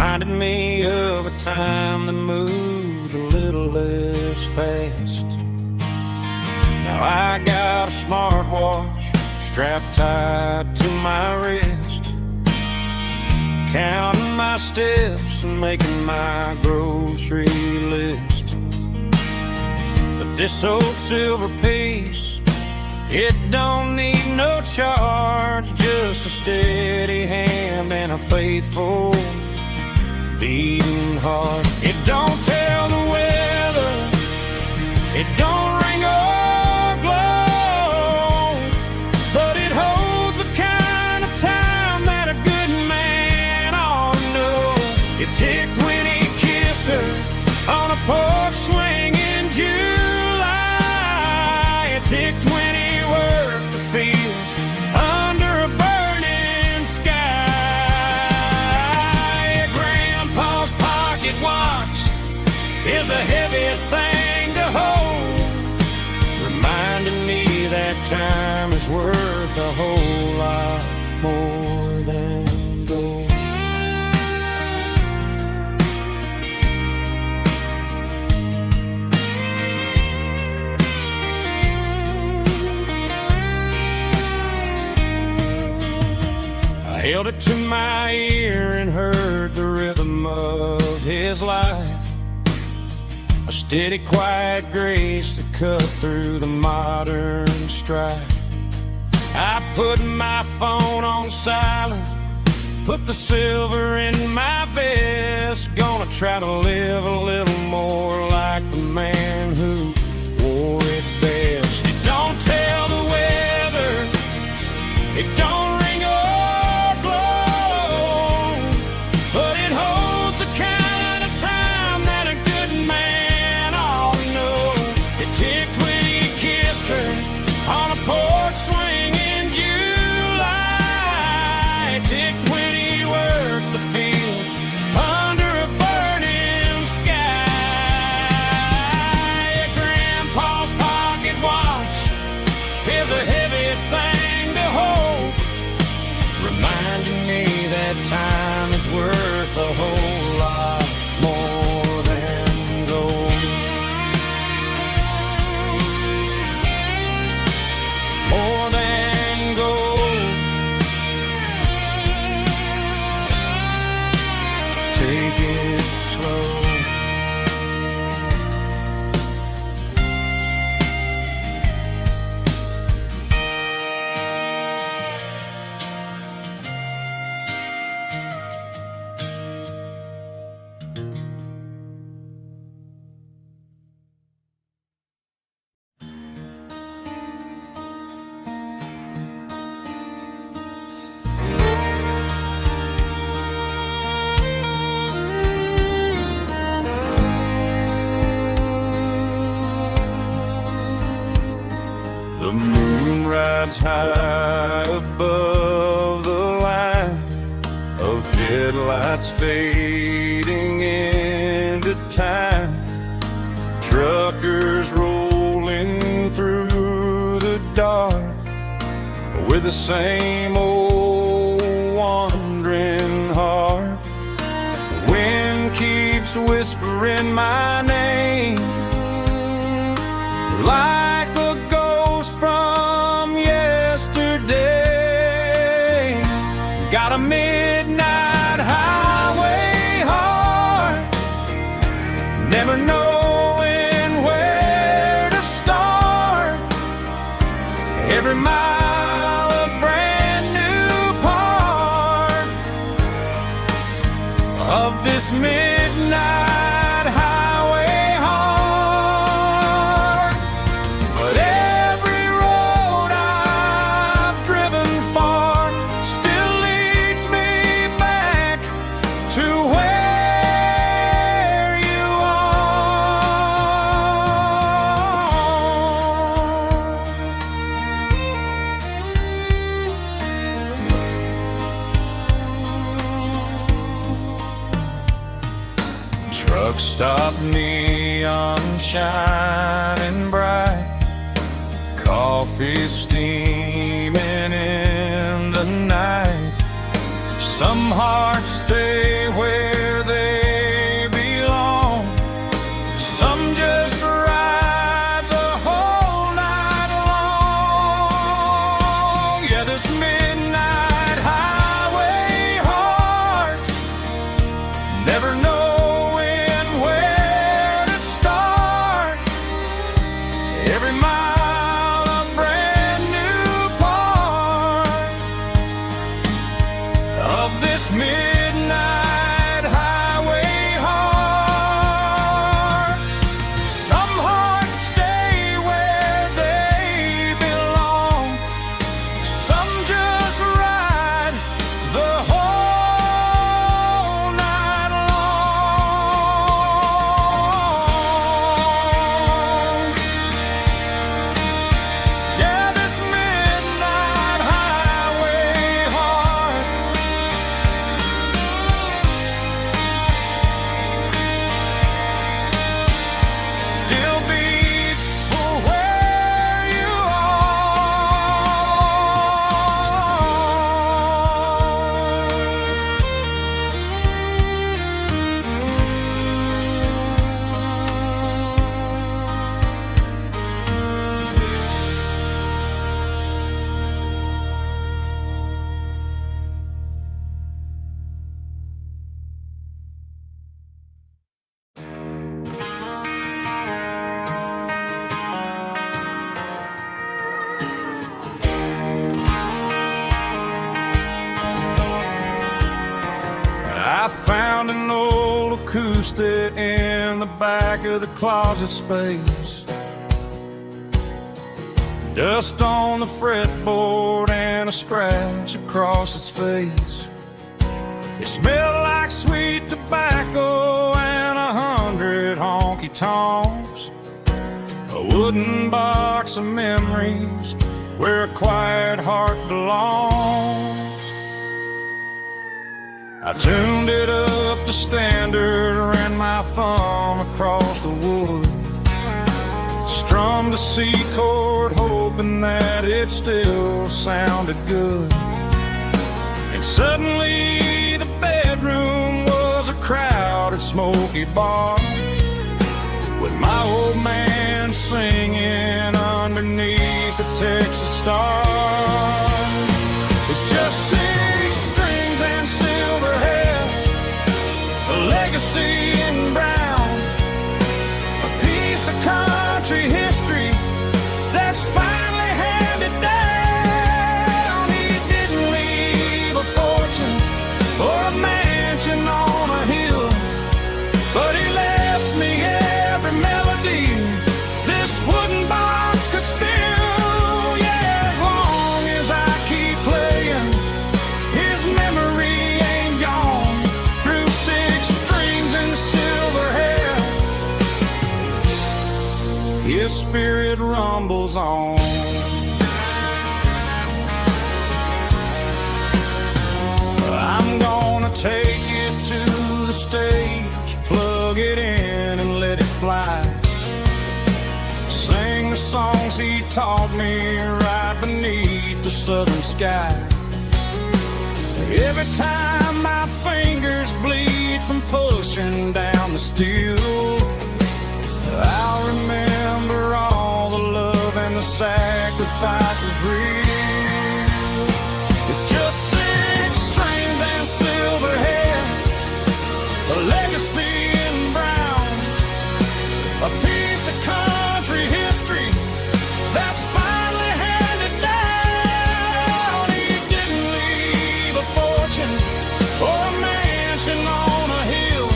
reminded me of a time that moved a little less fast. Now I got a smartwatch strapped tight to my wrist, counting my steps and making my grocery list. But this old silver piece, it don't need no charge, just a steady hand and a faithful beating heart. It don't tell the weather, it don't ring or glow, but it holds the kind of time that a good man ought to know. It ticked when he kissed her on a porch swing in July. It ticked when he worked the fields under a burning sky. Grandpa's pocket watch is a heavy thing to hold, reminding me that time is worth a whole lot more than gold. I held it to my ear and heard the rhythm of his life, a steady, quiet grace that cut through the modern strife. I put my phone on silent, put the silver in my vest, gonna try to live a little more like the man who wore it best. It don't tell the weather, it don't ring or glow, but it holds the kind of time that a good man ought to know. It ticked when he kissed her on a porch swing in July. It ticked when he worked the fields under a burning sky. Grandpa's pocket watch is a heavy thing to hold, reminding me that time is worth a whole lot more than gold. More than gold. Take it slow. The moon rides high above the line of headlights fading into time. Truckers rolling through the dark with the same old wandering heart. The wind keeps whispering my name like a ghost from yesterday. Got a midnight highway heart, never knowing where to start. Every mile a brand new part of this midnight highway heart. But every road I've driven far still leads me back to where you are. Truck stop, neon shining bright, coffee steaming in the night. Some hearts stay where acoustic in the back of the closet space. Dust on the fretboard and a scratch across its face. It smelled like sweet tobacco and 100 honky-tonks. A wooden box of memories where a quiet heart belongs. I tuned it up to standard, ran my thumb across the wood, strummed a C chord hoping that it still sounded good. And suddenly the bedroom was a crowded smoky bar, with my old man singing underneath the Texas star. It's just 6 strings and silver hair, a legacy in brown, a piece of country history that's finally handed down. He didn't leave a fortune or a mansion on a hill, but he left me every melody this wooden box could spill. Yeah, as long as I keep playing, his memory ain't gone. Through 6 strings and silver hair, his spirit rumbles on. I'm gonna take it to the stage, plug it in and let it fly. Sing the songs he taught me right beneath the southern sky. Every time my fingers bleed from pushing down the steel, I'll remember all the love and the sacrifices real. It's just 6 strings and silver hair, a legacy in brown, a piece of country history that's finally handed down. He didn't leave a fortune or a mansion on a hill,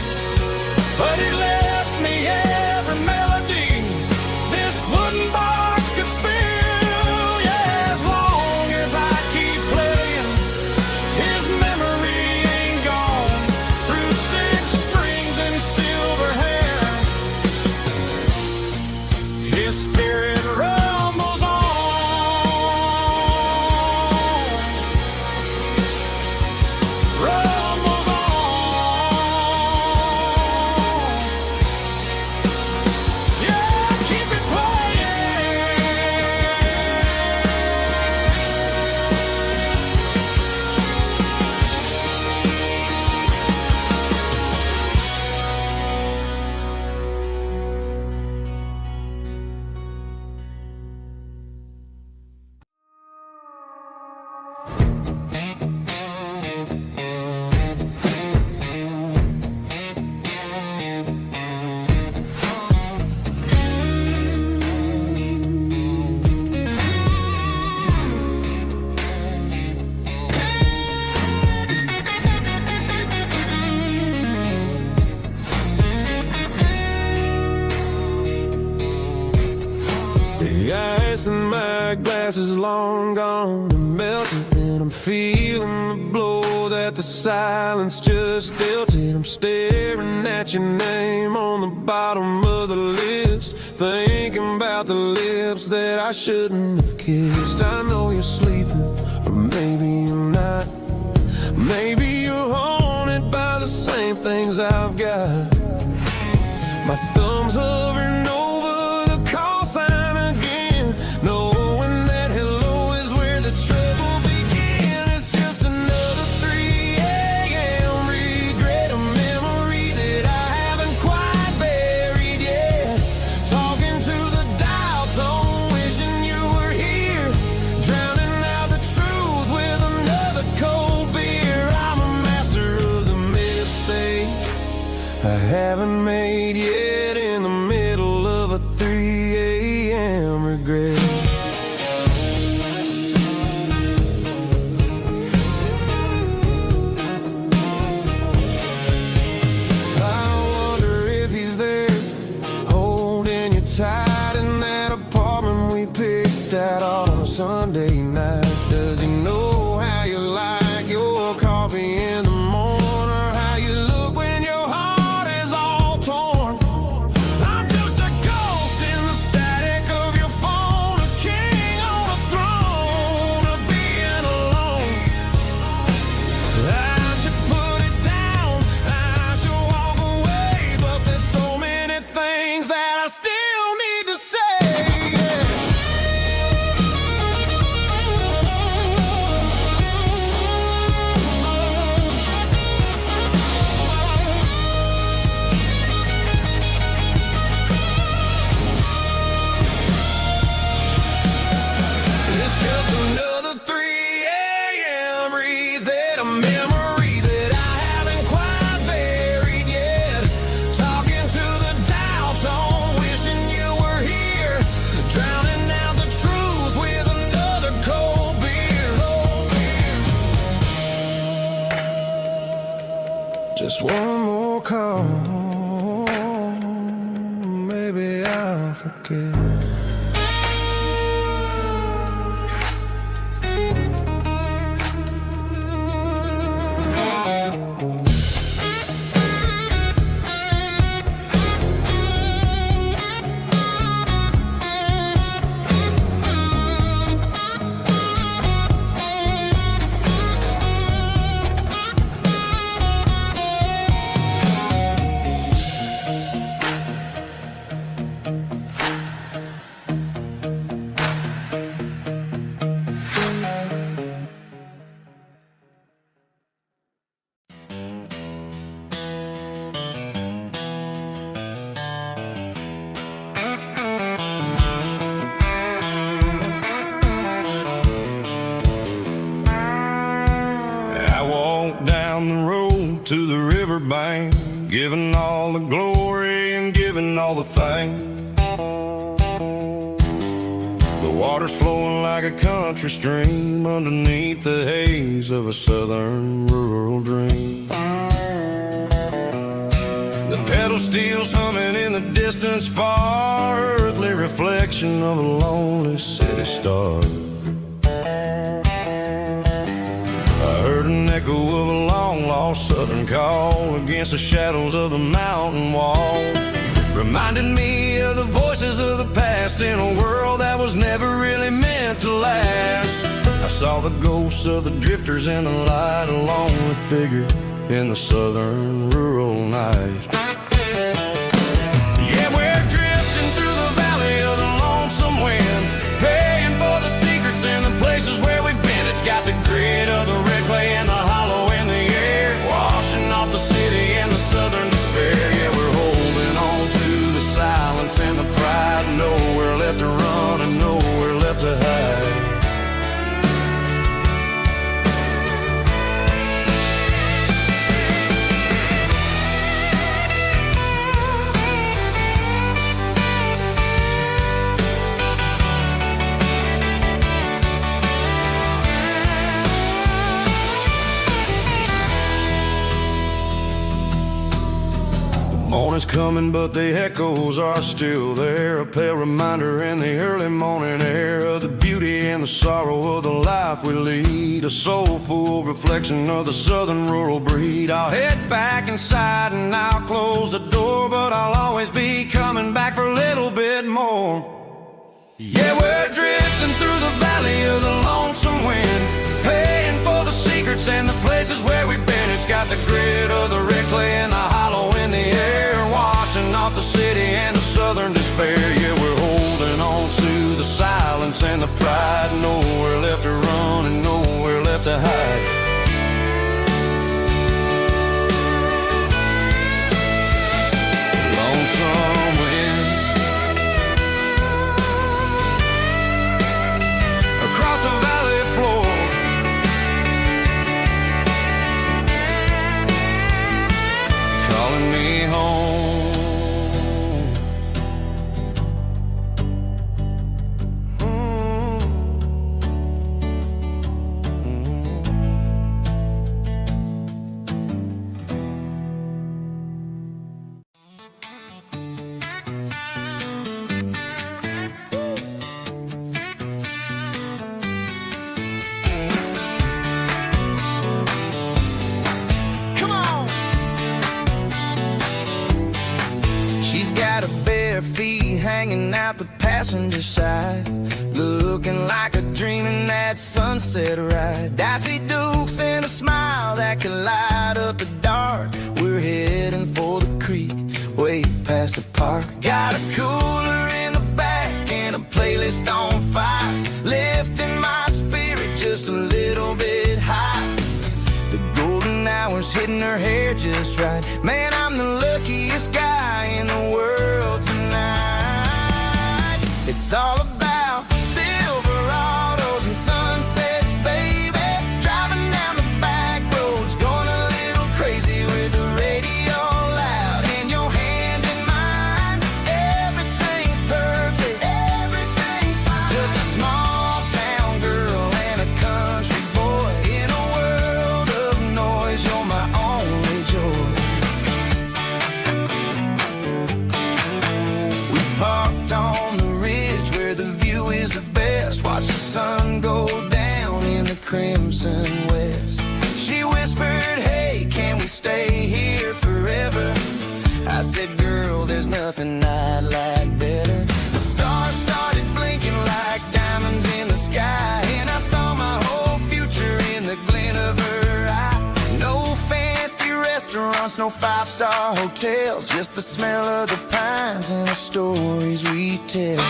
but he left me every melody this wooden box could spill. Yeah, as long as I keep playing, his memory ain't gone. Through 6 strings and silver hair, his spirit rumbles on. Rumbles on. Yeah, keep it playing. The ice in my glass is long gone and melted, and I'm feeling the blow that the silence just dealt it. I'm staring at your name on the bottom of the list, thinking about the lips that I shouldn't have kissed. I know you're sleeping, or maybe you're not. Maybe you're haunted by the same things I've got. My thumb's hovering over the call sign again, knowing that hello is where the trouble began. It's just another 3 a.m. regret, a memory that I haven't quite buried yet. Talking to the dial tone, wishing you were here, drowning out the truth with another cold beer. I'm a master of the mistakes I haven't made yet, in the middle of a 3 a.m. regret. I call, maybe I'll forget. To the riverbank, giving all the glory and giving all the thanks. The water's flowing like a country stream underneath the haze of a southern rural dream. The pedal steel's humming in the distance far, earthly reflection of a lonely city star. I heard an echo of a long-lost southern call against the shadows of the mountain wall, reminded me of the voices of the past in a world that was never really meant to last. I saw the ghosts of the drifters in the light, a lonely figure in the southern rural night. Yeah, we're drifting through the valley of the lonesome wind, paying for the secrets and the places where we've been. It's got the grit of the red clay and the hollow in the air, washing off the city and the southern despair. Yeah, we're holding on to the silence and the pride, nowhere left to run and nowhere left to hide. Morning's coming, but the echoes are still there, a pale reminder in the early morning air of the beauty and the sorrow of the life we lead, a soulful reflection of the southern rural breed. I'll head back inside and I'll close the door, but I'll always be coming back for a little bit more. Yeah, we're drifting through the valley of the lonesome wind, paying for the secrets and the places where we've been. It's got the grit of the red clay and the hollow in the air, washing off the city and the southern despair. Yeah, we're holding on to the silence and the pride, nowhere left to run and nowhere left to hide. Lonesome wind across the valley floor, calling me home. Hanging out the passenger side, looking like a dream in that sunset ride. I see Dukes and a smile that can light up the dark. We're heading for the creek, way past the park. Got a cooler in the back and a playlist on fire, lifting my spirit just a little bit high. The golden hour's hitting her hair just right. Man, I'm the luckiest guy in the world tonight. It's all about Silverados and sunsets, baby. Driving down the back roads, going a little crazy with the radio loud and your hand in mine. Everything's perfect, everything's fine. Just a small town girl and a country boy in a world of noise. You're my only joy. said, girl, there's nothing I'd like better. The stars started blinking like diamonds in the sky, and I saw my whole future in the glint of her eye. No fancy restaurants, no five-star hotels, just the smell of the pines and the stories we tell.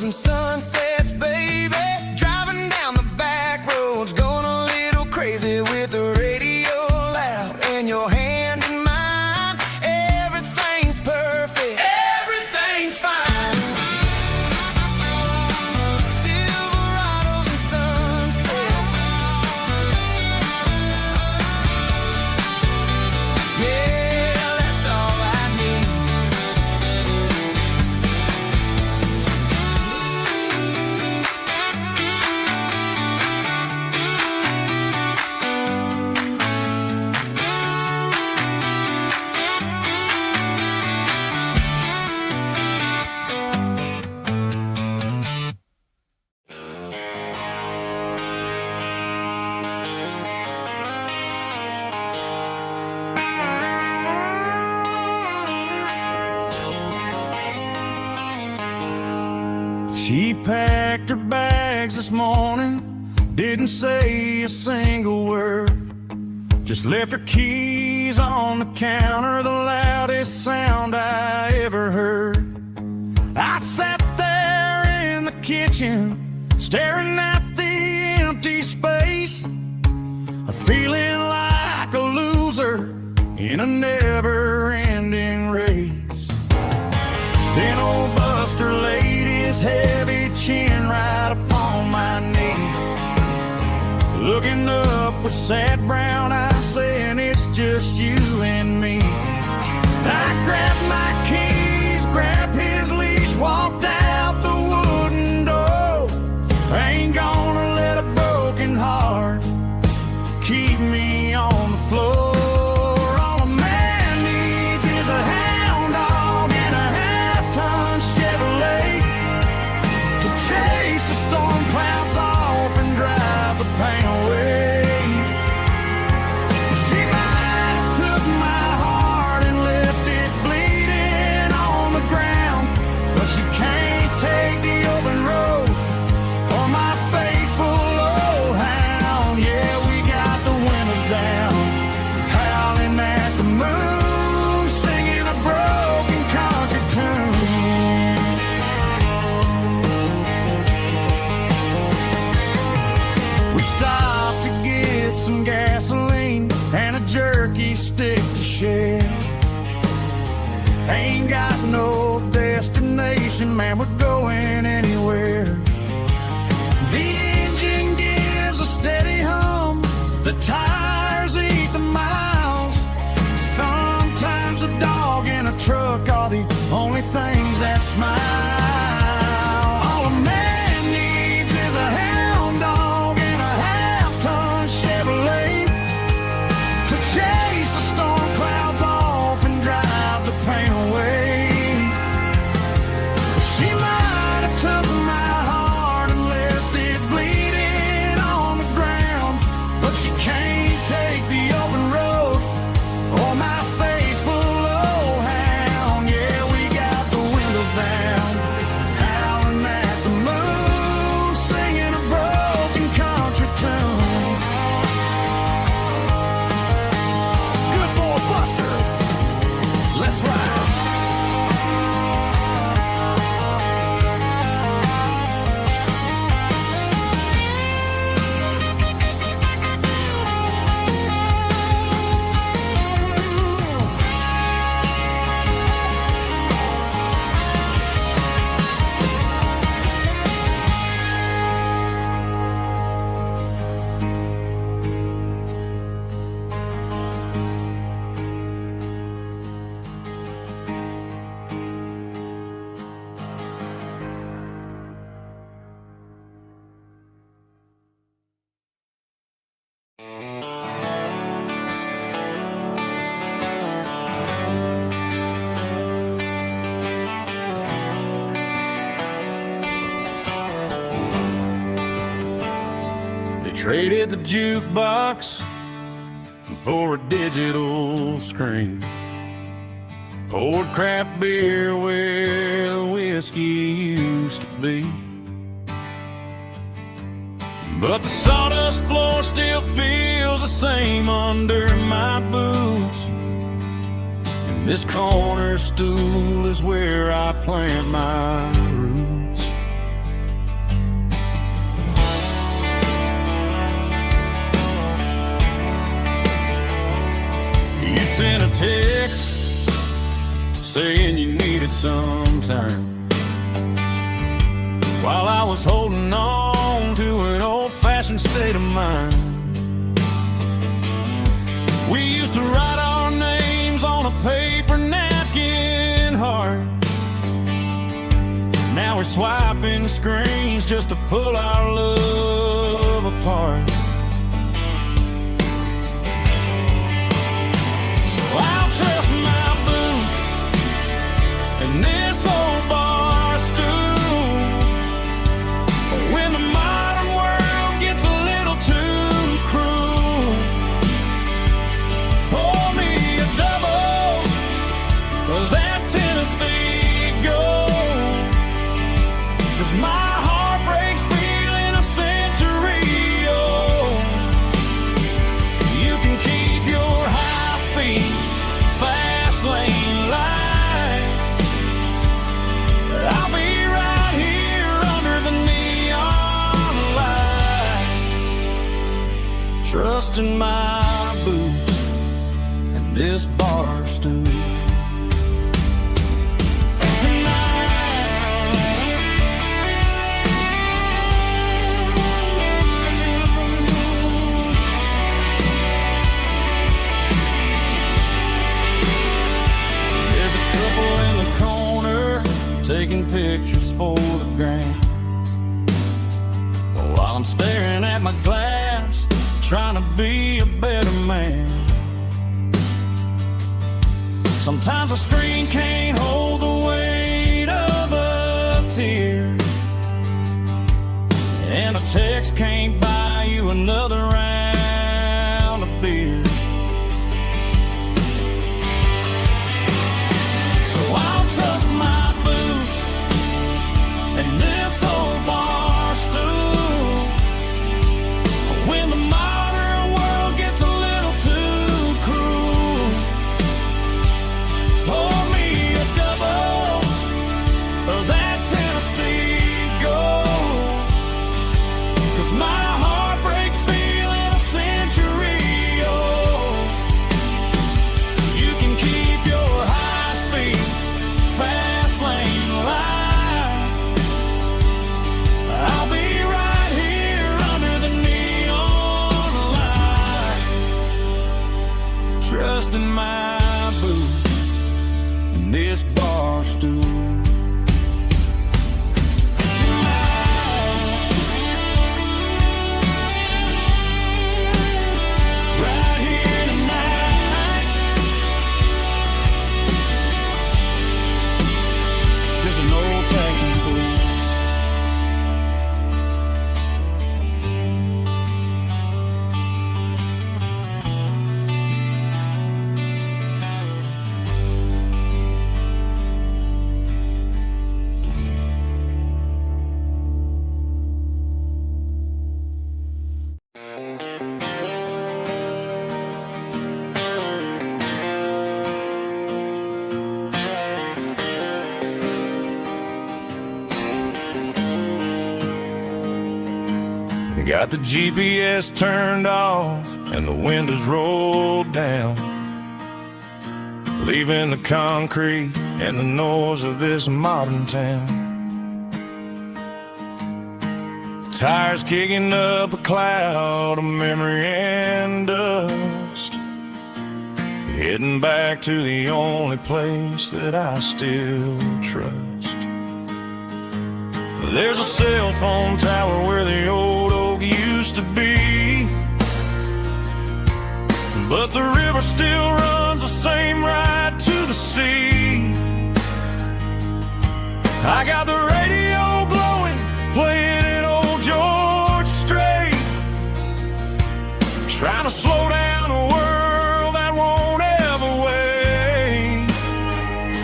Sunsets, baby, driving down the back roads, going a little crazy with the radio loud, and your hand in mine. Everything's perfect, everything's fine. Silverados and sunsets, yeah, that's all I need. She packed her bags this morning, didn't say a single word, just left her keys on the counter, the loudest sound I ever heard. I sat there in the kitchen, staring at the empty space, feeling like a loser in a never-ending race. Then old Buster laid his heavy chin right upon my knee, looking up with sad brown eyes, saying it's just you and me. I grabbed my keys, grabbed his leash, walked out the wooden door. I ain't gonna let a broken heart keep me on the floor. All a man needs is a hound dog and a half-ton Chevrolet to chase the storm clouds off and drive the pain away. She might have took my heart and left it bleeding on the ground, but she can't take the open road or my faithful old hound. Yeah, we got the windows down, howling at the moon, singing a broken country tune. We stopped to get some gasoline and a jerky stick to share. Ain't got no destination, man, we're going anywhere. The engine gives a steady hum, the tires eat the miles. Sometimes a dog and a truck are the only things that smile. All a man needs is a hound dog and a half-ton Chevrolet to chase the storm clouds off and drive the pain away. She might have took my heart and left it bleeding on the ground, but she can't take the open road or my faithful old hound. Yeah, we Traded the jukebox for a digital screen. Poured craft beer where the whiskey used to be. But the sawdust floor still feels the same under my boots. And this corner stool is where I plant my roots. You sent a text saying you needed some time, while I was holding on to an old-fashioned state of mind. We used to write our names on a paper napkin hard. Now we're swiping screens just to pull our love apart. So I'll trust my boots and this old bar stool. When the modern world gets a little too cruel, pour me a double of that Tennessee Gold. 'Cause my heart breaks feeling a century old. You can keep your high-speed, fast lane light. I'll be right here under the neon light, trusting my boots and this bar stool. There's a couple in the corner taking pictures for the gram, while I'm staring at my glass, trying to be a better man. Sometimes a screen can't hold the weight of a tear, and a text can't buy you another round of beer. So I'll trust my boots and this old bar stool. When the modern world gets a little too cruel, pour me a double of that Tennessee Gold. 'Cause my heart breaks feeling a century old. You can keep your high-speed, fast lane light. I'll be right here under the neon light, trusting my boots and this bar stool. Right here tonight, just an old-fashioned fool. Got the GPS turned off and the windows rolled down, leaving the concrete and the noise of this modern town. Tires kicking up a cloud of memory and dust, heading back to the only place that I still trust. There's a cell phone tower where the old oak used to be, but the river still runs the same right to the sea. I got the radio glowing, playing an old George Strait, to slow down a world that won't ever wait.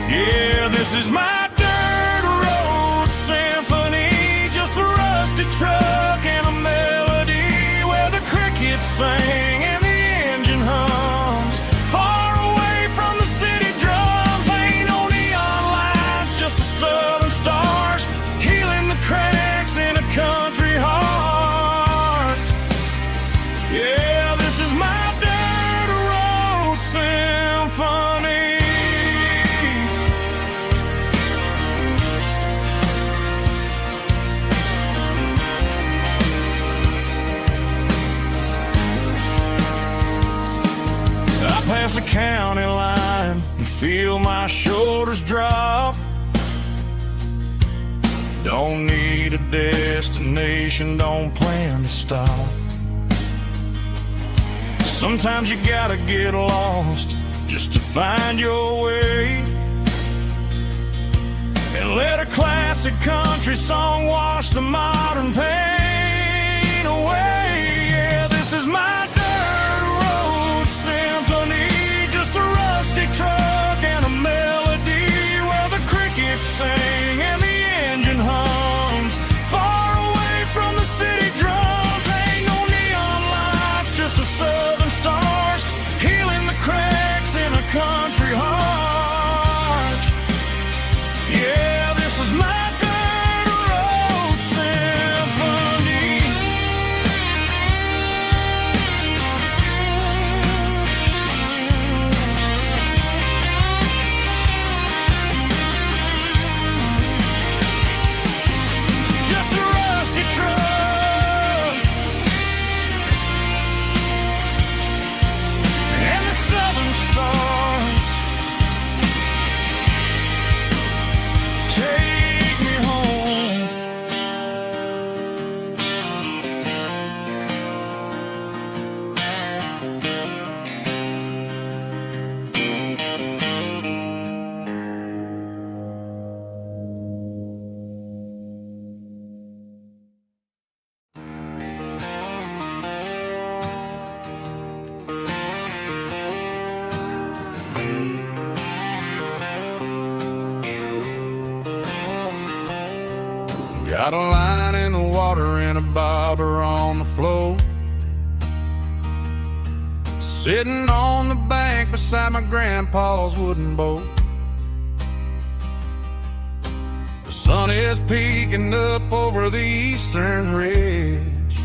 Yeah, this is my dirt road symphony, just a rusty truck and a melody where the crickets sing and the engine hums. Far away from the city drums, ain't no neon lights, just the southern stars healing the cracks in a country heart. Yeah, this is my dirt road symphony. I pass the county line and feel my shoulders drop. Don't need a destination, don't plan to stop. Sometimes you gotta get lost just to find your way, and let a classic country song wash the modern pain away. Yeah, this is my dirt road symphony, just a rusty truck and a melody where the crickets sing and the engine hums. Far away from the city drums, ain't no neon lights, just the southern stars healing the cracks in a country heart. Yeah, this is my dirt road symphony. Just a rusty truck and the southern stars take me home. Got a line in the water and a bobber on the floor, sitting on the bank beside my grandpa's wooden boat. The sun is peeking up over the eastern ridge,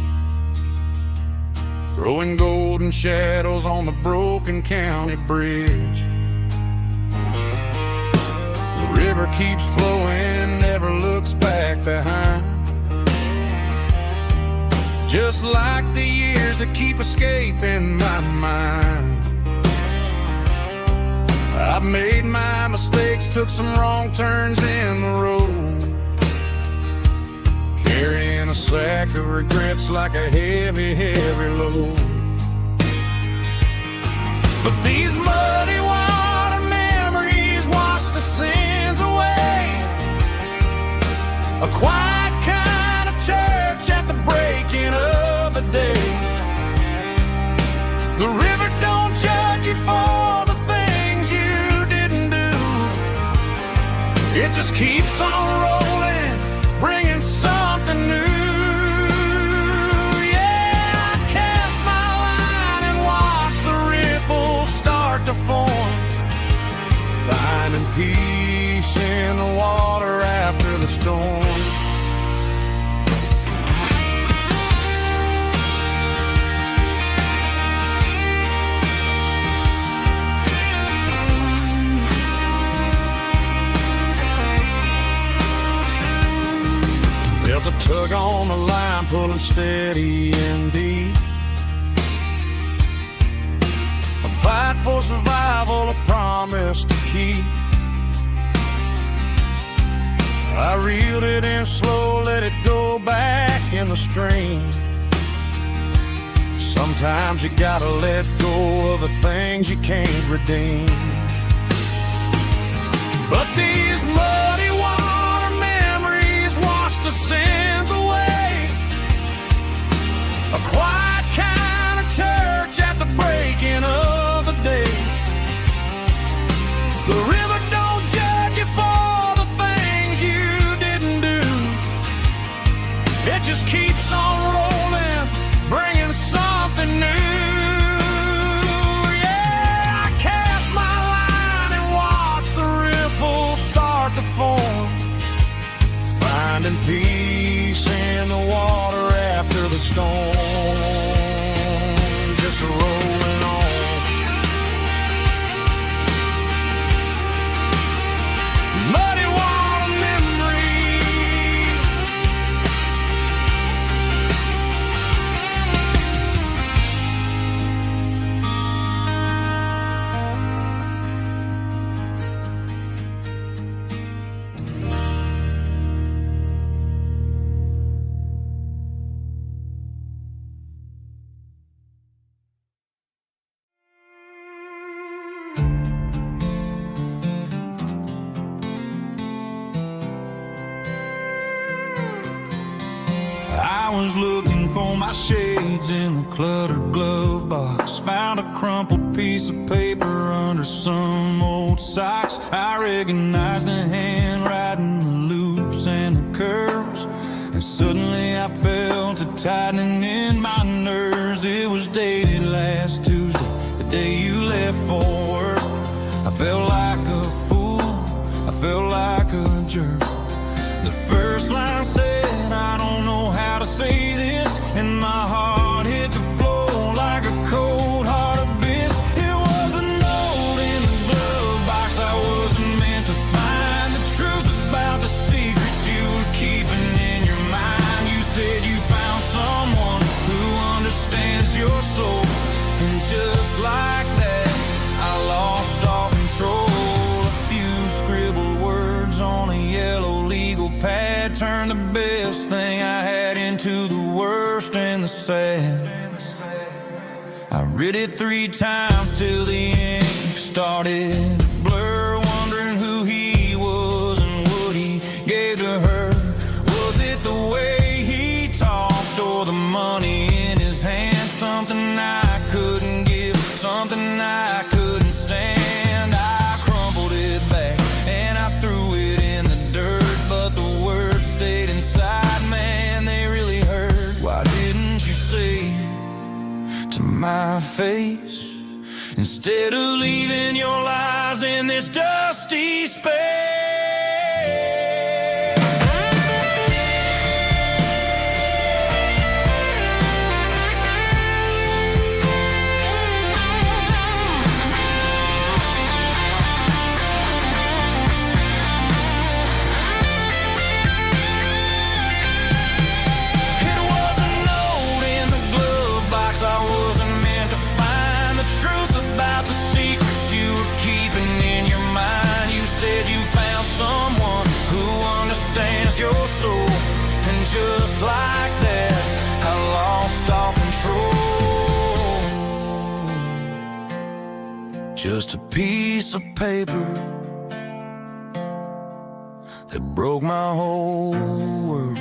throwing golden shadows on the broken county bridge. The river keeps flowing, never looks back behind, just like the years that keep escaping my mind. I've made my mistakes, took some wrong turns in the road, carrying a sack of regrets like a heavy, heavy load. But these muddy water memories wash the sins away. A quiet kind of church at the breaking of the day. The river don't judge you for the things you didn't do. It just keeps on rolling, bringing something new. Yeah, I cast my line and watch the ripples start to form, finding peace in the water after the storm. Felt a tug on the line, pulling steady and deep. A fight for survival, a promise to keep. I reeled it in slow, let it go back in the stream. Sometimes you gotta let go of the things you can't redeem. But these muddy water memories wash the sins away. A quiet kind of church at I was looking for my shades in the cluttered glove box. Found a crumpled piece of paper under some old socks. I recognized the handwriting, the loops and the curves, and suddenly I felt a tightening in my nerves. It was dated last Tuesday, the day you left for work. I felt like a fool, I felt like a jerk. The first line said, I don't know how to say this, and my heart hit the floor like a cold heart abyss. It was a note in the glove box. I wasn't meant to find the truth about the secrets you were keeping in your mind. You said you found someone who understands your soul, and just like that, I lost all control. A few scribbled words on a yellow legal pad turned the best thing I had into the worst and the sad. I read it 3 times till the ink started to blur, wondering who he was and what he gave to her. Was it the way he talked or the money in his hand? Something I couldn't give, something I couldn't stand. I crumpled it back and I threw it in the dirt, but the words stayed inside, man, they really hurt. Why didn't you say to my face, instead of leaving your lies in this dusty space? Your soul, and just like that, I lost all control. Just a piece of paper that broke my whole world.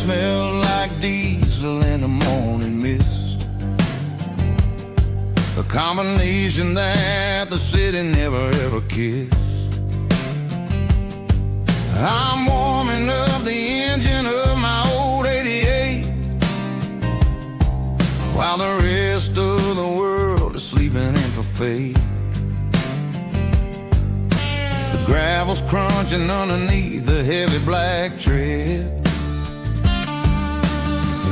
Smelled like diesel in the morning mist, a combination that the city never ever kissed. I'm warming up the engine of my old 88, while the rest of the world is sleeping in for fate. The gravel's crunching underneath the heavy black tread,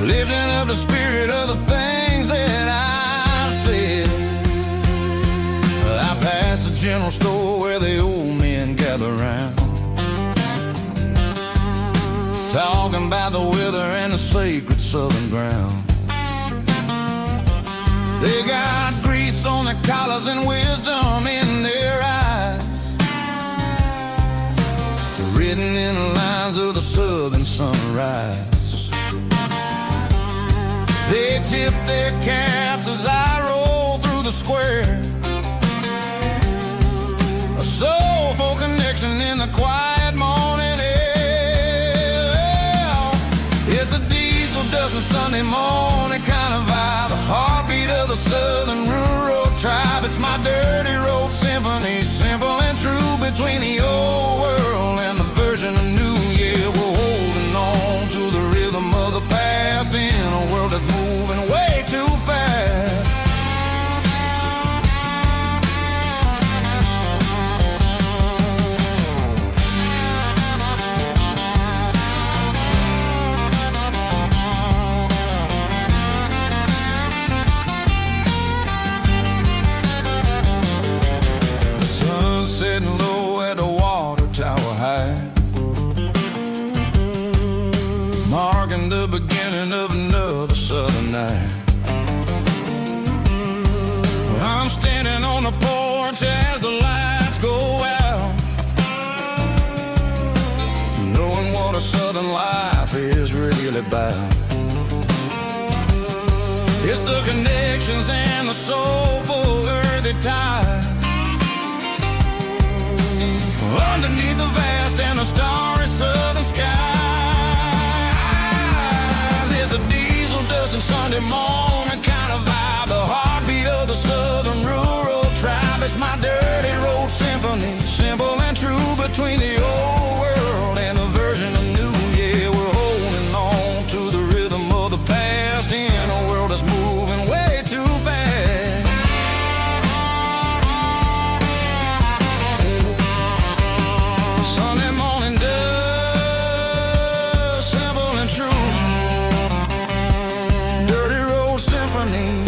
lifting up the spirit of the things that I've said. I passed the general store where the old men gather round, talking about the weather and the sacred southern ground. They got grease on their collars and wisdom in their eyes, written in the lines of the southern sunrise. They tip their caps as I roll through the square, a soulful connection in the quiet morning air. It's a diesel dusting Sunday morning kind of vibe, the heartbeat of the southern rural tribe. It's my dirty road symphony, simple and true, between the old world and the version of new. Yeah, we're holding on to the rhythm of the past in a world that's moving way too fast. The sun's setting low at the water tower high, marking the beginning of another southern night. about. It's the connections and the soulful earthy ties. Underneath the vast and the starry southern skies, it's a diesel dust and Sunday morning kind of vibe. The heartbeat of the southern rural tribe. It's my dirty road symphony, simple and true between the old world and the version of new. Yeah, we're holding on to the rhythm of the past in a world that's moving way too fast. Sunday morning dust, simple and true. Dirty road symphony.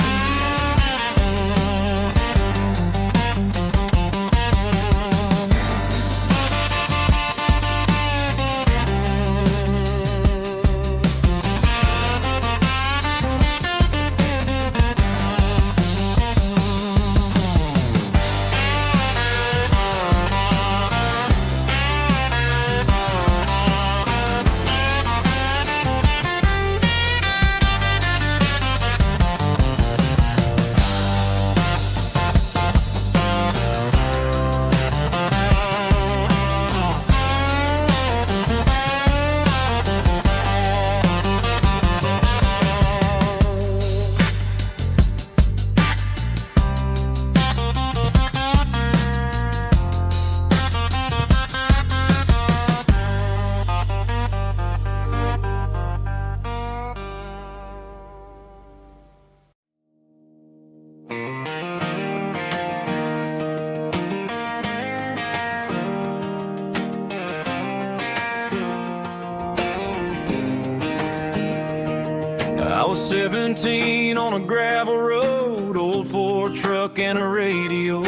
I was 17 on a gravel road, old Ford truck and a radio,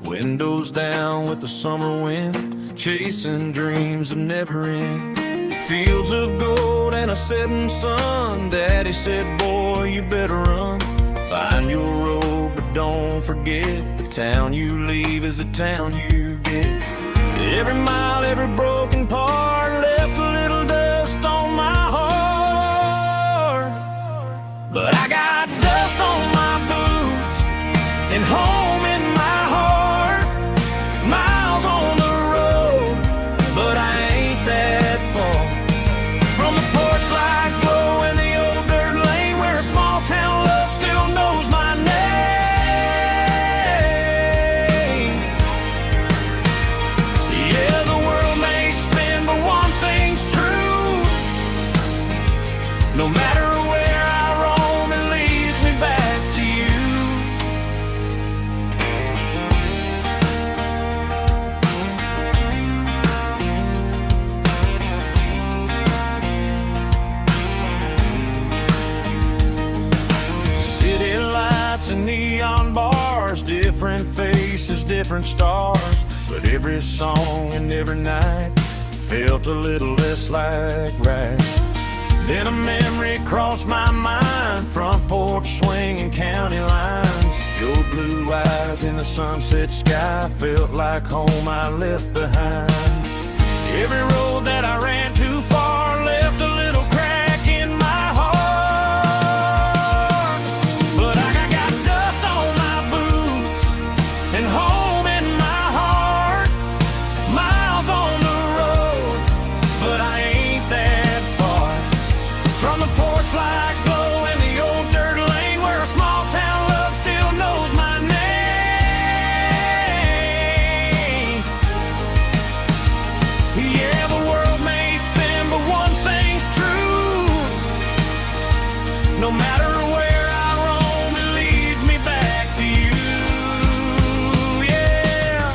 windows down with the summer wind, chasing dreams of never end. Fields of gold and a setting sun. Daddy said, boy, you better run. Find your road, but don't forget, the town you leave is the town you get. Every mile, every broken part left a little dust on my heart. But I got dust on my boots and home in my heart. Miles on the road, but I ain't that far from the porch light glow and the old dirt lane where a small town love still knows my name. Yeah, the world may spin, but one thing's true. No matter where I roam, it leads me back to you. City lights and neon bars, different faces, different stars, but every song and every night felt a little less like right. Then a memory crossed my mind, front porch swinging county lines. Your blue eyes in the sunset sky felt like home I left behind. Every road that I ran too far left a little crack in my heart. But I got dust on my boots and home in my heart. Miles on the road, but I ain't that far from the porch light glow and the old dirt lane where a small town love still knows my name. Yeah, the world may spin, but one thing's true. No matter where I roam, it leads me back to you. Yeah,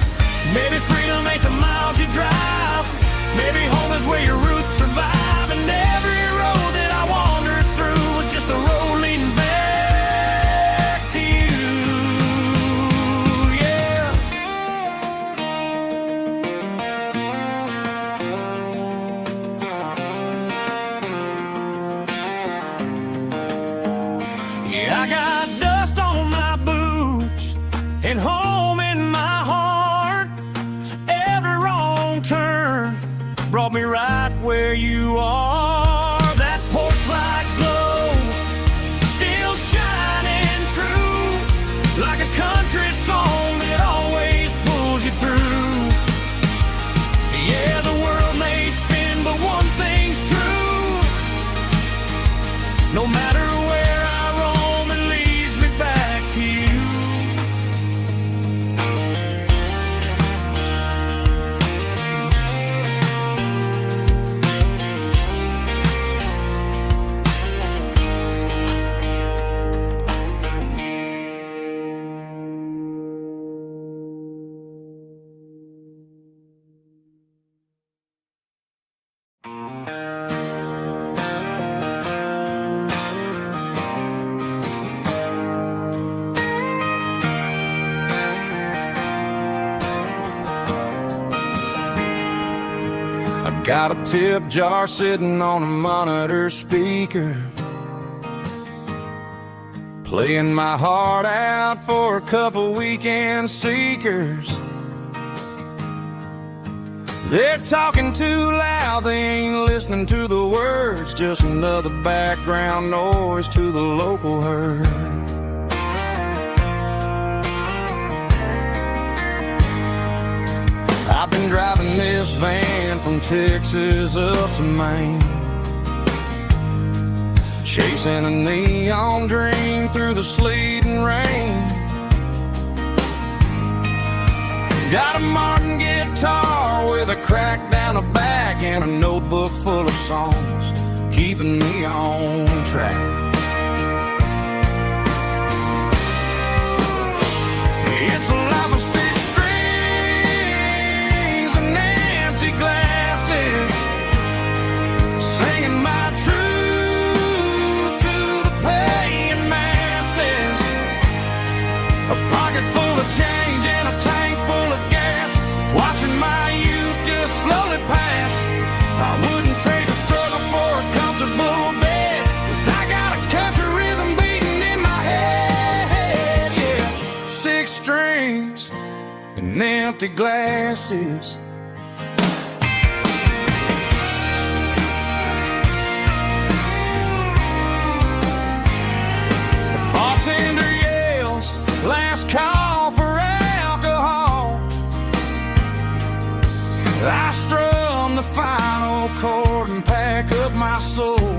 maybe freedom ain't the miles you drive. Maybe home is where your roots survive. And every road that I wandered through was just a road leading back to you. Yeah. Yeah, I got dust on my boots and home in my heart. Every wrong turn brought me right where you are. That porch light I got a tip jar sitting on a monitor speaker, playing my heart out for a couple weekend seekers. They're talking too loud, they ain't listening to the words, just another background noise to the local herd. I've been driving this van from Texas up to Maine, chasing a neon dream through the sleet and rain. Got a Martin guitar with a crack down the back and a notebook full of songs, keeping me on track. It's a life of six strings and empty glasses, singing my truth to the paying masses. A pocket full of change and a tank full of gas, watching my youth just slowly pass. I wouldn't trade the struggle for a comfortable bed, 'cause I got a country rhythm beating in my head, yeah. Six strings and empty glasses. The bartender yells, last call for alcohol. I strum the final chord and pack up my soul.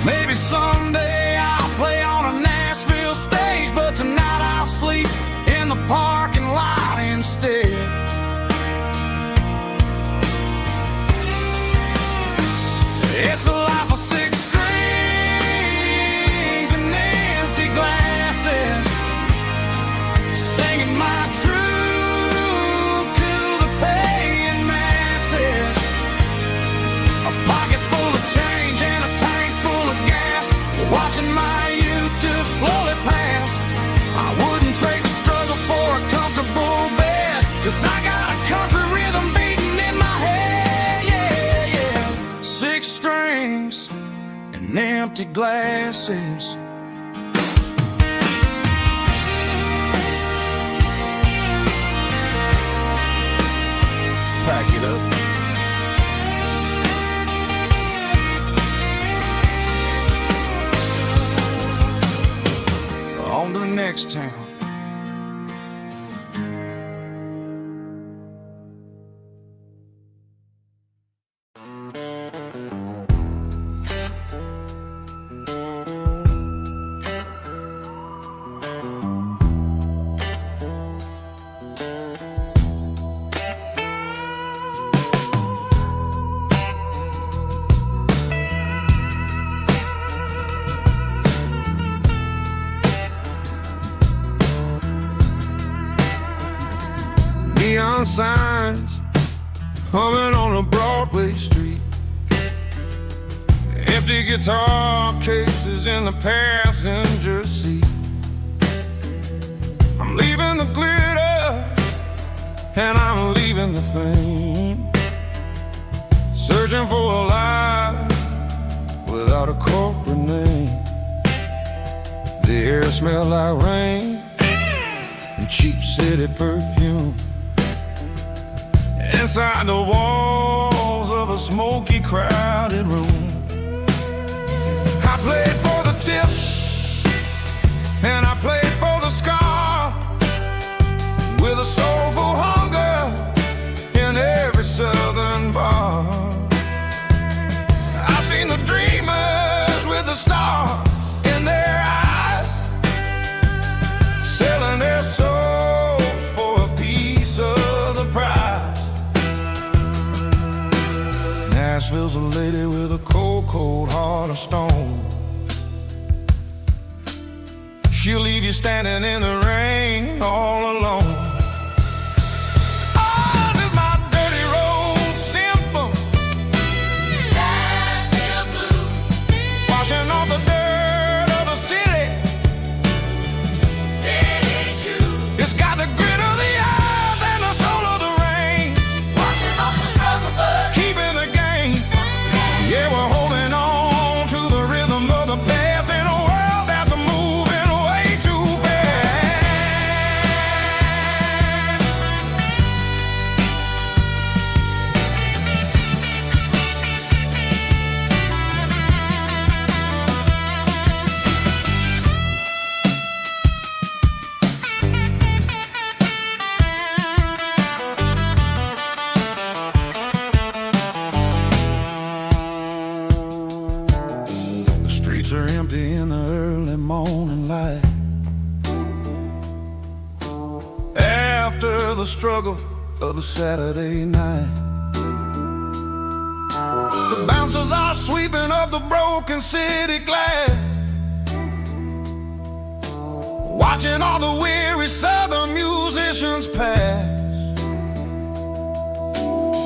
Maybe someday I'll play on a Nashville stage, but tonight I'll sleep in the parking lot instead. It's a life of six strings and empty glasses, singing my truth to the paying masses. A pocket full of change and a tank full of gas, watching my youth just slowly pass. I wouldn't trade the struggle for a comfortable bed, 'cause I got a country rhythm beating in my head, yeah, yeah. Six strings and empty glasses. Pack it up. On to the next town. Neon signs humming on a Broadway street, empty guitar cases in the passenger seat. I'm leaving the glitter and I'm leaving the fame, searching for a life without a corporate name. The air smells like rain and cheap city perfume. Inside the walls of a smoky, crowded room, I played for the tips and I played for the scar, with a soulful hunger in every southern bar. I've seen the dreamers with the stars in their eyes, selling their souls for a piece of the prize. Nashville's a lady with a cold, cold heart of stone. She'll leave you standing in the rain all alone. Ours is my dirty road simple, washing off the dirt of the city. It's got the grit of the earth and the soul of the rain, washing the struggle of the Saturday night. The bouncers are sweeping up the broken city glass, watching all the weary southern musicians pass.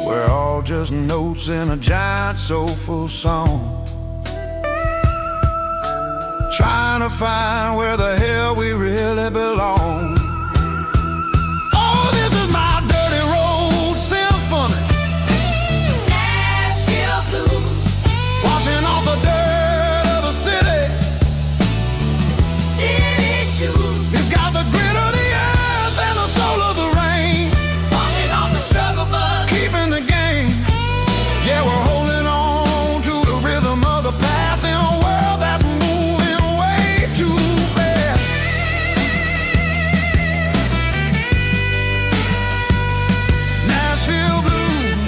We're all just notes in a giant soulful song, trying to find where the hell we really belong. Oh, this is my dirty road symphony, Nashville blues, washing off the dirt of the city. city shoes, It's got the grit of the earth and the soul of the rain, washing off the struggle bug. keeping the game. Yeah, we're holding on to the rhythm of the past in a world that's moving way too fast. Nashville blues,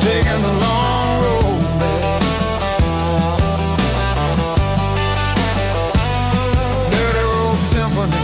taking the long road back. Dirty road symphony.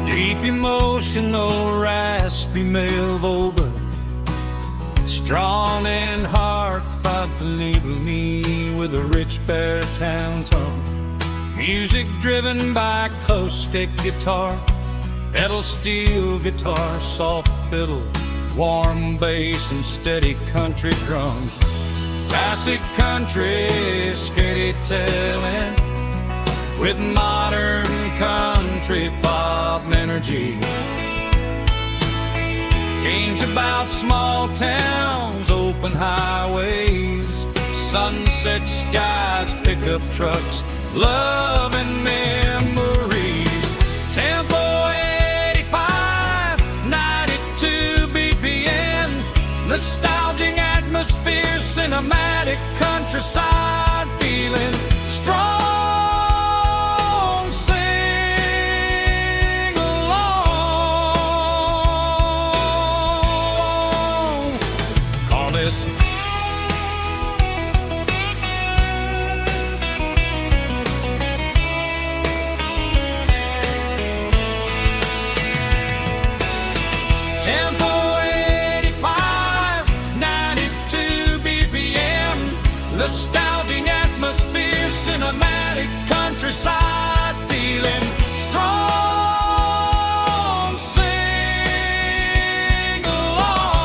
Deep emotional, raspy male vulgar, strong and heartfelt, believe me, with a rich baritone tone. Music driven by acoustic guitar, pedal steel guitar, soft fiddle, warm bass, and steady country drums. Classic country, skitty telling, with modern country pop energy. Games about small towns, open highways, sunset skies, pickup trucks, love and memories. Tempo 85, 92 BPM, nostalgic atmosphere, cinematic countryside feeling, strong. Tempo 85, 92 BPM, nostalgic atmosphere, cinematic countryside feeling, strong, sing along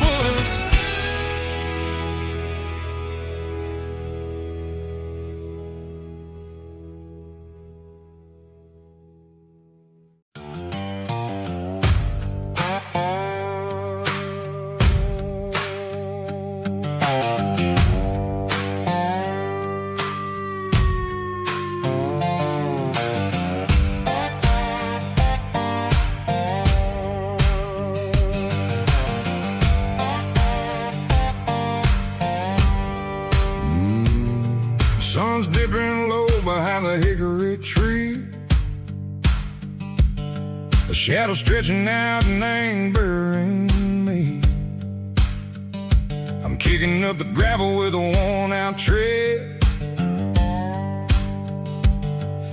with us. Sun's dipping low behind the hickory tree, a shadow stretching out and angering me. I'm kicking up the gravel with a worn-out tread,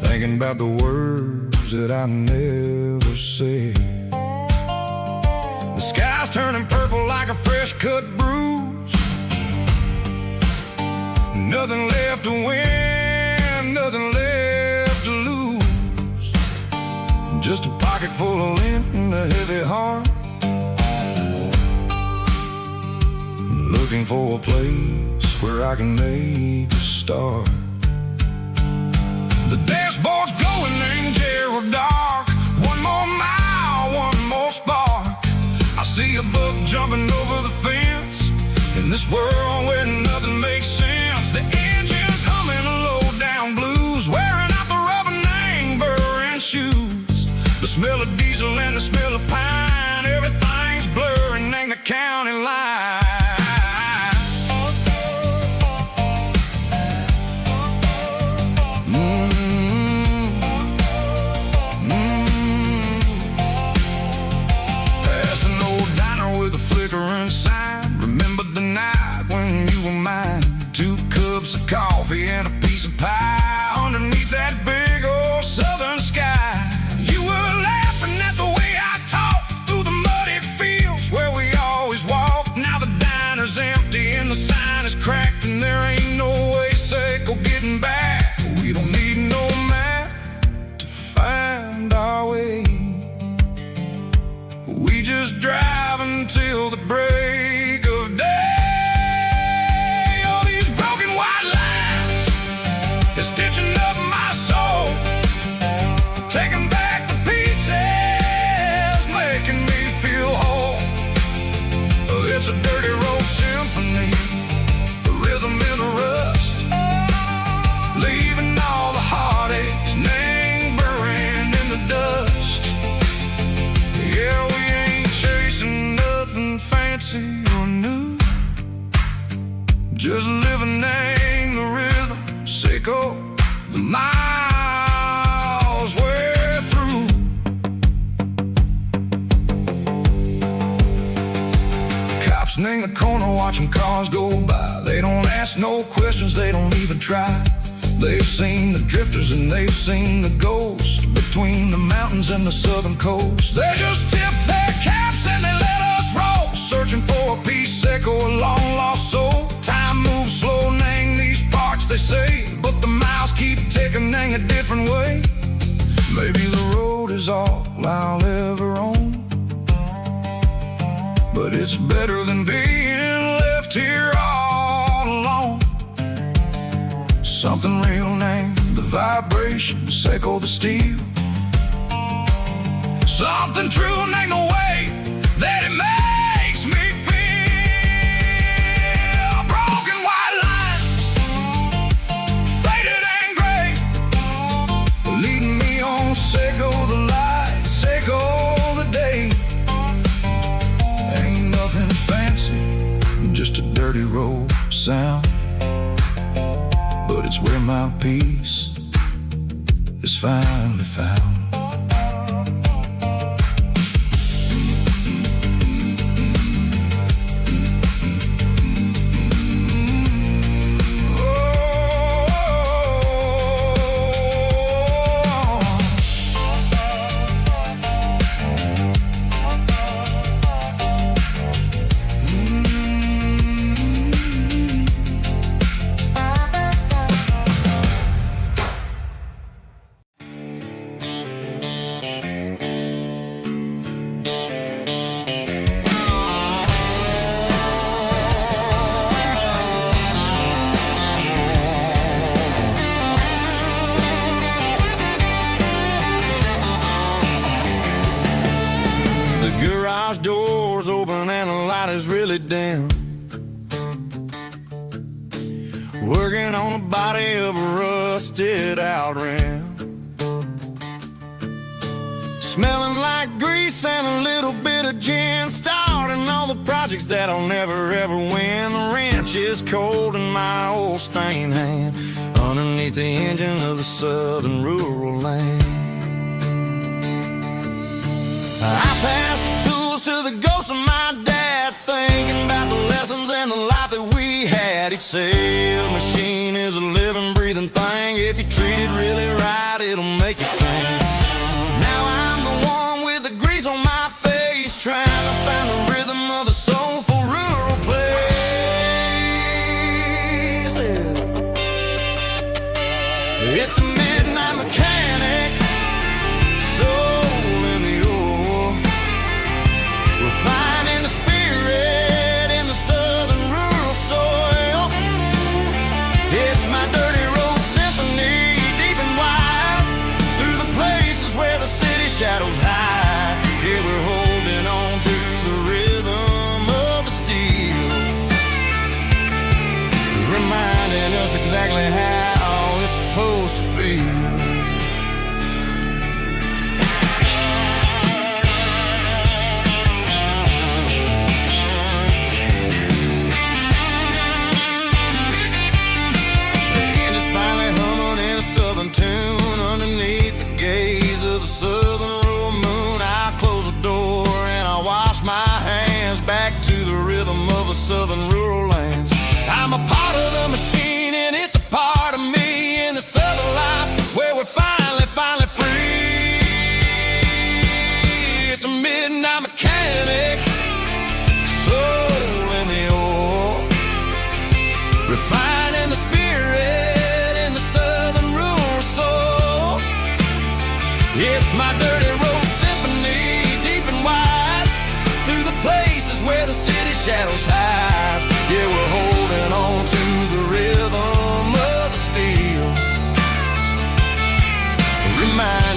thinking about the words that I never said. The sky's turning purple like a fresh-cut bruise, nothing left to win, nothing left to lose, just a pocket full of lint and a heavy heart, looking for a place where I can make a start. The dashboard's glowing in Yearwood dark. One more mile, one more spark. I see a buck jumping over the fence. In this world where nothing makes sense, the engine's humming a low-down blues, wearing out the rubbernang burring shoes. The smell of diesel and the smell of pine, everything's blurring in the county line. Past an old diner with a flickering sign. Remember the night when you were mine. 2 cups of coffee and a piece of pie underneath that big old southern sky. You were laughing at the way I talked through the muddy fields where we always walked. Now the diner's empty and the sign is cracked, and there ain't no way safe of getting back. We don't need no map to find our way. We just drive until the break of day. All these broken white lines is stitching up my soul, taking back the pieces, making me feel whole. It's a dirty road symphony, the rhythm in the rust, leaving all the heartaches lingering in the dust. Yeah, we ain't chasing nothing fancy or new, just living in the rhythm, sicko, the miles we're through. Cops in the corner watching cars go by. They don't ask no questions, they don't even try. They've seen the drifters and they've seen the ghosts between the mountains and the southern coast. They just tip their caps and they let us roll, searching for a piece echo, a long lost soul. Time moves slow, nang these parts they say, but the miles keep ticking a different way. Maybe the road is all I'll ever own, but it's better than being left here all alone. Something real named the vibrations echo the steel. Something true named the way that it makes me feel. Broken white lines, faded and gray, leading me on, Seco the light, Seco the day. Ain't nothing fancy, just a dirty road sound, but it's where my peace is finally found. Garage doors open and the light is really dim. Working on the body of a rusted out rim. Smelling like grease and a little bit of gin. Starting all the projects that I'll never ever win. The wrench is cold in my old stained hand, underneath the engine of the southern rural land. I pass the tools to the ghost of my dad, thinking about the lessons and the life that we had. He'd say a machine is a living, breathing thing. If you treat it really right, it'll make you sing. Now I'm the one with the grease on my face, trying to find the rhythm of the soulful rural place. It's a midnight mechanic, soul in the ore, refining the spirit in the southern rural soil.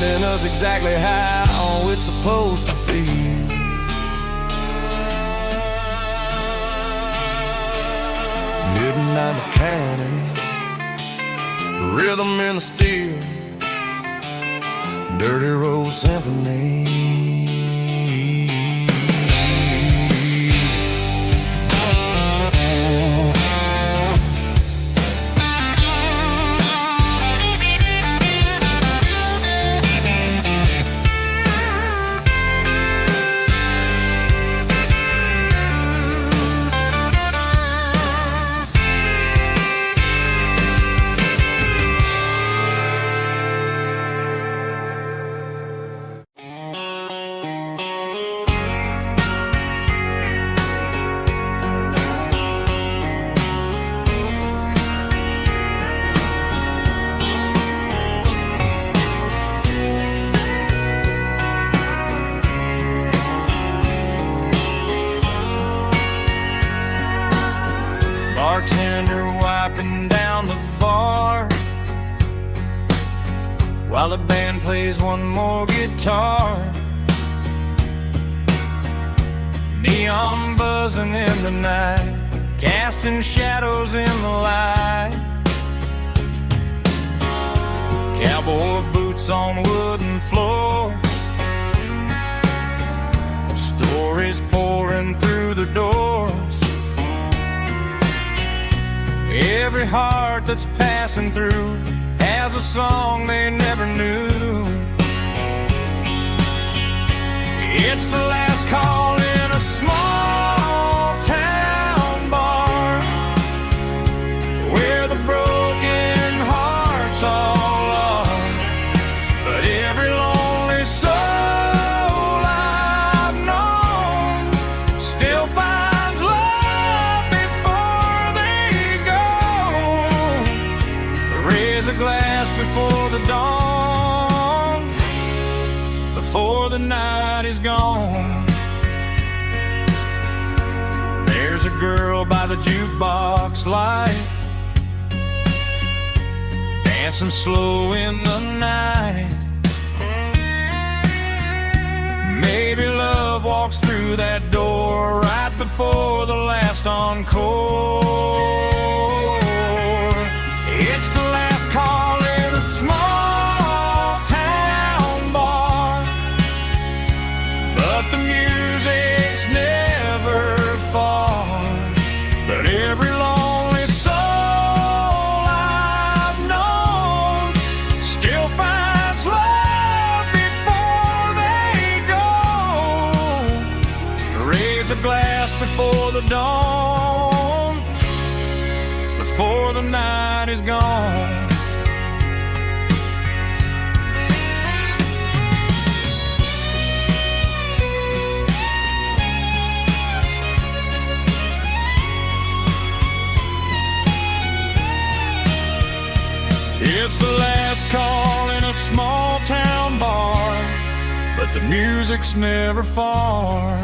reminding us exactly how it's supposed to feel. Midnight mechanic, rhythm in the steel, dirty road symphony. Bartender wiping down the bar while the band plays one more guitar. Neon buzzing in the night, casting shadows in the light. Cowboy boots on wooden floors, stories pouring through the doors. Every heart that's passing through has a song they never knew. It's the last call in a small town bar where the broken hearts all are. But every lonely soul I've known still finds love before they go. Raise a glass before the dawn, before the night is gone. There's a girl by the jukebox light, dancing slow in the night. Maybe love walks through that door right before the last encore. It's the last call in a small town bar, but the music's never far. But every lonely soul I've known still finds love before they go. Raise a glass before the dawn, before the night is gone. It's the last call in a small town bar, but the music's never far.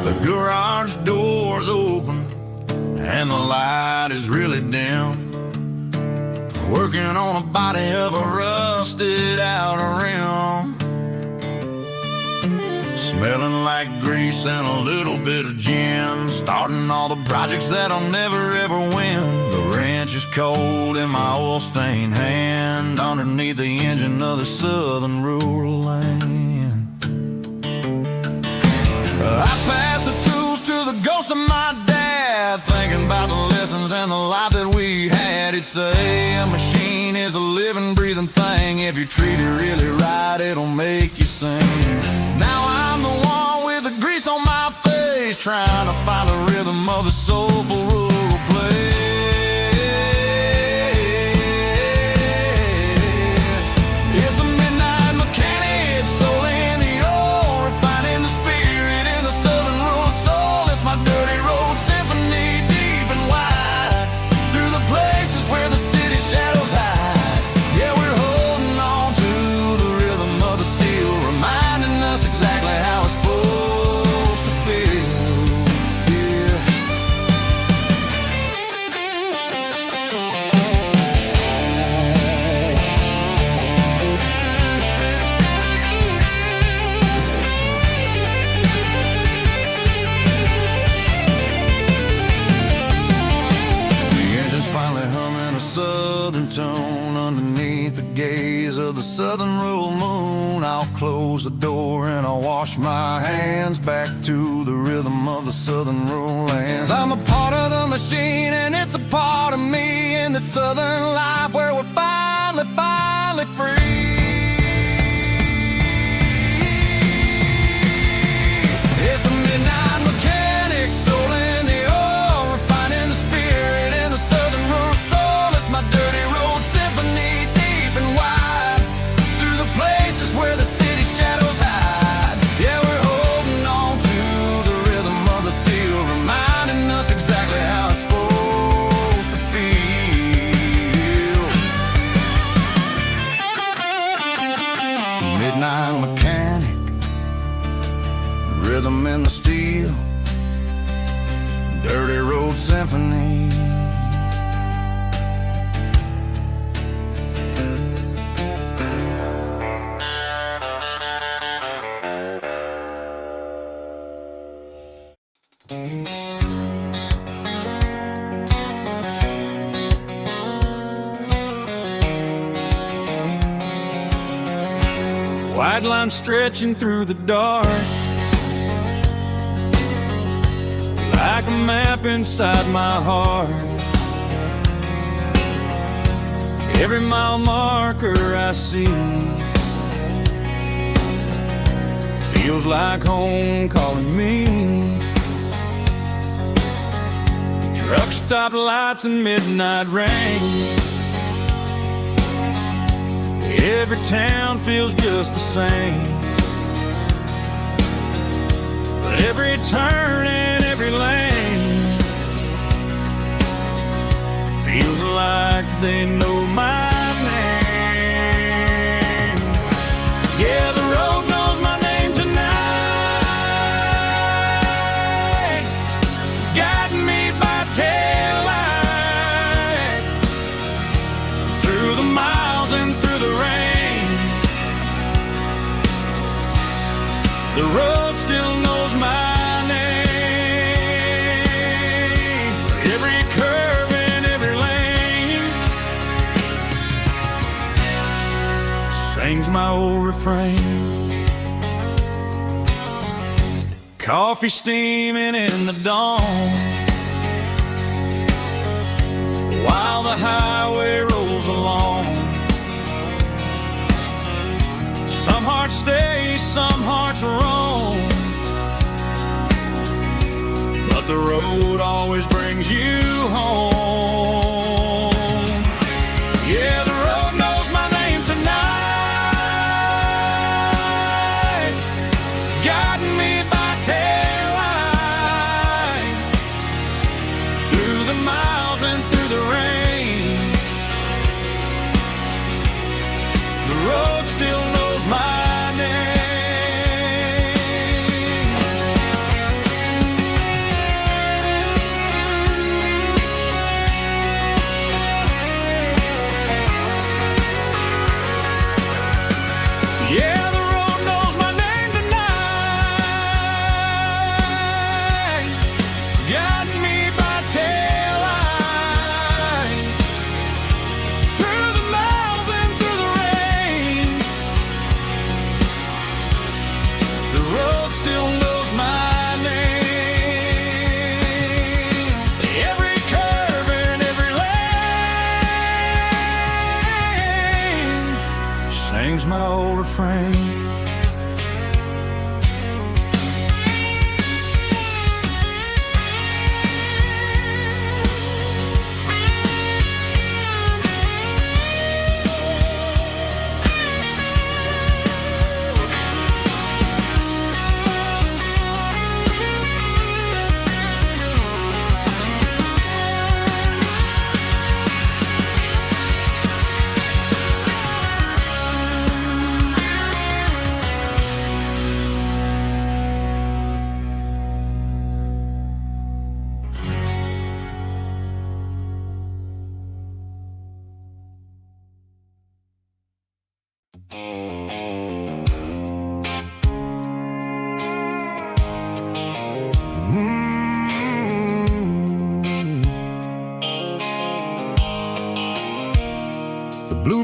The garage door's open and the light is really dim. Working on a body of a rusted out rim, smelling like grease and a little bit of gin. Starting all the projects that I'll never ever win. The wrench is cold in my oil-stained hand, underneath the engine of the southern rural land. I pass the tools to the ghost of my dad, thinking about the lessons and the life that we had. He'd say a machine is a living, breathing thing. If you treat it really right, it'll make you sing. Now I'm the one with the grease on my face, trying to find the rhythm of a soulful rural place. It's a midnight mechanic, soul in the ore, refining the spirit in the southern rural soul. It's my dirty road symphony, deep and wide, through the places where the city shadows hide. Yeah, we're holding on to the rhythm of the steel, reminding us exactly how it's supposed to feel. Yeah. The engine's finally humming a southern tone underneath the gaze of the southern rural moon. I'll close the door and I'll wash my hands back to the rhythm of the southern rural lands. I'm a part of the machine and it's a part of me in the southern life where we're finally free. It's a midnight mechanic, soul in the ore, refining the spirit in the southern rural soul. It's my dirty road symphony, deep and wide, through the places where the city shadows hide. Yeah, we're holding on to the rhythm of the steel, reminding us exactly how it's supposed to feel. Midnight mechanic, rhythm in the steel, dirty road symphony. White line stretching through the dark, like a map inside my heart. Every mile marker I see feels like home calling me. Truck stop lights and midnight rain, every town feels just the same. But every turn and every lane feels like they know my name. Yeah, the road knows my name tonight, guiding me by taillight, through the miles and through the rain. The road still knows my name. Every curve and every lane sings my old refrain. Coffee steaming in the dawn, while the highway rolls along. Some hearts stay, some hearts roam, but the road always brings you home. Yeah, the road knows my name tonight, guiding me by taillight, through the miles and through the rain. The road still knows my name. Yeah, the road knows my name tonight, guiding me by taillight, through the miles and through the rain. The road still knows my name. Every curve and every lane sings my old refrain.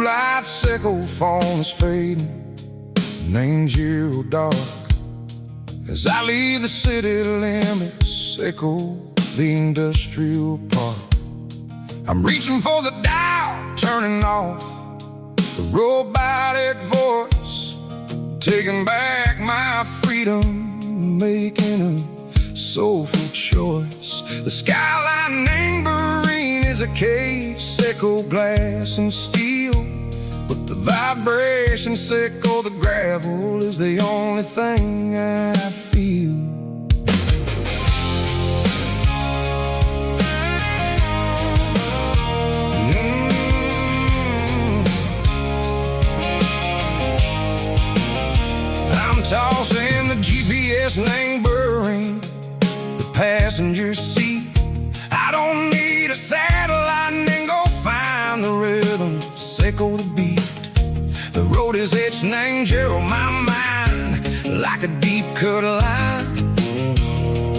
light sickle phone is fading, named Yearwood dark. As I leave the city limits, echo the industrial park. I'm reaching for the dial, turning off the robotic voice, taking back my freedom, making a soulful choice. The skyline neighboring is a case, echo glass and steel, but the vibration sickle, the gravel is the only thing I feel. I'm tossing the GPS neighboring the passenger seat. I don't need a satellite and go find the rhythm, sickle the beat. The road is etched and angel on my mind like a deep cut line,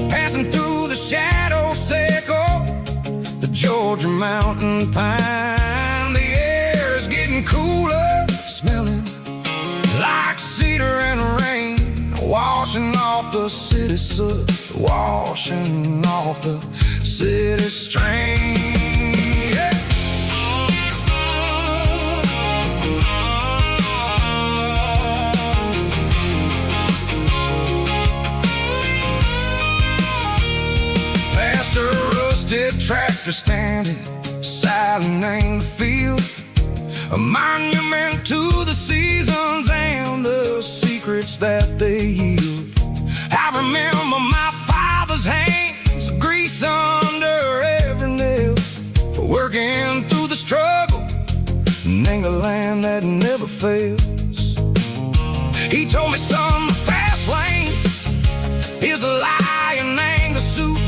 passing through the shadow sickle, the Georgia mountain pine. The air is getting cooler, smelling like cedar and rain, washing off the city soot, washing off the city strain. Yeah. Past a rusted tractor standing silent in the field, a monument to the seasons and the secrets that they yield. I remember my father's hands, grease under every nail, for working through the struggle in the land that never fails. He told me, son, the fast lane is a lie and anger suit.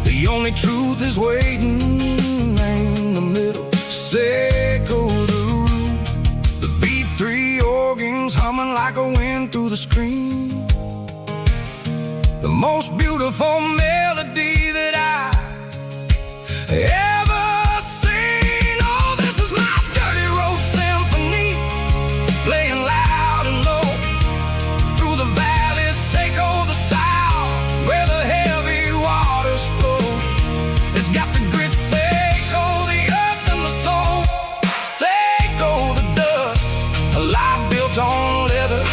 The only truth is waiting in the middle. Sickle the root, the B3 organs humming like a wind through the screen. The most beautiful melody that I ever seen. Oh, this is my dirty road symphony, playing loud and low through the valleys, sickle the south, where the heavy waters flow. It's got the grit, sickle the earth and the soul, sickle the dust, a life built on leather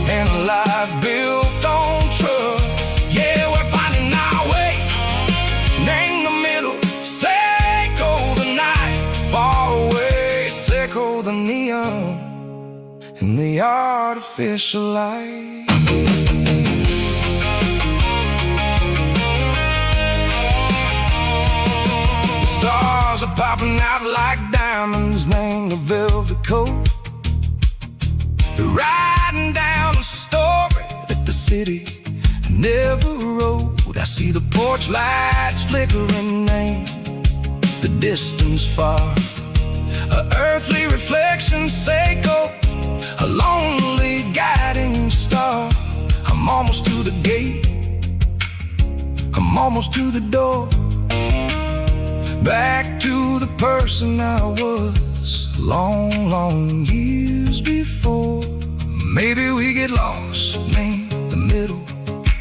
and a life built on trust. Yeah, we're finding our way in the middle, sickle the night far away, sickle the neon and the artificial light. The stars are popping out like diamonds, named the velvet coat. They're riding down a story that the city never wrote. I see the porch lights flickering, name the distance far, a earthly reflection, sickle, a lonely guiding star. I'm almost to the gate, I'm almost to the door, back to the person I was long, long years before. Maybe we get lost in the middle,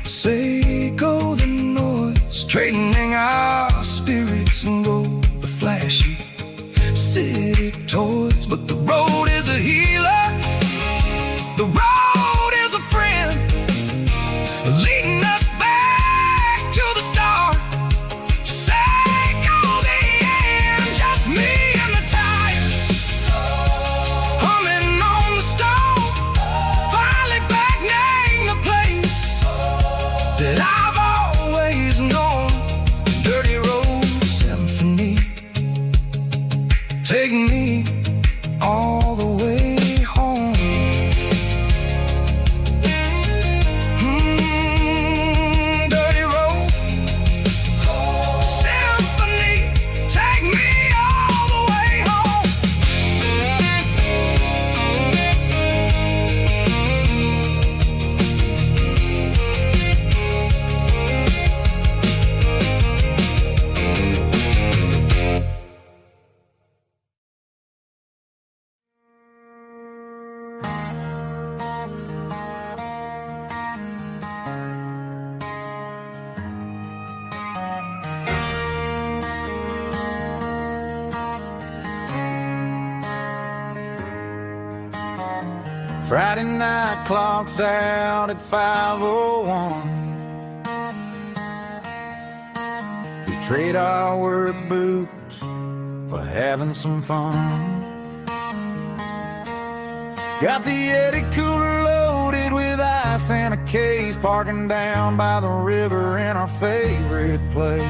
sickle the noise, trading our spirits and go the flashy city toys. But the road is a healer, the road is a friend, leading us back to the start. Sickle the end, just me and the tires, humming on the stove, finally back name the place that I've always known. Friday night clocks out at 5:01. We trade our work boots for having some fun. Got the Yeti cooler loaded with ice and a case, parking down by the river in our favorite place.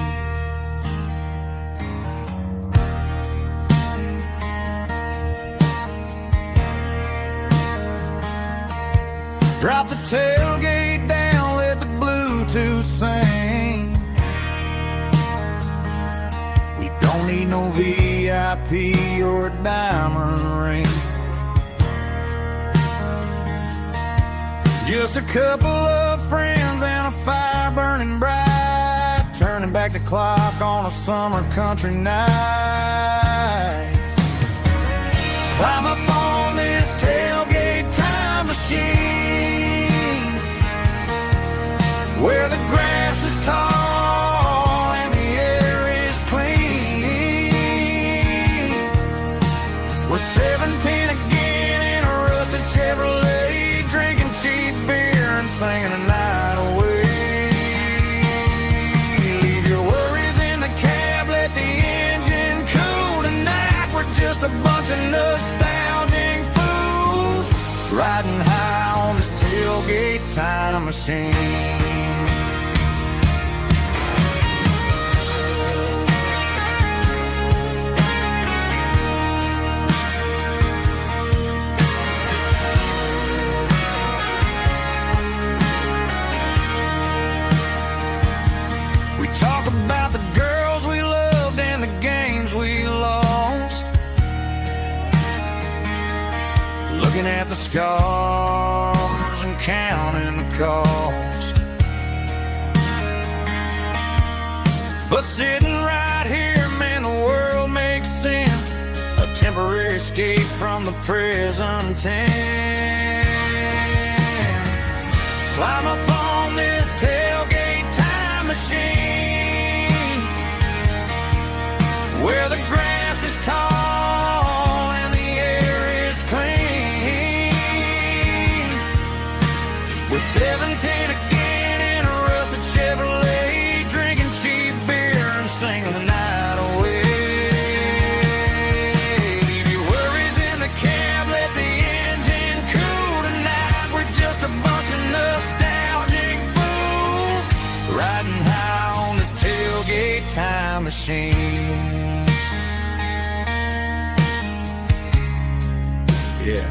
Drop the tailgate down, let the Bluetooth sing. We don't need no VIP or a diamond ring. Just a couple of friends and a fire burning bright, turning back the clock on a summer country night. Climb up on this tailgate time machine, where the grass is tall and the air is clean. We're 17 again in a rusted Chevrolet, drinking cheap beer and singing the night away. Leave your worries in the cab, let the engine cool tonight. We're just a bunch of nostalgic fools, riding high on this tailgate time machine. About the girls we loved and the games we lost, looking at the scars and counting the cost. But sitting right here, man, the world makes sense, a temporary escape from the present tense. Climb up on this tailgate time machine, where the grass is tall and the air is clean. We're 17 again in a rusted Chevrolet, drinking cheap beer and singing the night away. Leave your worries in the cab, let the engine cool tonight. We're just a bunch of nostalgic fools, riding high on this tailgate time machine. Yeah,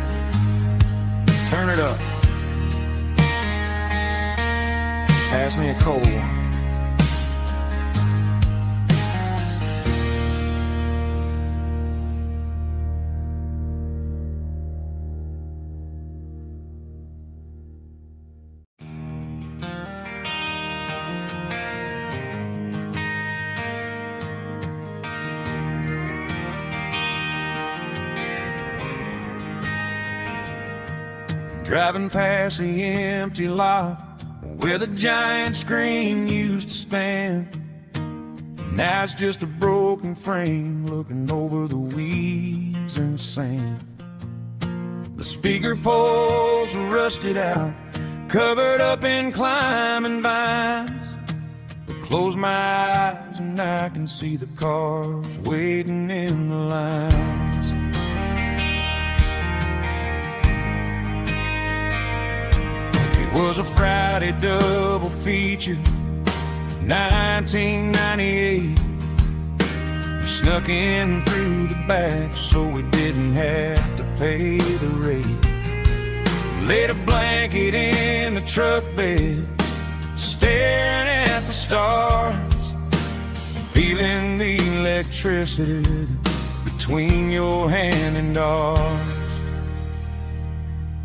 turn it up. Pass me a cold one. Driving past the empty lot where the giant screen used to stand. Now it's just a broken frame looking over the weeds and sand. The speaker poles are rusted out, covered up in climbing vines. I close my eyes and I can see the cars waiting in the lines. It was a Friday double feature, 1998. We snuck in through the back so we didn't have to pay the rate. Laid a blanket in the truck bed, staring at the stars, feeling the electricity between your hand and ours.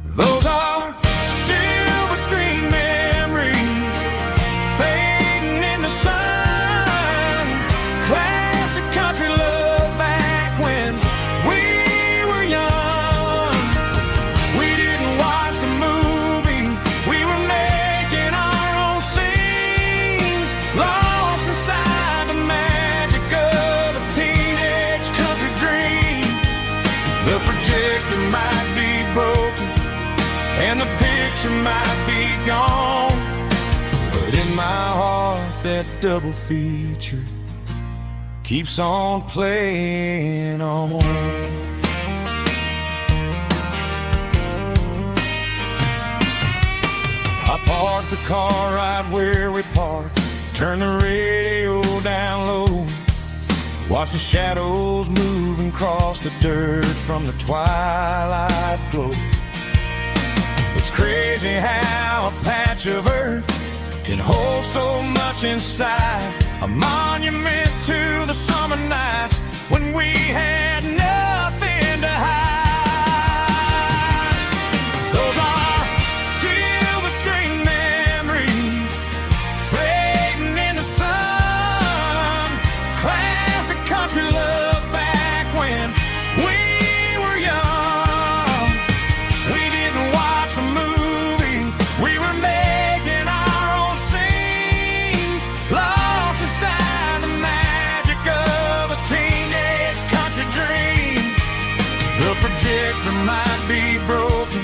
Those are silver screen memories fading in the sun. Classic country love back when we were young. We didn't watch the movie, we were making our own scenes, lost inside the magic of a teenage country dream. The projector might be broken, picture might be gone, but in my heart that double feature keeps on playing on. I parked the car right where we parked, turn the radio down low, watch the shadows move and cross the dirt from the twilight glow. It's crazy how a patch of earth can hold so much inside, a monument to the summer nights when we had nothing to hide. Those are silver screen memories fading in the sun, classic country love back when we were young. We didn't watch a movie, we were making our own scenes, lost inside the magic of a teenage country dream. The projector might be broken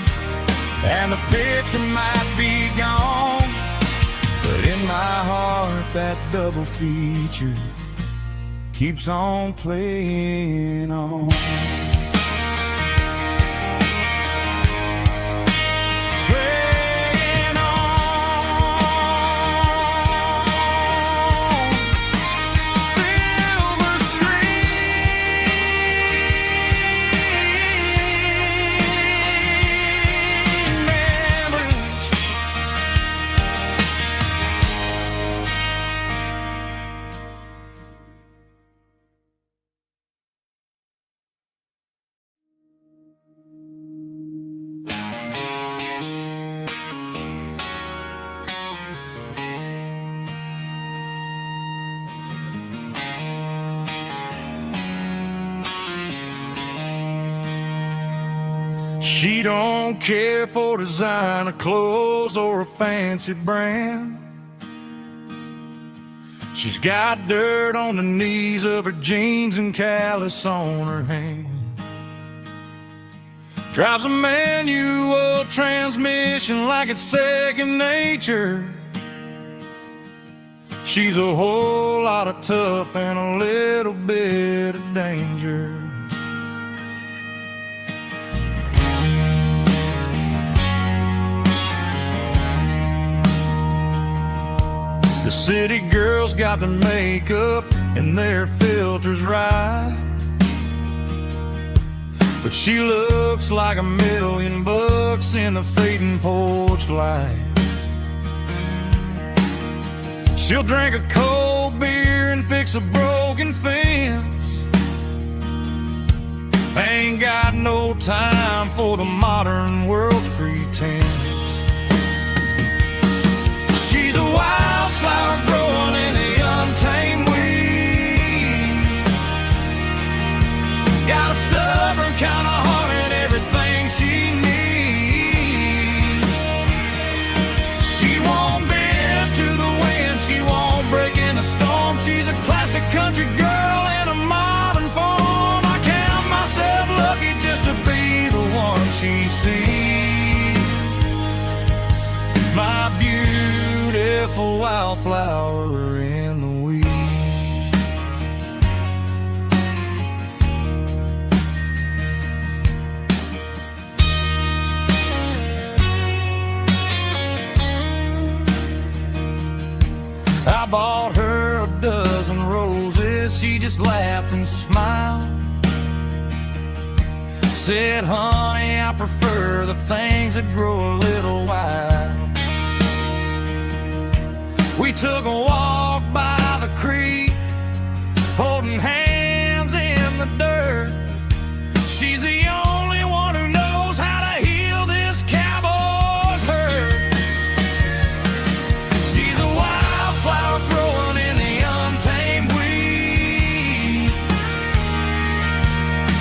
and the picture might be gone, but in my heart that double feature keeps on playing on. Playing on. Silver screen memories. She don't care for designer clothes or a fancy brand. She's got dirt on the knees of her jeans and callus on her hand. Drives a manual transmission like it's second nature. She's a whole lot of tough and a little bit of danger. The city girls got their makeup and their filters right, but she looks like $1,000,000 in the fading porch light. She'll drink a cold beer and fix a broken fence. Ain't got no time for the modern world's pretense. She's a wildflower growing in the untamed weeds. Got a stubborn kind of heart and everything she needs. She won't bend to the wind, she won't break in the storm. She's a classic country girl in a modern form. I count myself lucky just to be the one she sees. My beautiful wildflower in the weeds. I bought her a dozen roses, she just laughed and smiled. Said, honey, I prefer the things that grow a little wild. We took a walk by the creek, holding hands in the dirt. She's the only one who knows how to heal this cowboy's hurt. She's a wildflower growing in the untamed weed.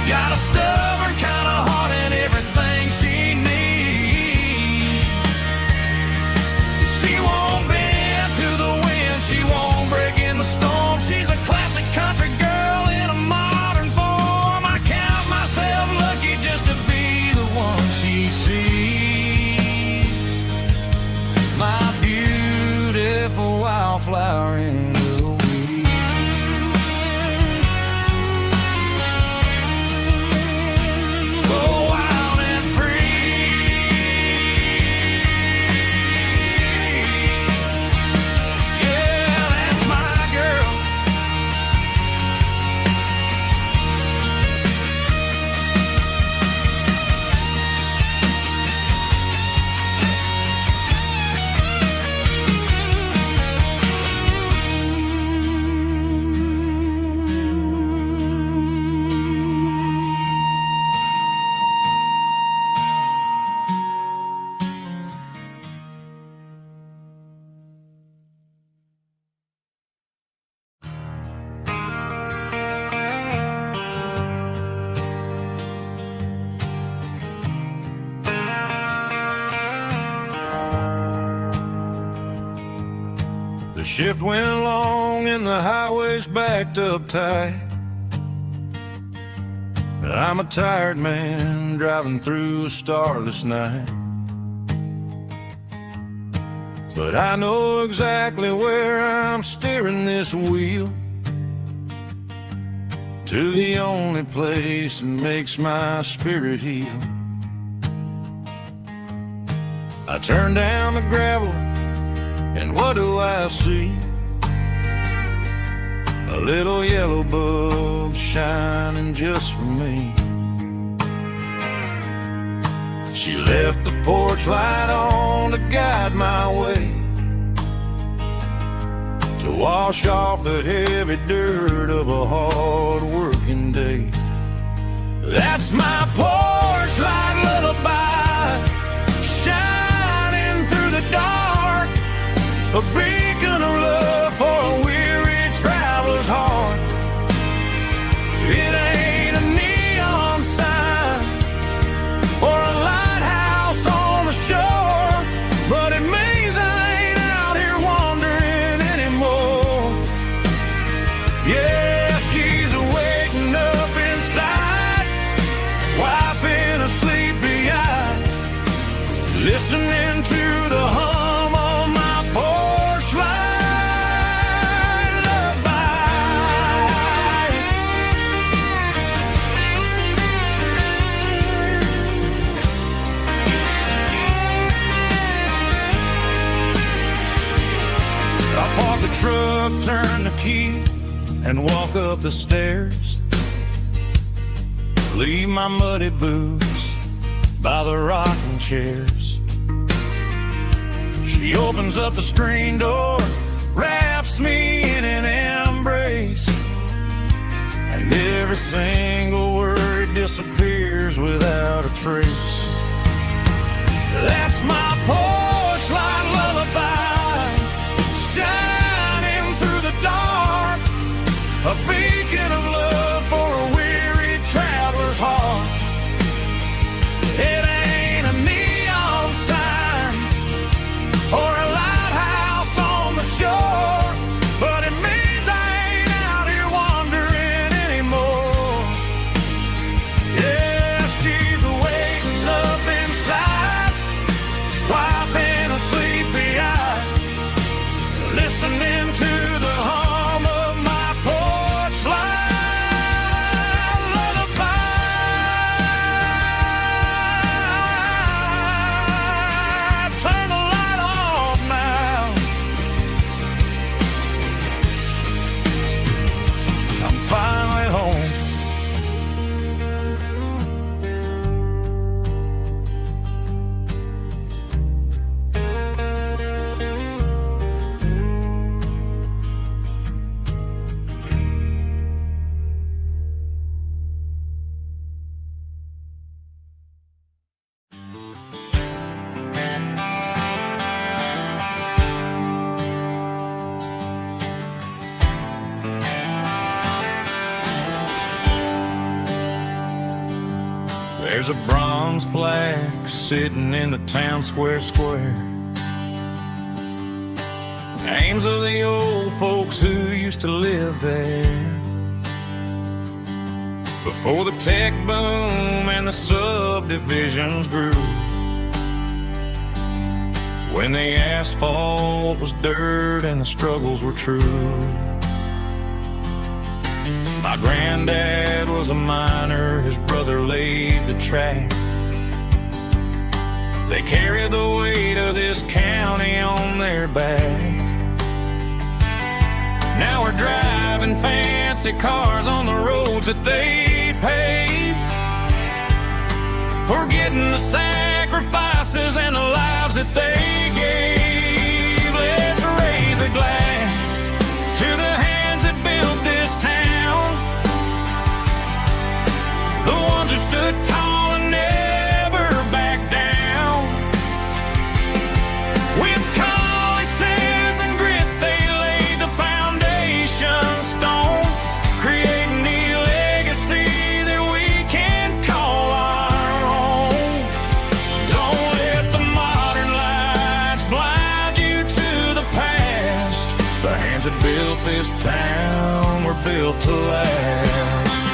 Got a stubborn kind of heart and everything she needs. She won't bend to the wind, shift went long and the highway's backed up tight. I'm a tired man driving through a starless night, but I know exactly where I'm steering this wheel, to the only place that makes my spirit heal. I turn down the gravel and what do I see? A little yellow bulb shining just for me. She left the porch light on to guide my way, to wash off the heavy dirt of a hard-working day. That's my porch light lullaby, shining through the dark, a beacon of love for a weary traveler's heart. It ain't a neon sign or a lighthouse on the shore, but it means I ain't out here wandering anymore. Yeah, she's waking up inside, wiping a sleepy eye, listening to the hum of my porch light lullaby. I park the truck, turn the key, and walk up the stairs. Leave my muddy boots by the rocking chairs. She opens up the screen door, wraps me in an embrace, and every single word disappears without a trace. That's my porch light lullaby, shining through the dark, a beacon of love for a weary traveler's heart. It ain't a neon sign or a lighthouse on the shore, but it means I ain't out here wandering anymore. Yeah, she's waking up inside, wiping a sleepy eye, listening to the hum of my porch light lullaby. Turn the light off now. I'm finally home. There's a bronze plaque sitting in the town square. Names of the old folks who used to live there before the tech boom and the subdivisions grew, when the asphalt was dirt and the struggles were true. My granddad was a miner, his brother laid the track. They carried the weight of this county on their back. Now we're driving fancy cars on the roads that they paved, forgetting the sacrifices and the lives that they gave. Let's raise a glass to the hands that built this town, the ones who stood tall and never backed down. With calluses and grit, they laid the foundation stone, creating a legacy that we can call our own. Don't let the modern life that built this town were built to last.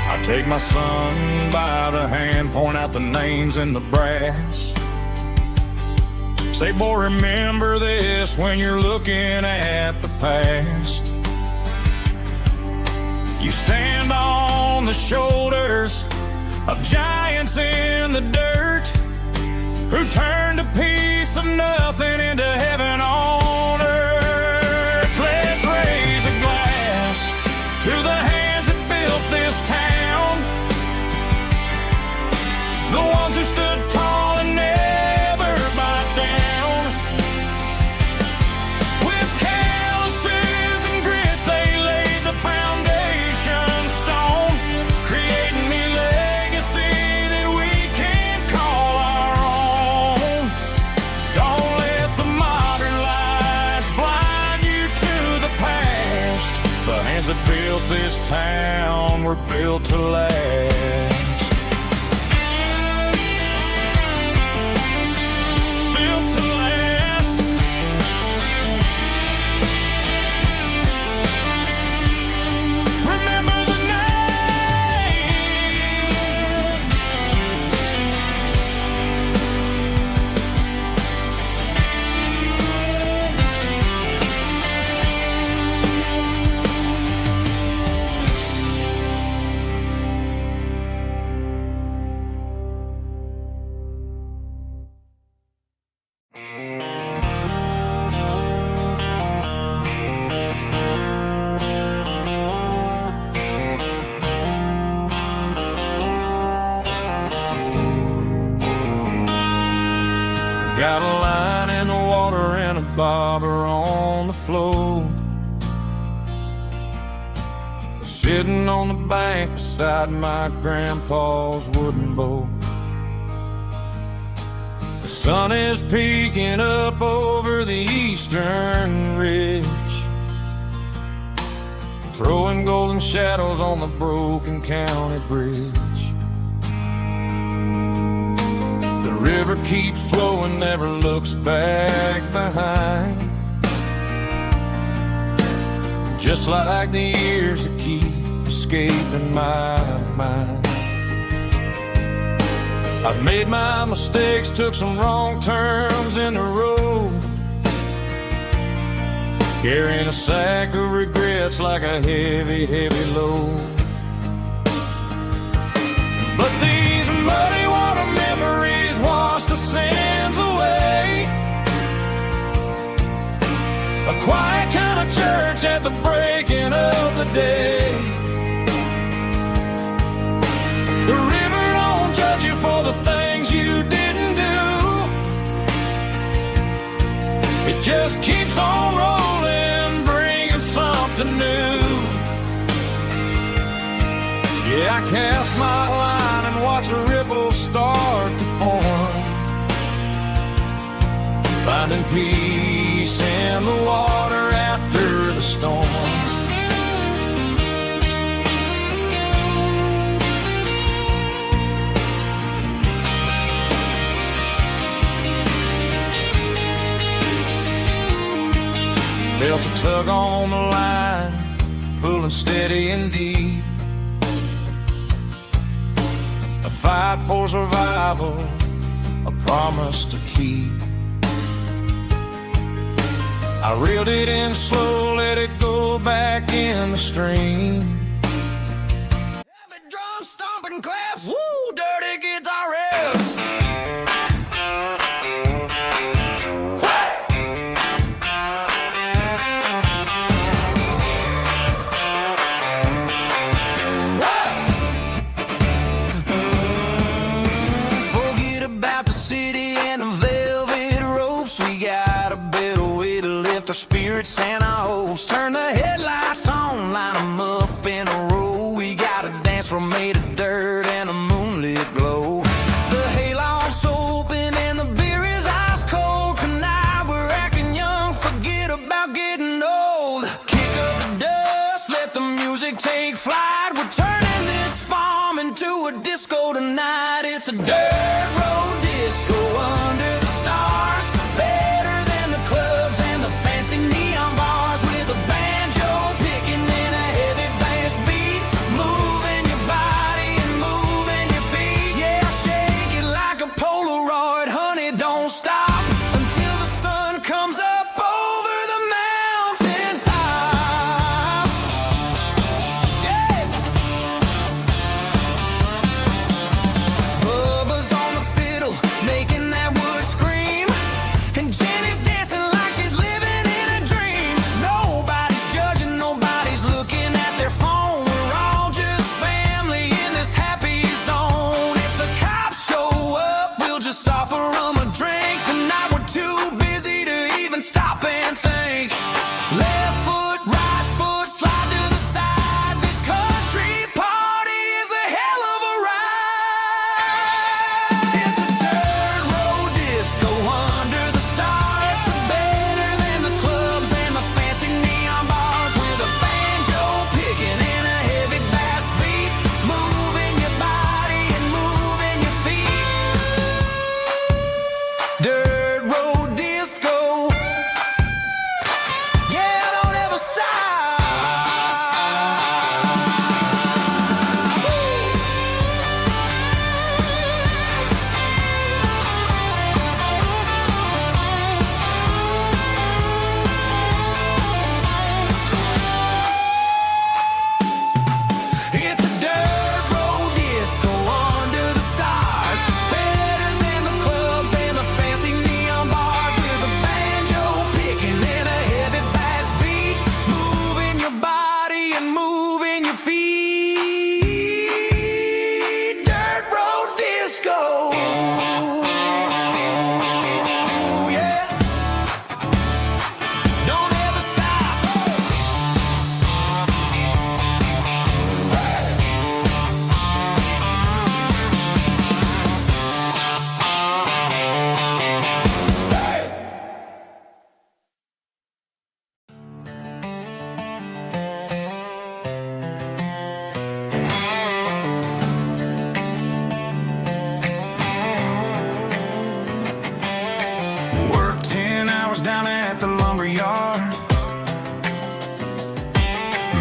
I take my son by the hand, point out the names in the brass. Say, boy, remember this when you're looking at the past. You stand on the shoulders of giants in the dirt who turned a piece of nothing into heaven on earth. Let's raise a glass to the hands that built this town, the ones who stood tall and never bowed down. With calluses and grit they laid the foundation stone, creating a legacy that we can call our own. Don't let the modern lights blind you to the past. The hands that built this town were built to last. Got a line in the water and a bobber on the floor, sitting on the bank beside my grandpa's wooden boat. The sun is peeking up over the eastern ridge, throwing golden shadows on the broken county bridge. The river keeps flowing, never looks back behind, just like the years that keep escaping my mind. I've made my mistakes, took some wrong turns in the road, carrying a sack of regrets like a heavy, heavy load. But these muddy water memories wash the sins away. A quiet kind of church at the breaking of the day. The river don't judge you for the things you didn't do. It just keeps on rolling, bringing something new. Yeah, I cast my line and watch a ripple start to form, finding peace in the water after the storm. Felt a tug on the line, pulling steady and deep. A fight for survival, a promise to keep. I reeled it in slow, let it go back in the stream. Heavy drum stomping claps, woo, dirty guitar riffs. Spirits and our hopes, turn the headlights on, line them up in a row. We got a dance floor made of dirt and a moonlit glow. The hayloft's open and the beer is ice cold. Tonight we're acting young, forget about getting old. Kick up the dust, let the music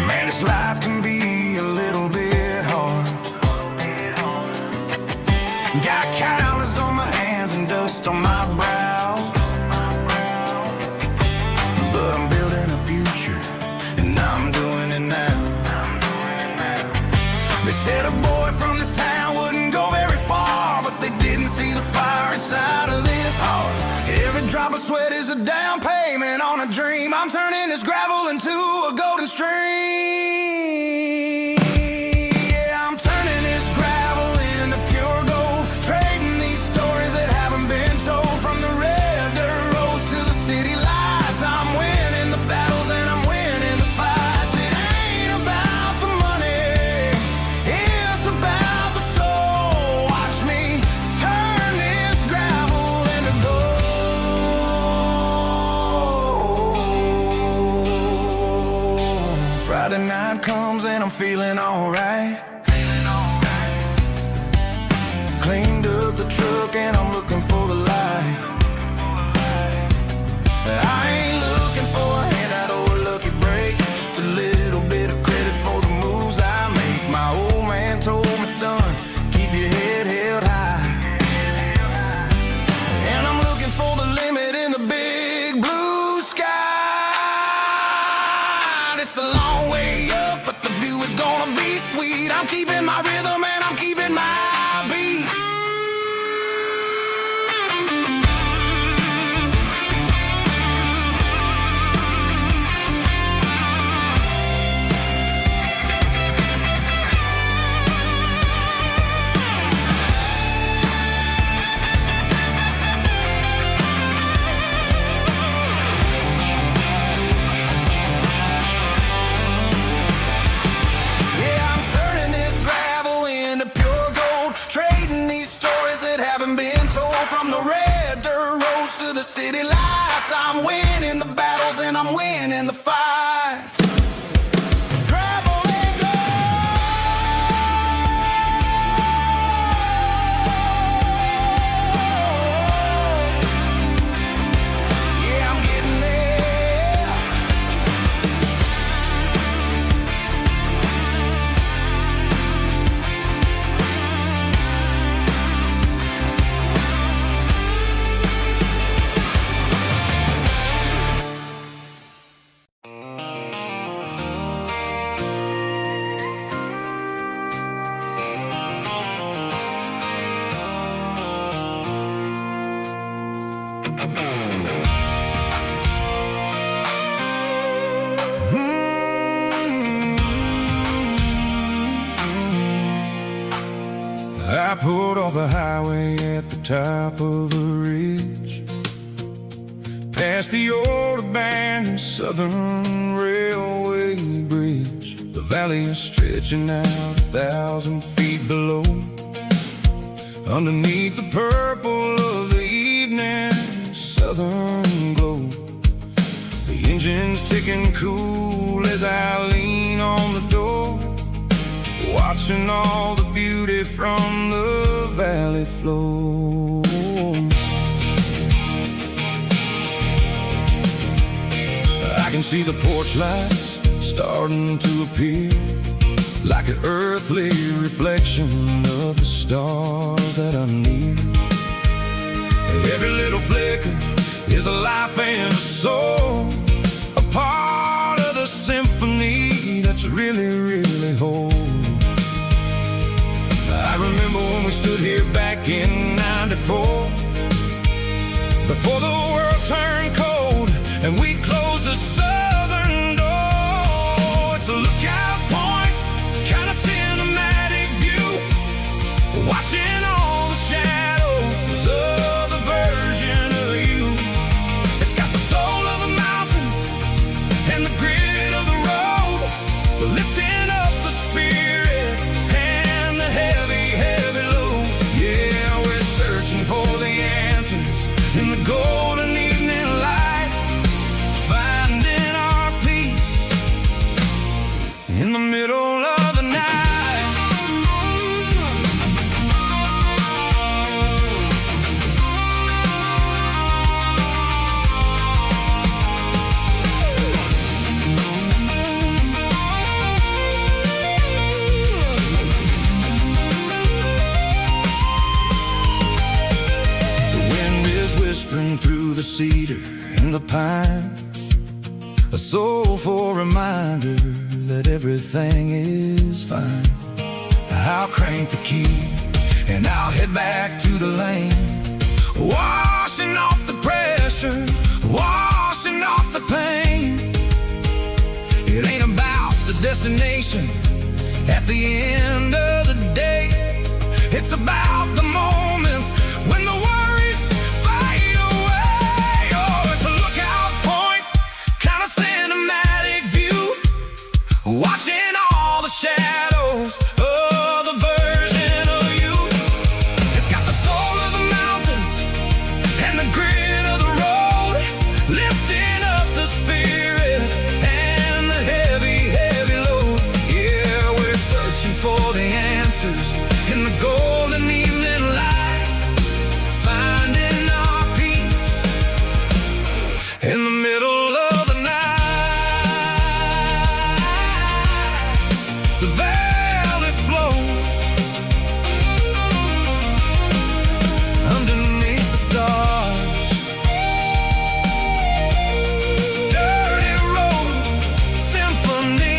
Man, this life can be a little bit hard. Got calluses on my hands and dust on my brow, but I'm building a future, and I'm doing it now. They said a boy from this town wouldn't go very far, but they didn't see the fire inside of this heart. Every drop of sweat is a down payment on a dream. I'm turning this gravel into a golden stream. Yeah, I'm turning this gravel into pure gold, trading these stories that haven't been told. From the red dirt roads to the city lights, I'm winning the battles and I'm winning the fights. It ain't about the money, it's about the soul. Watch me turn this gravel into gold. Friday night comes and I'm feeling alright. Cleaned up the truck and I'm looking for the light. I ain't looking for a handout or a lucky break, just a little bit of credit for the moves I make. My old man told me, son, keep your head held high. And I'm looking for the limit in the big blue sky. It's a long way up, but the view is gonna be sweet. I'm keeping my rhythm and I'm keeping my beat. Yeah, I'm turning this gravel into pure gold, trading these stories that haven't been told. From the red dirt roads to the city lights, I'm winning the battles and I'm winning the fights. Gravel and gold. Yeah, I'm getting there. I pulled off the highway at the top of a ridge, past the old abandoned Southern Railway bridge. The valley is stretching out 1,000 feet below. Underneath the purple of the evening southern glow, the engine's ticking cool as I lean on the door, watching all the beauty from the valley flow. I can see the porch lights starting to appear, like an earthly reflection of the stars that are near. Every little flicker is a life and a soul, a part of the symphony that's really, really whole. I remember when we stood here back in '94, before the world turned cold and we closed the southern door. It's a lookout point, kind of cinematic view, watching all the shadows of the version of you. It's got the soul of the mountains and the grit of the road, lifting up the spirit and the heavy, heavy load. Yeah, we're searching for the answers in the golden evening light, finding our peace in the middle of the night. pine, a soulful reminder that everything is fine. I'll crank the key and I'll head back to the lane, washing off the pressure, washing off the pain. It ain't about the destination at the end of the day. It's about the moments when the worries fade away. Oh, it's a lookout point, kind of cinematic view, watching all the shadows of the version of you. It's got the soul of the mountains and the grit of the road, lifting up the spirit and the heavy, heavy load. Yeah, we're searching for the answers in the golden evening light, finding our peace in the middle of the night. The valley flows underneath the stars. Dirty road symphony.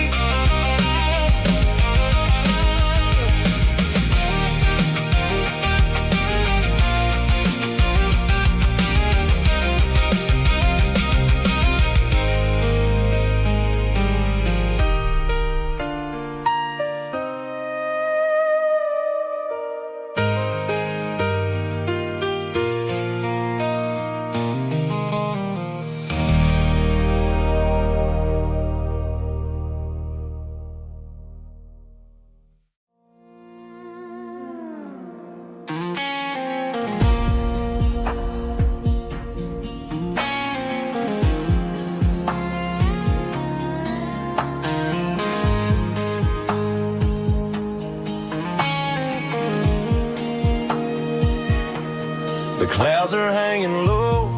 The clouds are hanging low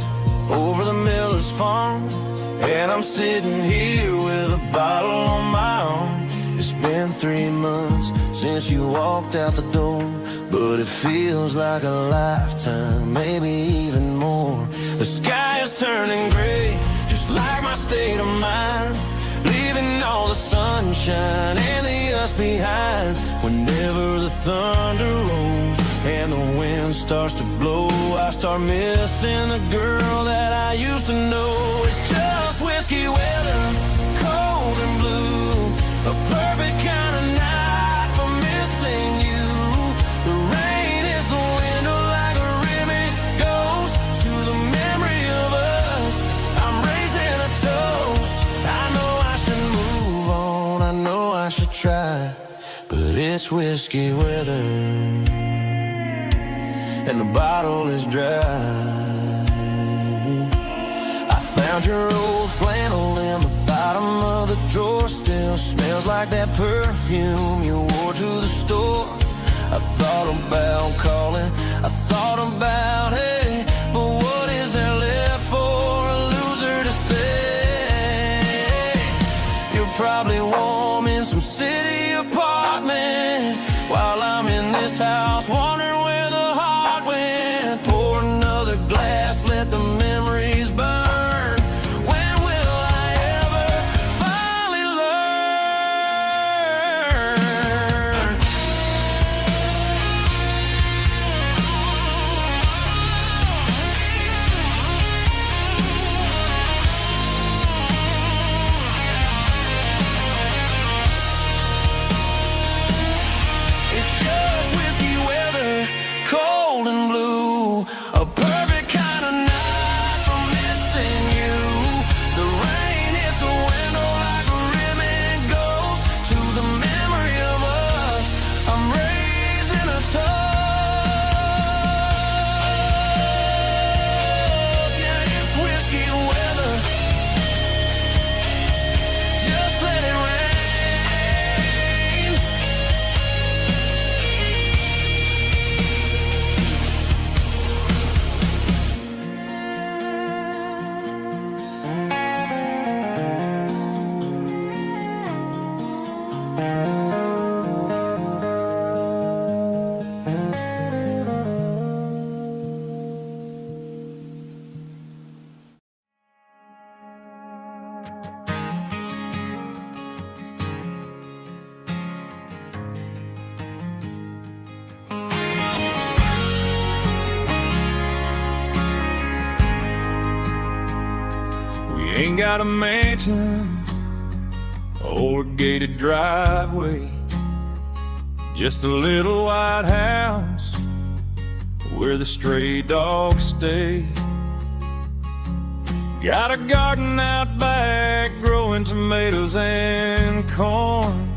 over the miller's farm, and I'm sitting here with a bottle on my arm. It's been 3 months since you walked out the door, but it feels like a lifetime, maybe even more. The sky is turning gray, just like my state of mind, leaving all the sunshine and the us behind. Whenever the thunder rolls and the wind starts to blow, I start missing the girl that I used to know. It's just whiskey weather, cold and blue, a perfect kind of night for missing you. The rain is the window like a ribbon goes to the memory of us. I'm raising a toast. I know I should move on, I know I should try, but it's whiskey weather and the bottle is dry. I found your old flannel in the bottom of the drawer, still smells like that perfume you wore to the store. I thought about calling, I thought about, hey, but what is there left for a loser to say? You're probably warm in some city apartment, while I'm in this house wondering where the heart went. Pour another glass, let the memories burn. When will I ever finally learn? Ain't got a mansion or a gated driveway, just a little white house where the stray dogs stay. Got a garden out back growing tomatoes and corn,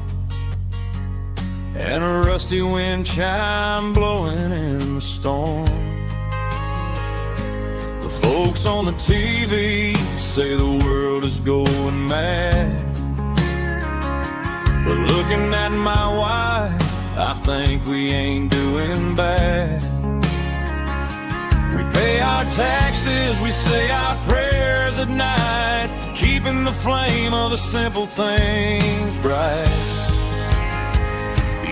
and a rusty wind chime blowing in the storm. The folks on the TV say the world is going mad, but looking at my wife, I think we ain't doing bad. We pay our taxes, we say our prayers at night, keeping the flame of the simple things bright.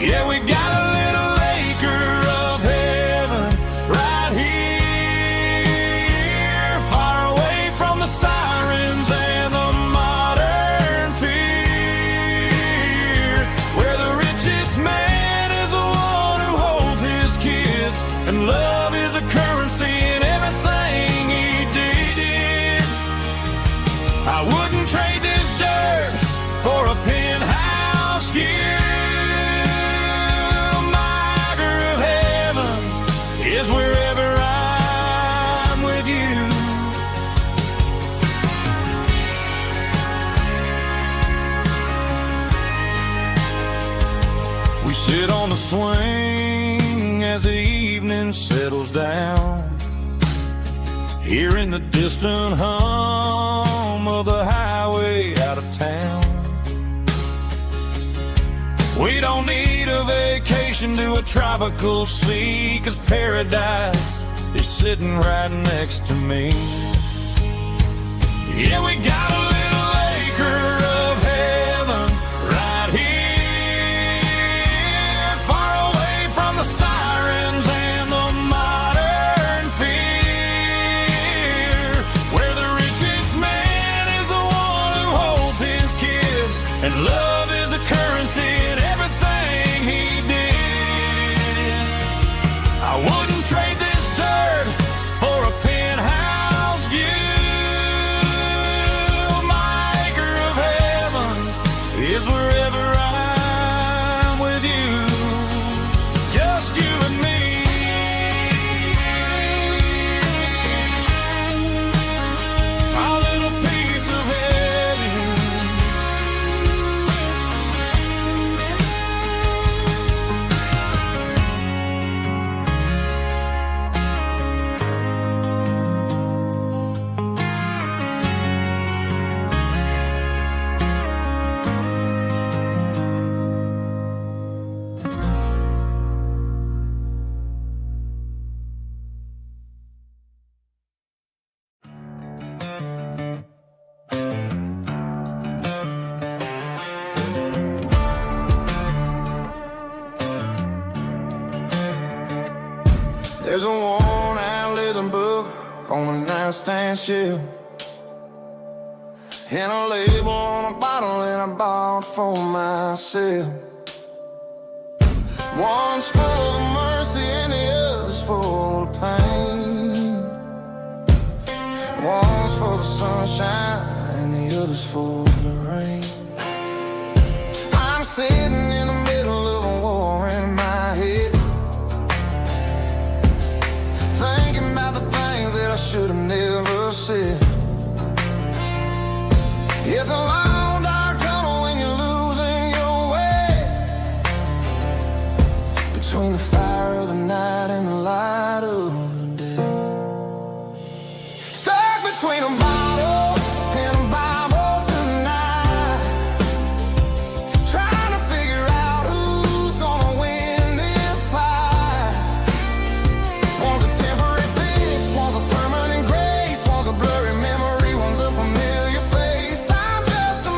Yeah, we got a little acre of heaven right here, far away from the sirens and the modern fear, where the richest man is the one who holds his kids, and love is a currency in everything he did. I wouldn't trade this dirt for a penthouse view. Is wherever I'm with you. We sit on the swing as the evening settles down, hearing the distant hum of the highway out of town. We don't need a vacation to a tropical sea, 'cause paradise is sitting right next to me. Yeah, we got a little acre of heaven right here, far away from the sirens and the modern fear, where the richest man is the one who holds his kids, and love is a currency in everything he did. I wouldn't trade this dirt for a penthouse view. My acre of heaven is wherever I'm with you, just you and me. Our little piece of heaven. There's a worn-out leather book on the nightstand shelf, and a label on a bottle that I bought for myself. One's full of mercy and the other's full of pain. One's for the sunshine and the other's for the rain. I'm sitting in the middle of a war in my head, thinking about the things that I should have never said. It's a long dark tunnel when you're losing your way, between the fire of the night and the light of the day. Stuck between a bottle and a Bible tonight, trying to figure out who's gonna win this fight. One's a temporary fix, one's a permanent grace, one's a blurry memory, one's a familiar face. I'm just a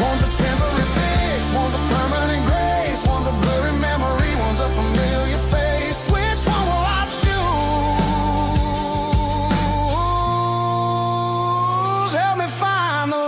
One's a temporary fix, one's a permanent grace, one's a blurry memory, one's a familiar face. Which one will I choose? Help me find the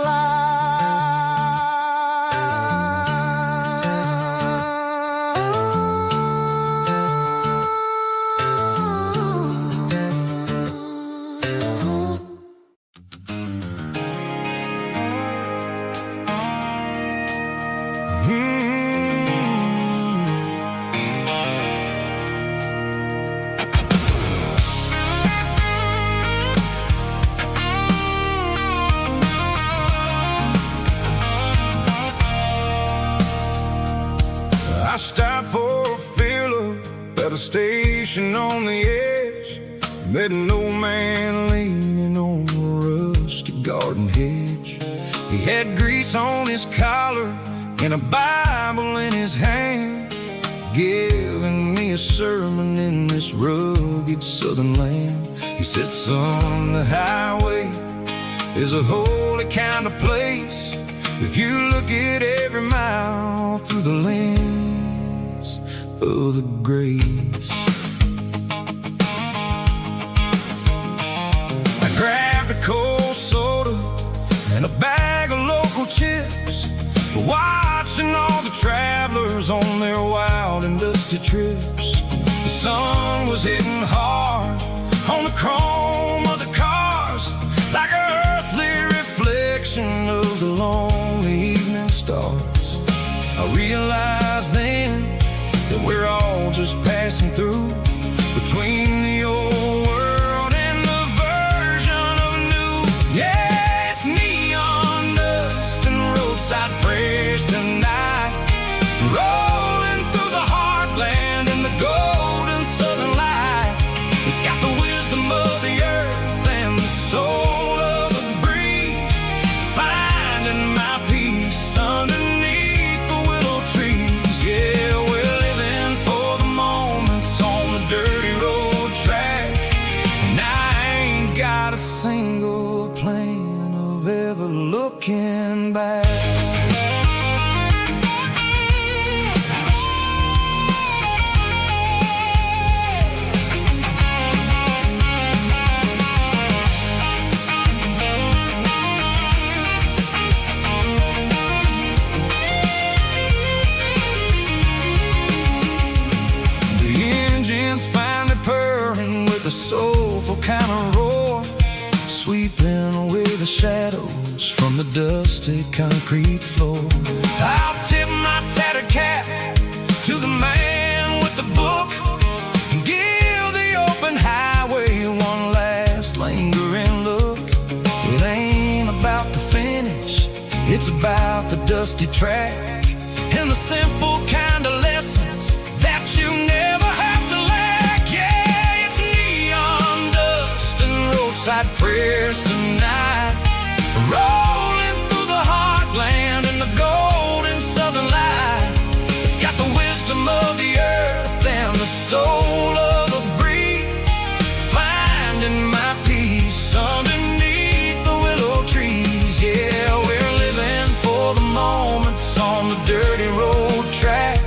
I stopped for a fill-up at a station on the edge. Met an old man leaning on a rusty garden hedge. He had grease on his collar and a Bible in his hand, giving me a sermon in this rugged southern land. He said, son, the highway is a holy kind of place if you look at every mile through the lens of the grace. I grabbed a cold soda and a bag of local chips, watching all the travelers on their wild and dusty trips. The sun was hitting hard on the chrome of the cars, like an earthly reflection of the lonely evening stars. I realized then that we're all just passing through between the old world and the version of new. Yeah, it's neon dust and roadside prayers tonight, rolling through the heartland in the golden southern light. It's got the wisdom of the earth and the soul of the breeze, finding my peace underneath the willow trees. Yeah, we're living for the moments on the dirty road track, and I ain't got a single plan of ever looking back. Soulful kind of roar, sweeping away the shadows from the dusty concrete floor. I'll tip my tattered cap to the man with the book and give the open highway one last lingering look. It ain't about the finish, it's about the dusty track and the simple kind of lessons that you never have to lack. Yeah, it's neon dust and roadside prayers tonight, rolling through the heartland in the golden southern light. It's got the wisdom of the earth and the soul of the breeze, finding my peace underneath the willow trees. Yeah, we're living for the moments on the dirty road track,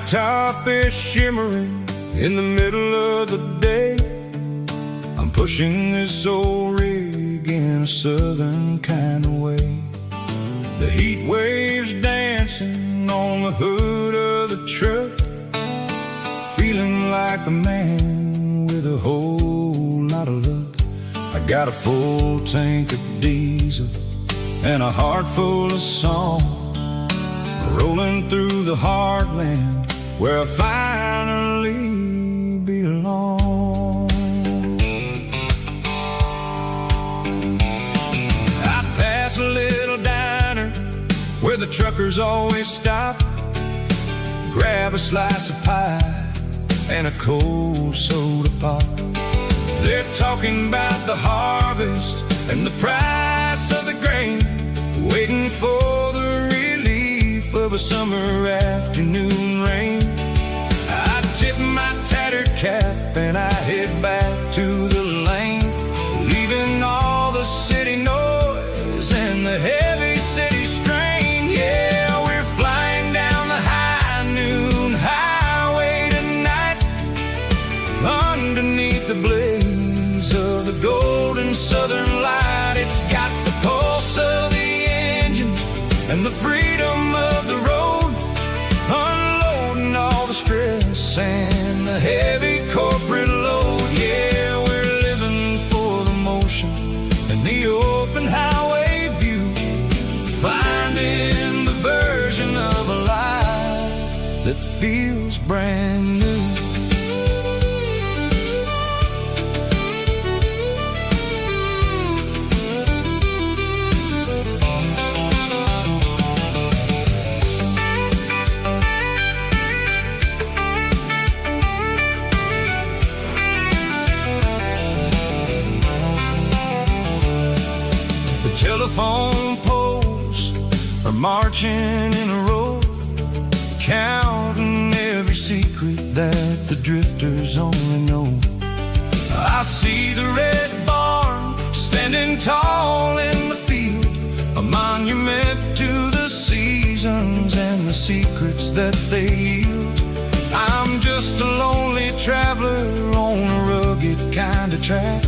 top is shimmering in the middle of the day. I'm pushing this old rig in a southern kind of way. The heat waves dancing on the hood of the truck, feeling like a man with a whole lot of luck. I got a full tank of diesel and a heart full of song, rolling through the heartland where I finally belong. I pass a little diner where the truckers always stop, grab a slice of pie and a cold soda pop. They're talking about the harvest and the price of the grain, waiting for the relief of a summer afternoon rain. I tip my tattered cap and I head back to the lane, leaving all the city noise and the heavy city strain. Yeah, we're flying down the high noon highway tonight, underneath the blaze of the golden southern light. It's got the pulse of the engine and the freedom of the road, unloading all the stress and the heavy corporate load. Yeah, we're living for the motion and the open highway view, finding the version of a life that feels brand new. Telephone poles are marching in a row, counting every secret that the drifters only know. I see the red barn standing tall in the field, a monument to the seasons and the secrets that they yield. I'm just a lonely traveler on a rugged kind of track,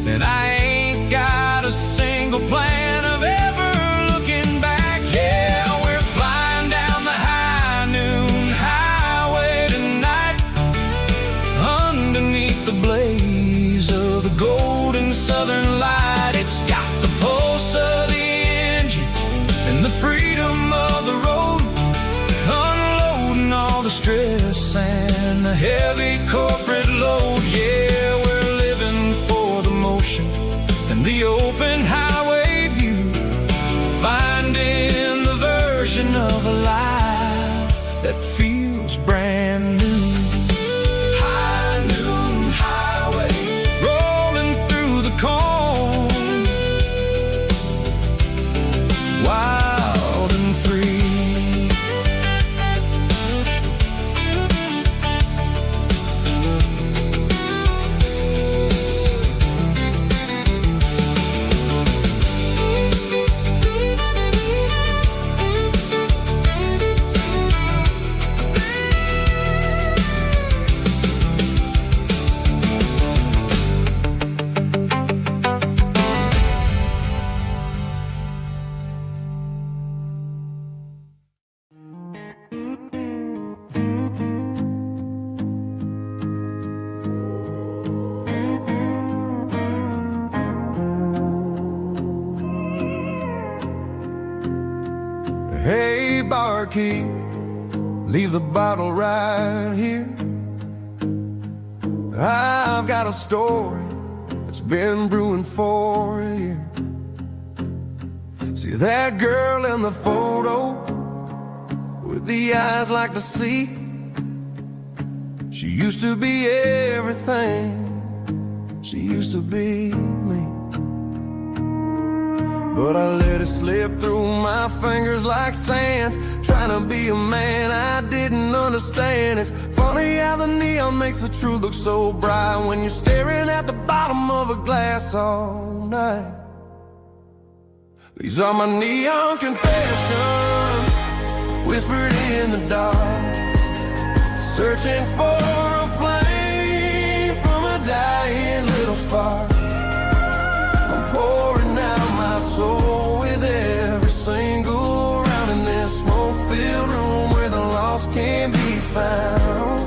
and I ain't got a single plan of ever looking back. Yeah, we're flying down the high noon highway tonight, underneath the blaze of the golden southern light. It's got the pulse of the engine and the freedom of the road, unloading all the stress and the heavy corporate load. Yeah, we're living for the motion and the open highway view, finding the version of a life that feels brand new. High noon highway, rolling through the corn, wild and free. Hey, barkeep, leave the bottle right here. I've got a story that's been brewing for a year. See that girl in the photo with the eyes like the sea? She used to be everything, she used to be me. But I let it slip through my fingers like sand, trying to be a man I didn't understand. It's funny how the neon makes the truth look so bright when you're staring at the bottom of a glass all night. These are my neon confessions, whispered in the dark. searching for a flame from a dying little spark. I'm pouring out my soul with every single round in this smoke-filled room where the lost can be found.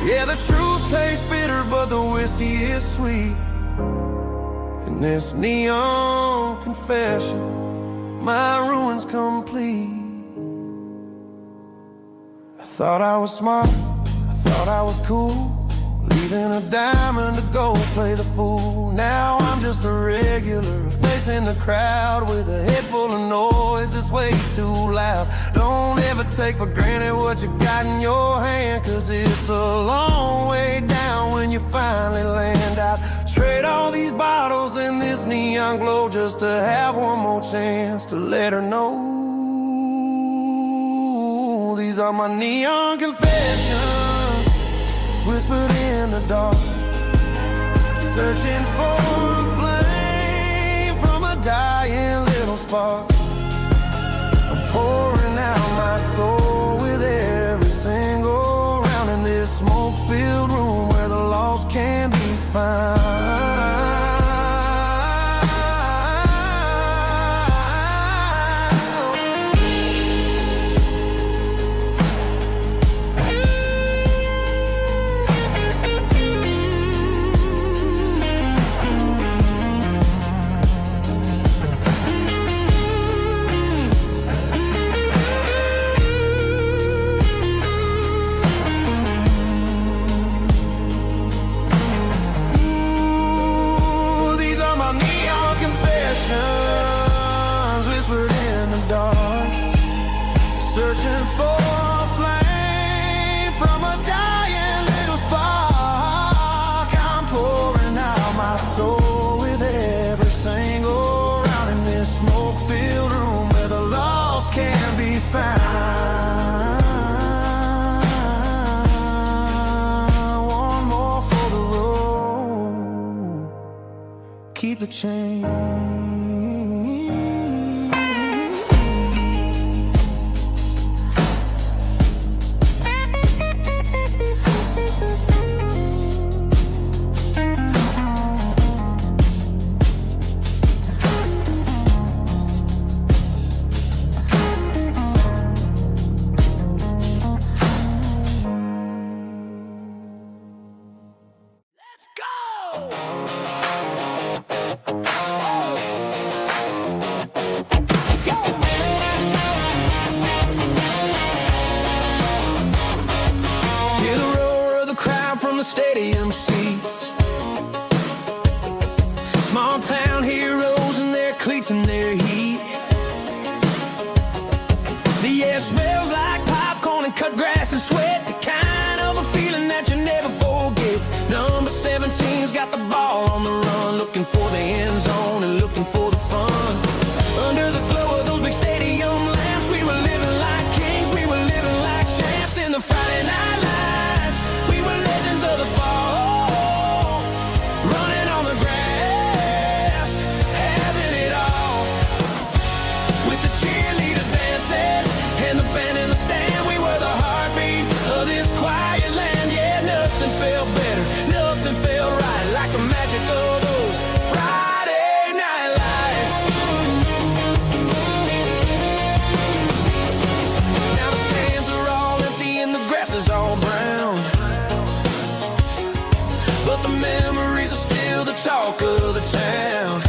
Yeah, the truth tastes bitter, but the whiskey is sweet. In this neon confession, my ruin's complete. I thought I was smart, I thought I was cool, leaving a diamond to go play the fool. Now I'm just a regular, facing the crowd with a head full of noise that's way too loud. Don't ever take for granted what you got in your hand, cause it's a long way down when you finally land out. Trade all these bottles and this neon glow just to have one more chance to let her know. These are my neon confessions, whispered in the dark, searching for a flame from a dying little spark. I'm pouring out my soul with every single round in this smoke-filled room where the lost can be found. Whispered in the dark, searching for a flame from a dying little spark. I'm pouring out my soul with every single round in this smoke-filled room where the lost can be found. One more for the road, keep the change. Stadium seats, small town heroes in their cleats and their heat. The air smells like popcorn and cut grass and sweat, the kind of a feeling that you never forget. Number 17's got the ball on the run, looking for the end zone and looking for the fun. Under the glow of those big stadium lamps, we were living like kings, we were living like champs in the Friday night lights. We were legends of the fall, running on the grass, having it all. With the cheerleaders dancing and the band in the stand, we were the heartbeat of this quiet land. Yeah, nothing felt better, nothing felt right like the magic of those Friday night lights. Now the stands are all empty and the grass is all brown, but the memories are still the talk of the town.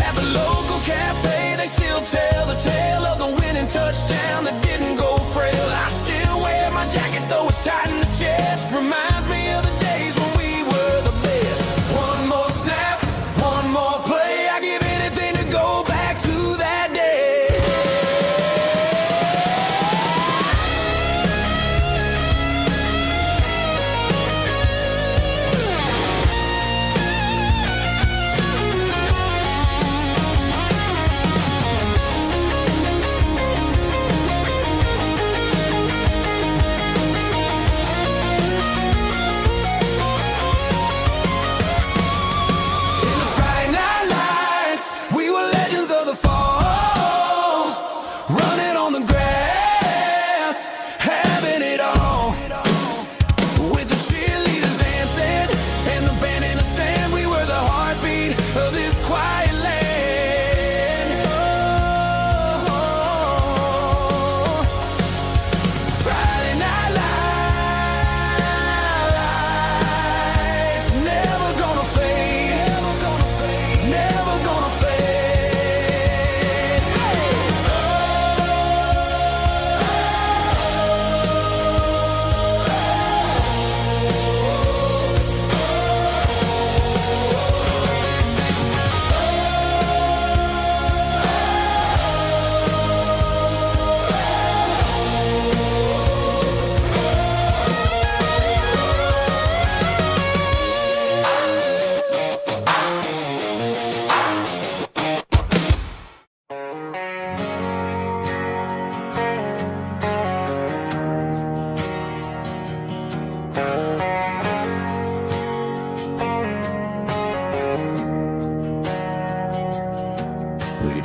At the local cafe, they still tell the tale of the winning touchdown that didn't go frail. I still wear my jacket, though it's tight in the chest. Reminds me of the days when we were the best. One more snap, one more play. I give anything to go back to that day.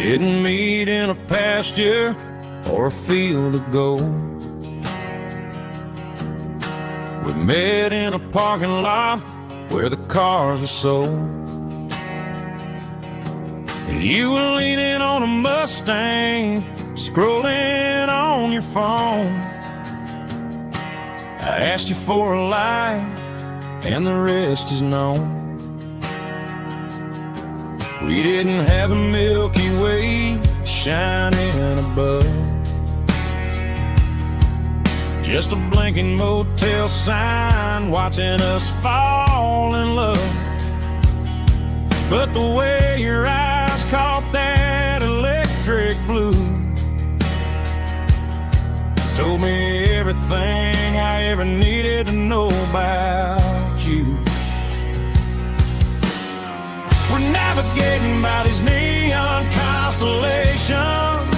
didn't meet in a pasture or a field of gold. We met in a parking lot where the cars are sold. You were leaning on a Mustang, scrolling on your phone. I asked you for a light, and the rest is known. We didn't have a Milky Way shining above, just a blinking motel sign watching us fall in love. But the way your eyes caught that electric blue told me everything I ever needed to know about you. We're navigating by these neon constellations,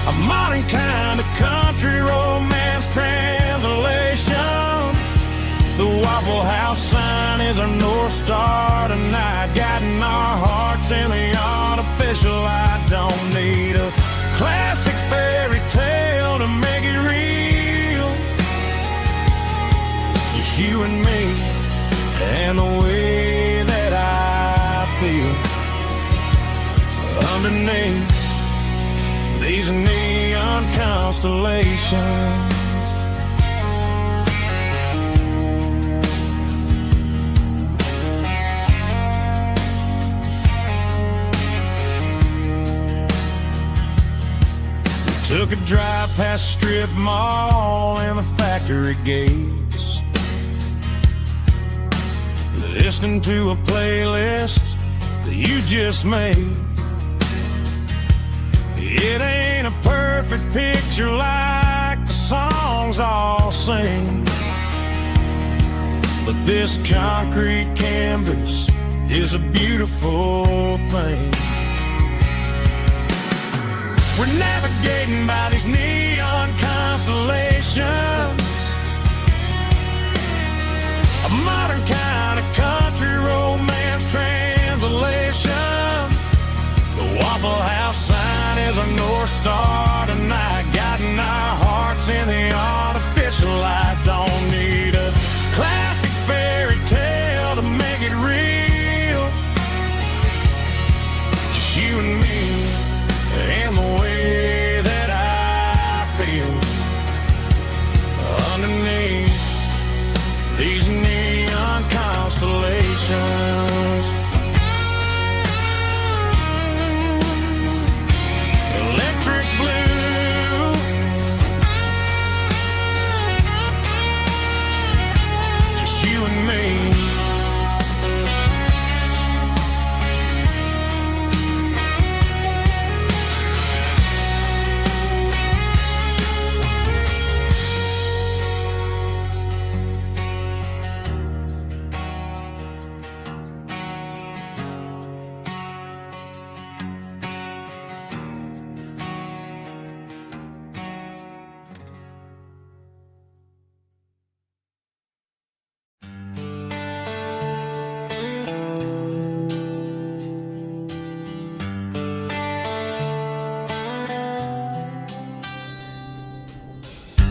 a modern kind of country romance translation. The Waffle House sign is our North Star tonight, guiding our hearts in the artificial light. Don't need a classic fairy tale to make it real, just you and me and the way that I feel underneath these neon constellations. Took a drive past strip mall and the factory gates, listening to a playlist that you just made. It ain't a perfect picture like the songs all sing, but this concrete canvas is a beautiful thing. We're navigating by these neon constellations, a modern kind of country romance translation. The Waffle House sign is our North Star tonight, guiding our hearts in the artificial light. Don't need a classic fairy tale to make it real, just you and me and the way that I feel underneath these neon constellations. Electric blue, just you and me.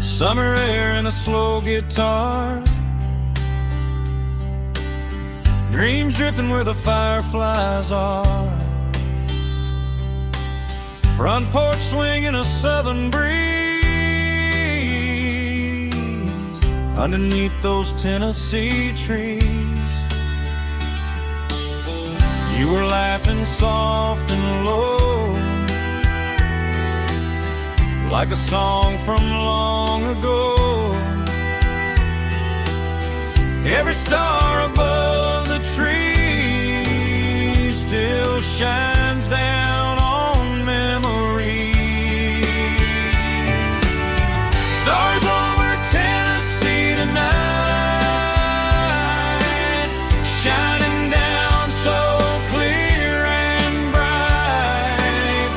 Summer air and a slow guitar, dreams drifting where the fireflies are, front porch swinging a southern breeze underneath those Tennessee trees. You were laughing soft and low, like a song from long ago. Every star above the tree still shines down on memories. Stars over Tennessee tonight, shining down so clear and bright.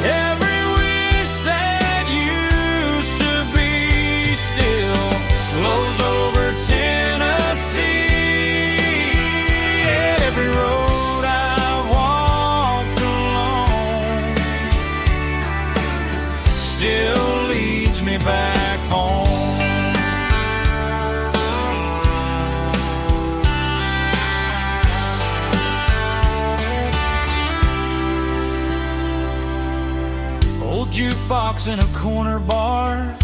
Every wish that used to be still flows over Tennessee. Every road I've walked jukebox in a corner bar,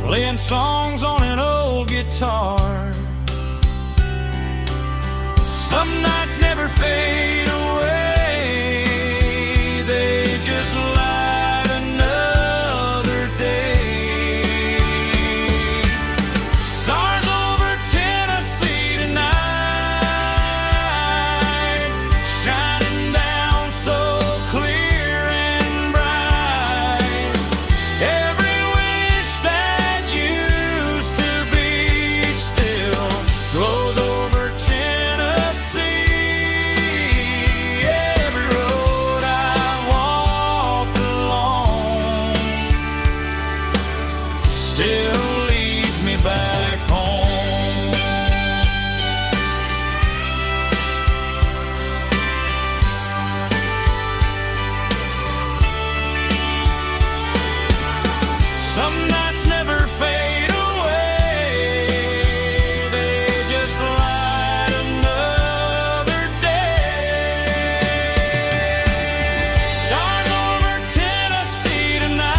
playing songs on an old guitar. Some nights never fade away, they just light another day. Stars over Tennessee tonight, shining down so clear and bright. Every wish that used to be still glows over Tennessee. Every road I walked along still leads me back home. Some nights never fade away, they just light another day. Stars over Tennessee tonight,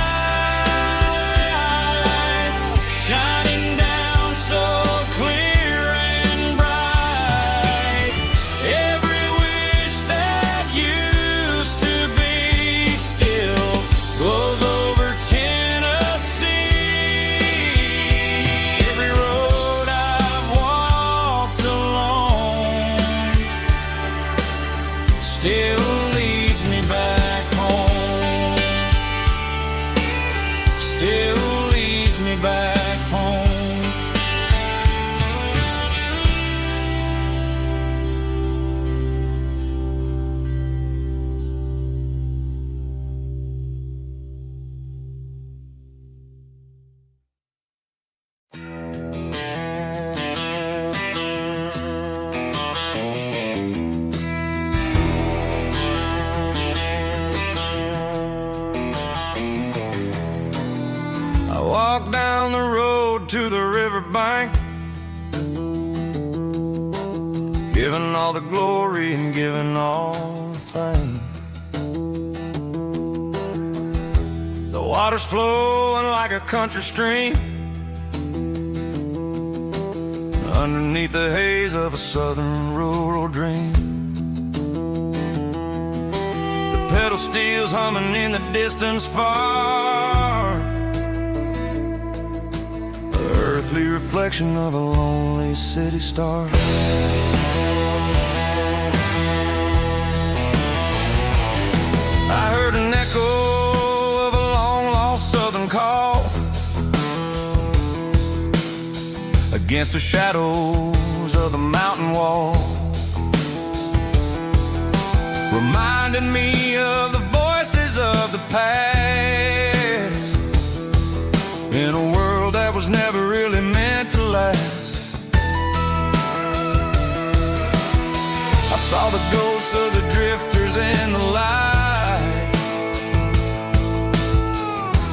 shining down so clear and bright. Every wish that used to be still glows over Tennessee. Every road I've walked along still leads me back home. Still leads me back home. I walk down the road to the riverbank, giving all the glory and giving all the thanks. The water's flowing like a country stream underneath the haze of a southern rural dream. The pedal steel's humming in the distance far, the earthly reflection of a lonely city star. I heard an echo of a long-lost southern call against the shadows of the mountain wall, reminding me of the voices of the past in a world that was never really meant to last. I saw the ghosts of the drifters in the light,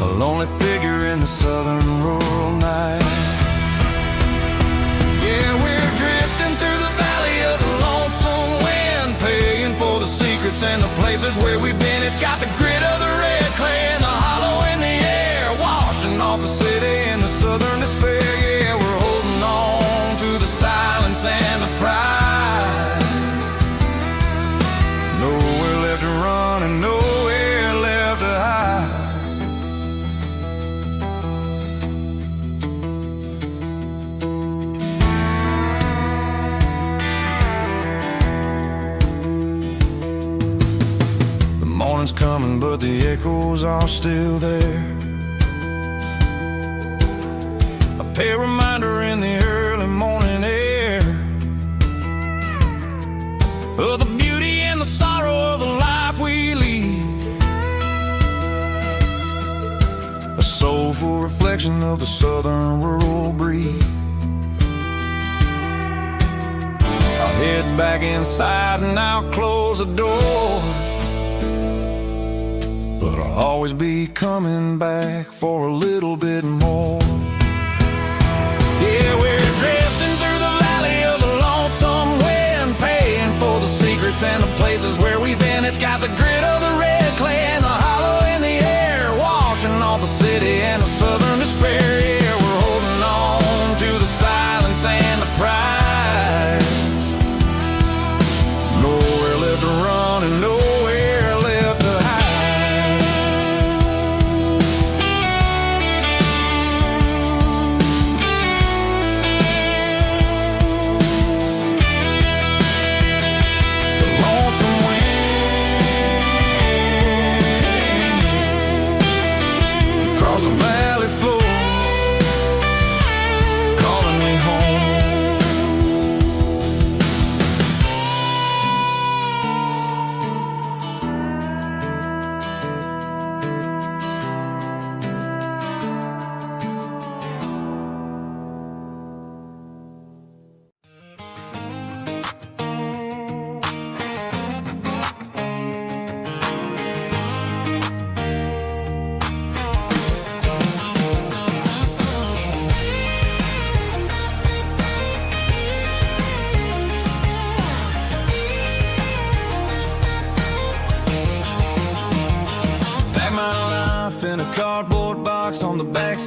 a lonely figure in the southern rural night. Yeah, we're drifting through the valley of the lonesome wind, paying for the secrets and the places where we've been. It's got the grit of the red clay and the hollow in the air, washing off the city and the southern despair. Yeah, we're holding on to the silence and the pride. Nowhere left to run and nowhere left to hide. The morning's coming, but the echoes are still there. A pale reminder in the early morning air of the beauty and the sorrow of the life we lead, a soulful reflection of the southern rural breed. I'll head back inside and I'll close the door, but I'll always be coming back for a little bit more. Yeah, we're drifting through the valley of the lonesome wind, paying for the secrets and the places where we've been. It's got the grit of the red clay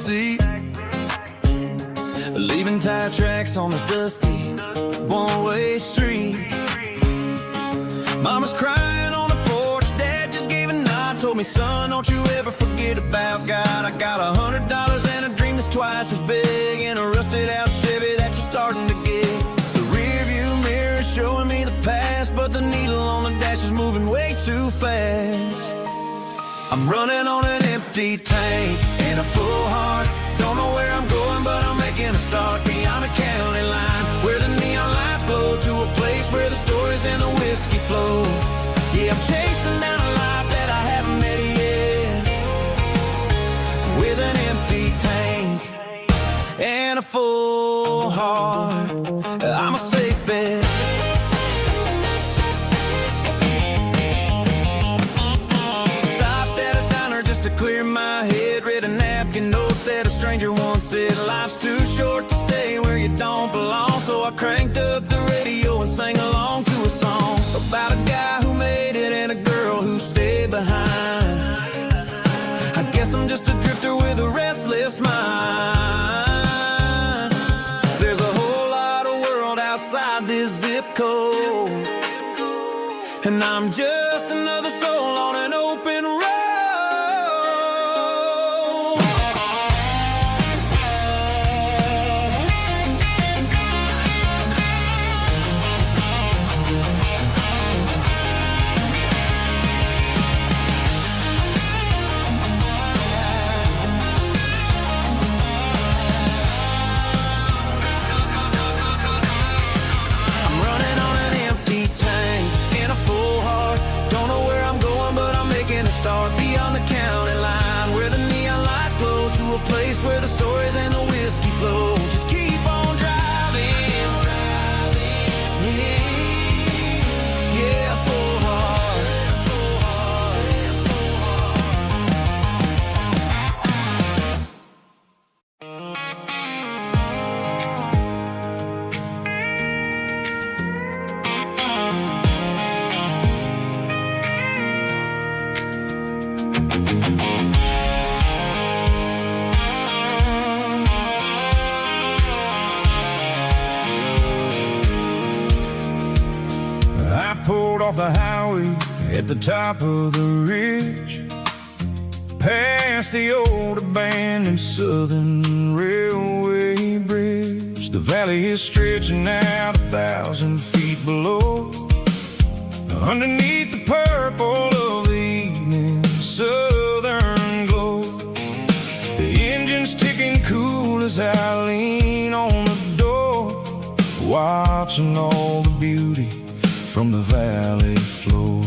seat, leaving tire tracks on this dusty one-way street. Mama's crying on the porch, Dad just gave a nod, told me, son, don't you ever forget about God. I got $100 and a dream that's twice as big, and a rusted out Chevy that you're starting to get. The rear view mirror is showing me the past, but the needle on the dash is moving way too fast. I'm running on an empty tank and a full heart. Don't know where I'm going, but I'm making a start beyond the county line, where the neon lights glow, to a place where the stories and the whiskey flow. Yeah, I'm chasing down a life that I haven't met yet, with an empty tank and a full heart. I'm a safe bet. Stopped at a diner just to clear my head, read a napkin note that a stranger once said, life's too short to stay where you don't belong. So I cranked up the radio and sang along to a song about a guy who made it and a girl who stayed behind. I guess I'm just a drifter with a restless mind. There's a whole lot of world outside this zip code, and I'm just another soul on an open road. Beyond the county line, where the neon lights glow, to a place where the stories and the whiskey flow. Just keep on driving, yeah, full heart. Pulled off the highway at the top of the ridge, past the old abandoned Southern Railway bridge. The valley is stretching out 1,000 feet below, underneath the purple of the evening southern glow. The engine's ticking cool as I lean on the door, watching all the beauty from the valley floor.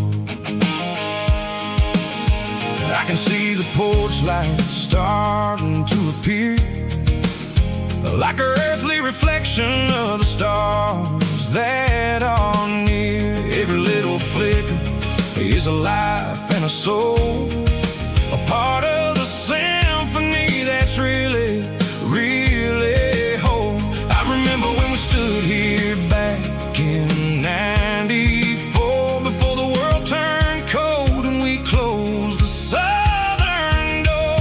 I can see the porch lights starting to appear, like an earthly reflection of the stars that are near. Every little flicker is a life and a soul, a part of the symphony that's really, really whole. I remember when we stood here back in '94, before the world turned cold and we closed the southern door.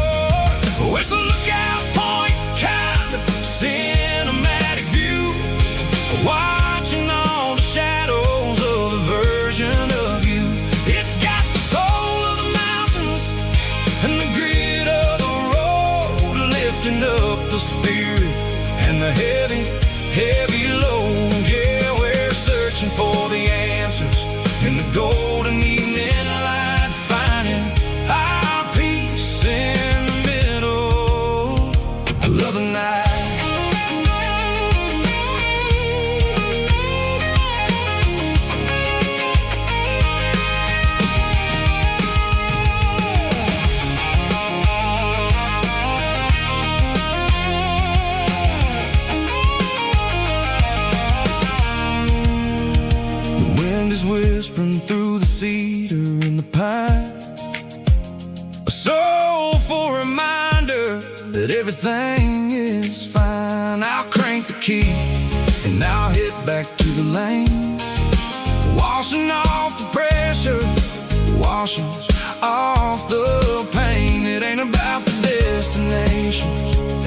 Oh, it's a lookout point, kind of cinematic view, watching all the shadows of the version of you. It's got the soul of the mountains and the grit of the road, lifting up the spirit and the heavy, heavy load. Yeah, we're searching for the answers in the golden evening light, finding our peace in the middle of the night. Whispering through the cedar and the pine, a soulful reminder that everything is fine. I'll crank the key and I'll head back to the lane, washing off the pressure, washing off the pain. It ain't about the destination,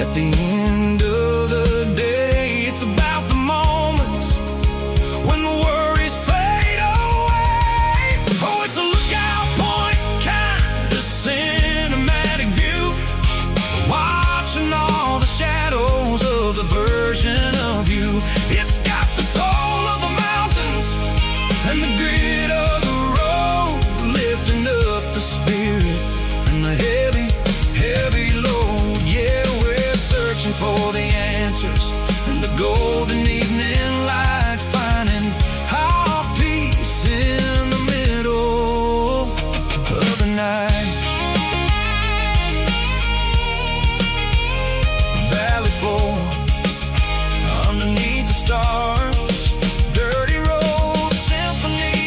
At the end of the day, it's about the moments when the worries fade away. Oh, it's a lookout point, kind of cinematic view, watching all the shadows of the version of you. It's got the soul of the mountains and the grit of the road, lifting up the spirit and the heavy, heavy load. Yeah, we're searching for the answers in the golden evening light, finding our peace in the middle of the night. Valley floor, underneath the stars, dirty road symphony.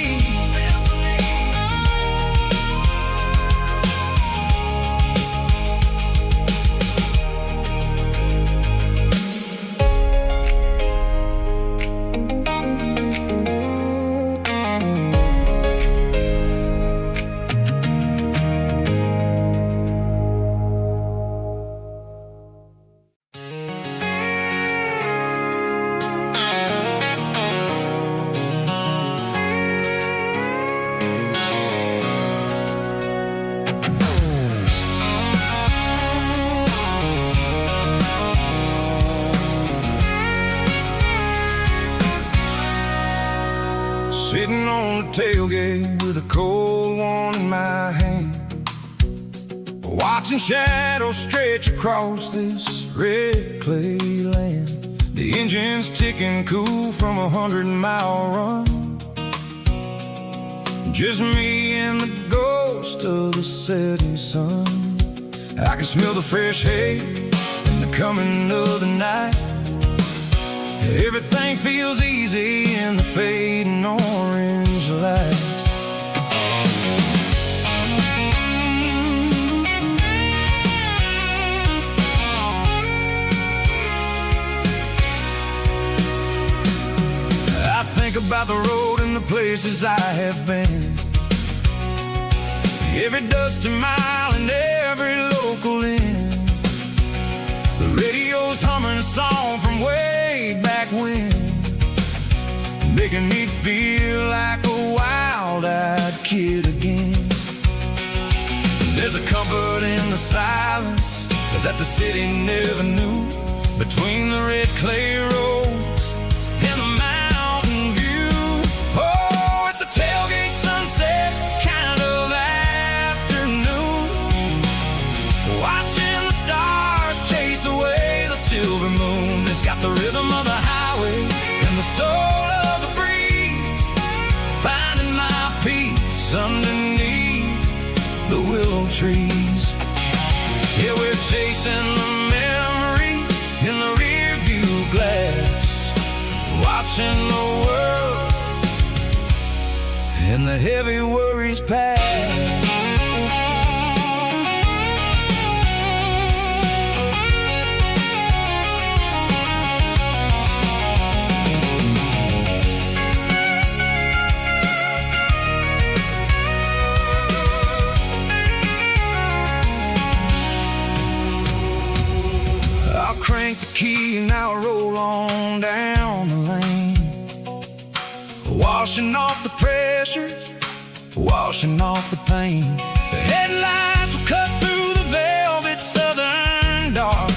Sitting on the tailgate with a cold one in my hand, watching shadows stretch across this red clay land. The engine's ticking cool from a 100-mile run, just me and the ghost of the setting sun. I can smell the fresh hay and the coming of the night. Everything feels easy in the fading orange light. I think about the road and the places I have been, every dusty mile and every local inn. The radio's humming a song from way back when, making me feel like a wild-eyed kid again. There's a comfort in the silence that the city never knew, between the red clay roads and the mountain view. Oh, it's a tailgate sunset kind of afternoon, watching the stars chase away the silver moon. It's got the rhythm of the highway and the soul of the breeze, finding my peace underneath the willow trees. Yeah, we're chasing the memories in the rear view glass, watching the world and the heavy worries pass. Crank the key and I'll roll on down the lane, washing off the pressure, washing off the pain. The headlights will cut through the velvet southern dark,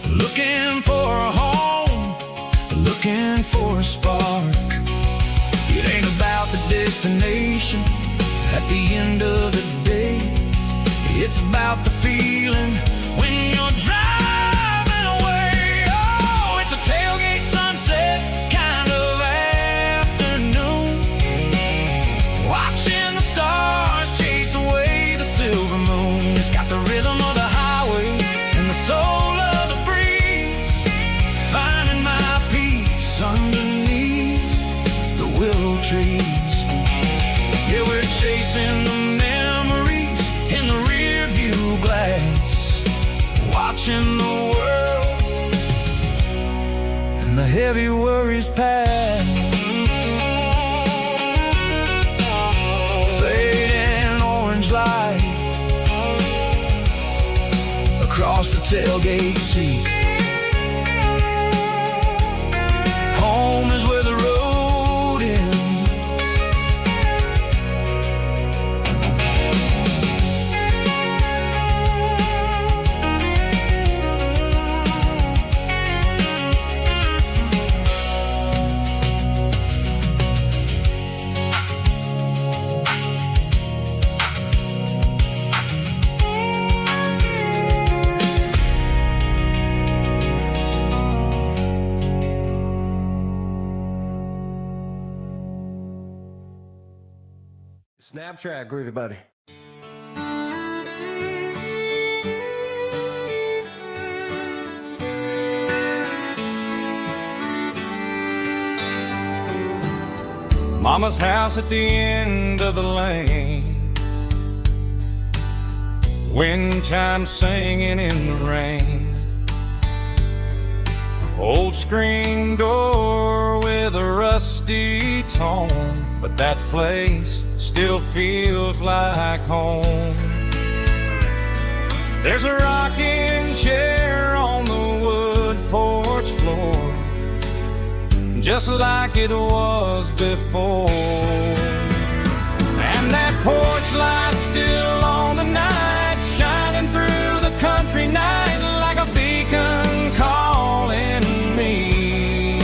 looking for a home, looking for a spark. It ain't about the destination at the end of the day, it's about the feeling when you're driving. Tailgate sunset kind of afternoon, watching the stars chase away the silver moon. It's got the rhythm of the highway and the soul of the breeze, finding my peace underneath the willow trees. Yeah, we're chasing the memories in the rear view glass, watching the world and the heavy worries pass. Fading orange light across the tailgate seat. Home is where the road ends. Snapchat, groovy buddy. Mama's house at the end of the lane, wind chimes singing in the rain. Old screen door with a rusty tone, but that place still feels like home. There's a rocking chair on the wood porch floor, just like it was before. And that porch light's still on tonight, shining through the country night like a beacon calling me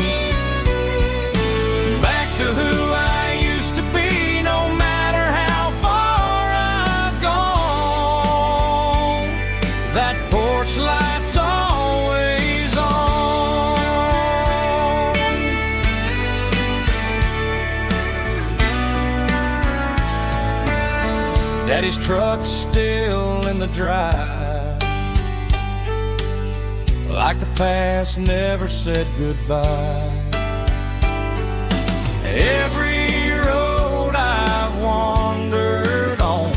back to who I used to be. No matter how far I've gone, that porch light's always on. Daddy's truck's still in the drive, like the past never said goodbye. Every road I've wandered on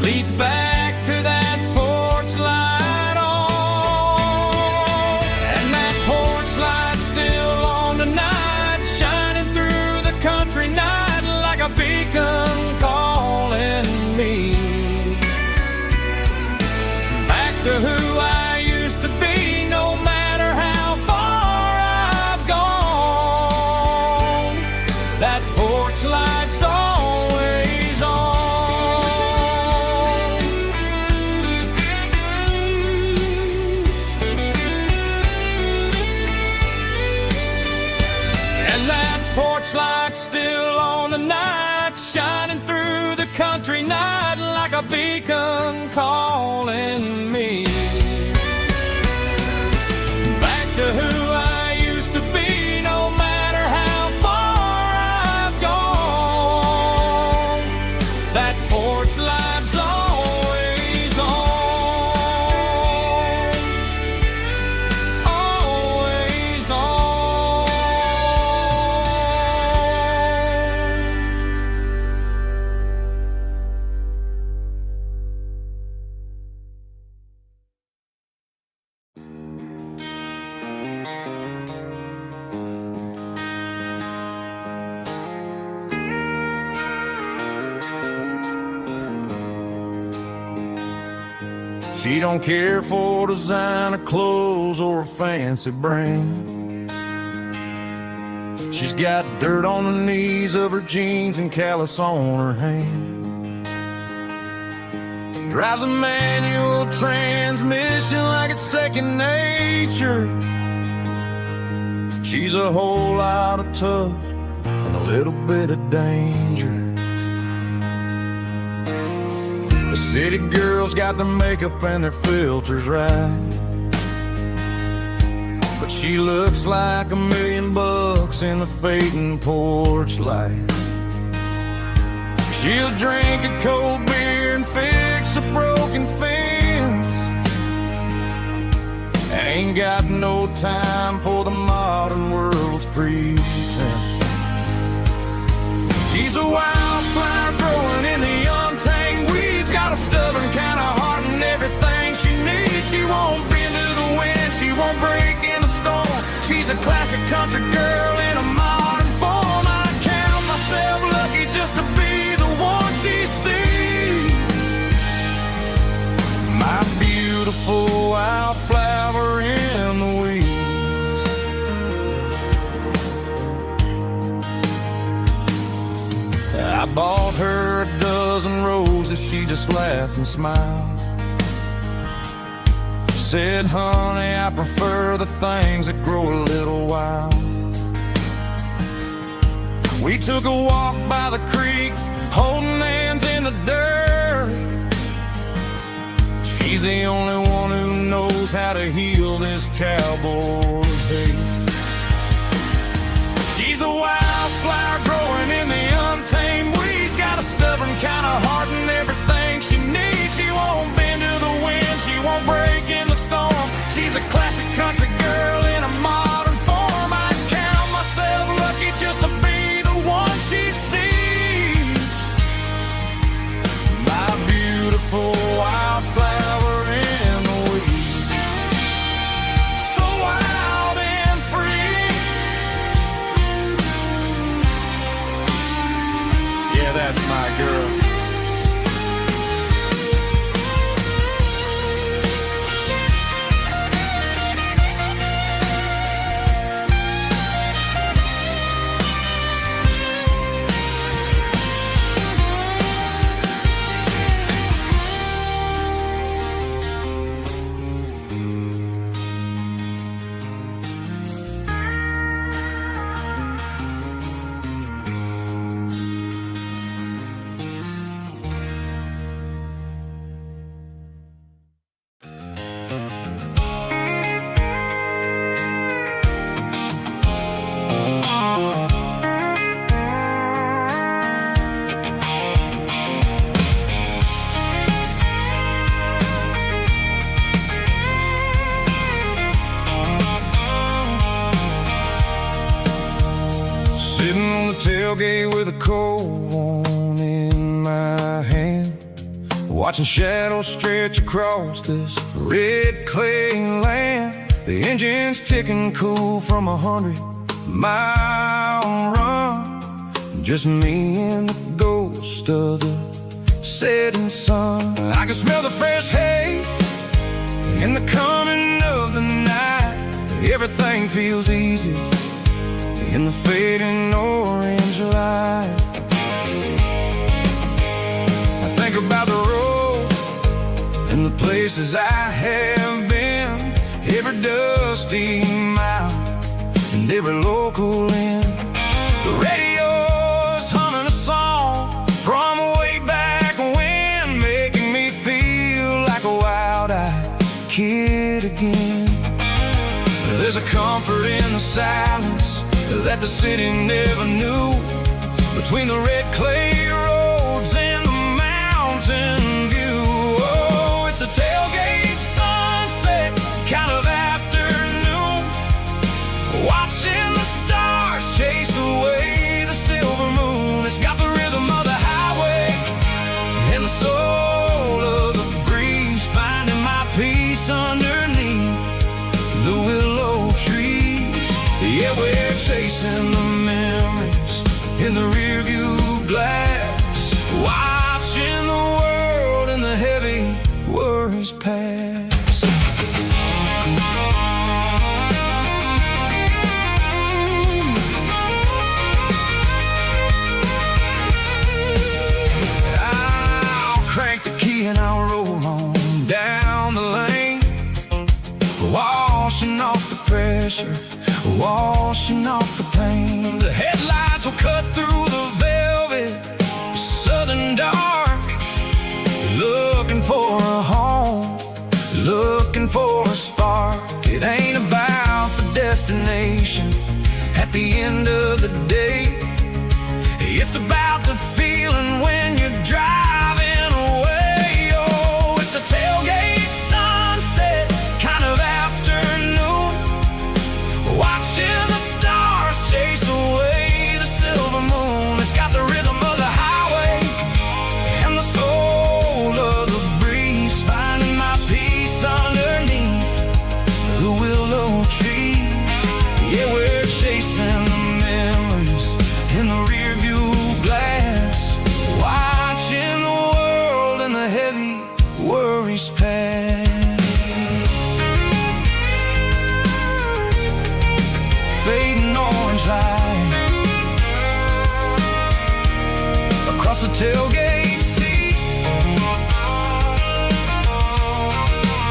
leads back to that porch light on. And that porch light's still on tonight, shining through the country night like a beacon calling me back to who I used to be. No matter how far I've gone, that porch light's always on. And that porch light's still on tonight, shining through the country night like a beacon calling me back to who I used to be. No matter how far I've gone, that porch light's always on, always on. She don't care for designer clothes or a fancy brand. She's got dirt on the knees of her jeans and callus on her hand. Drives a manual transmission like it's second nature. She's a whole lot of tough and a little bit of danger. The city girls got their makeup and their filters right, but she looks like $1 million in the fading porch light. She'll drink a cold beer and fix a broken fence, ain't got no time for the modern world's pretense. She's a wildflower growing in the untamed weeds, got a stubborn kind of heart and everything she needs. She won't bend to the wind, she won't break in the storm. She's a classic country girl in a modern form. I count myself lucky just to be the one she sees. My beautiful wildflower I bought her a dozen roses, she just laughed and smiled. Said, honey, I prefer the things that grow a little wild. We took a walk by the creek, holding hands in the dirt. She's the only one who knows how to heal this cowboy's hate. She's a wildflower growing in the untamed weeds. Got a stubborn kind of heart and everything she needs. She won't bend to the wind, she won't break in the storm. She's a classic country girl in a modern form. I count myself lucky just to be the one she sees. My beautiful wildflower in the weeds, so wild and free. Yeah, that's my girl. Tailgate with a cold one in my hand, watching shadows stretch across this red clay land. The engine's ticking cool from 100-mile run. Just me and the ghost of the setting sun. I can smell the fresh hay in the coming of the night. Everything feels easy in the fading orange light. I think about the road and the places I have been, every dusty mile and every local inn. The radio's humming a song from way back when, making me feel like a wild-eyed kid again. There's a comfort in the silence that the city never knew, between the red clay roads and the mountain view. Oh, it's a tailgate sunset kind of afternoon, watching the stars chase away the silver moon. It's got the rhythm of the highway and the soul of the breeze, finding my peace underneath the willow trees. Yeah, we're chasing the memories in the rearview glass, watching the world and the heavy worries pass. I'll crank the key and I'll roll on down the lane, washing off the pressure, washing off the pain. The headlights will cut through the velvet southern dark, looking for a home, looking for a spark. It ain't about the destination at the end of the day, it's about the feeling when you're driving away. Oh, it's a tailgate sunset kind of afternoon, watching the stars chase away the silver moon. It's got the rhythm of the highway and the soul of the breeze, finding my peace underneath the willow trees. Yeah, we're chasing the memories in the rearview glass, watching the world and the heavy worries pass. Fading orange light tailgate seat.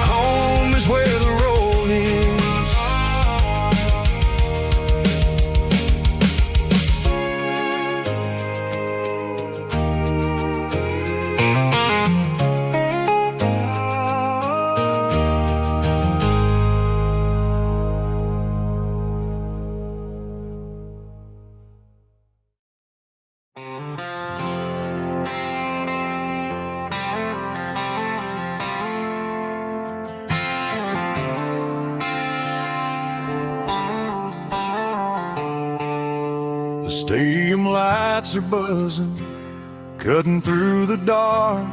Home is where the road is. The stadium lights are buzzing, cutting through the dark.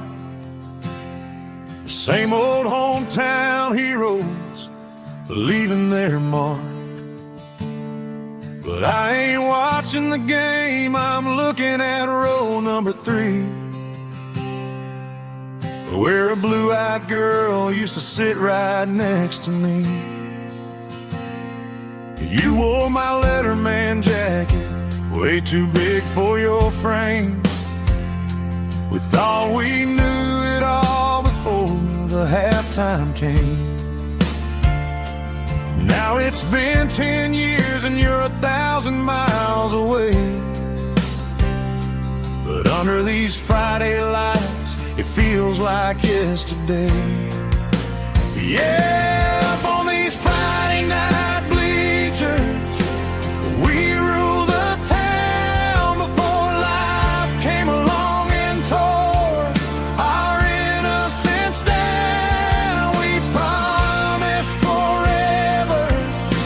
The same old hometown heroes leaving their mark. But I ain't watching the game, I'm looking at row number 3, where a blue-eyed girl used to sit right next to me. You wore my Letterman jacket, way too big for your frame. We thought we knew it all before the halftime came. Now it's been 10 years and you're 1,000 miles away. But under these Friday lights, it feels like yesterday. Yeah, up on these Friday night bleachers, we rule the town before life came along and tore our innocence down. We promised forever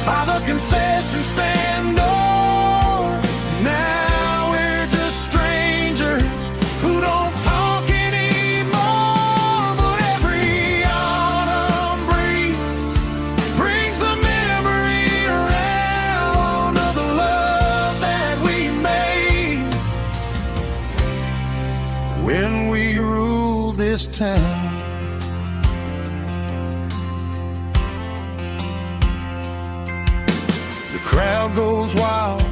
by the concession stand door. Now we're just strangers who don't talk anymore. But every autumn breeze brings the memory around of the love that we made when we ruled this town. The crowd goes wild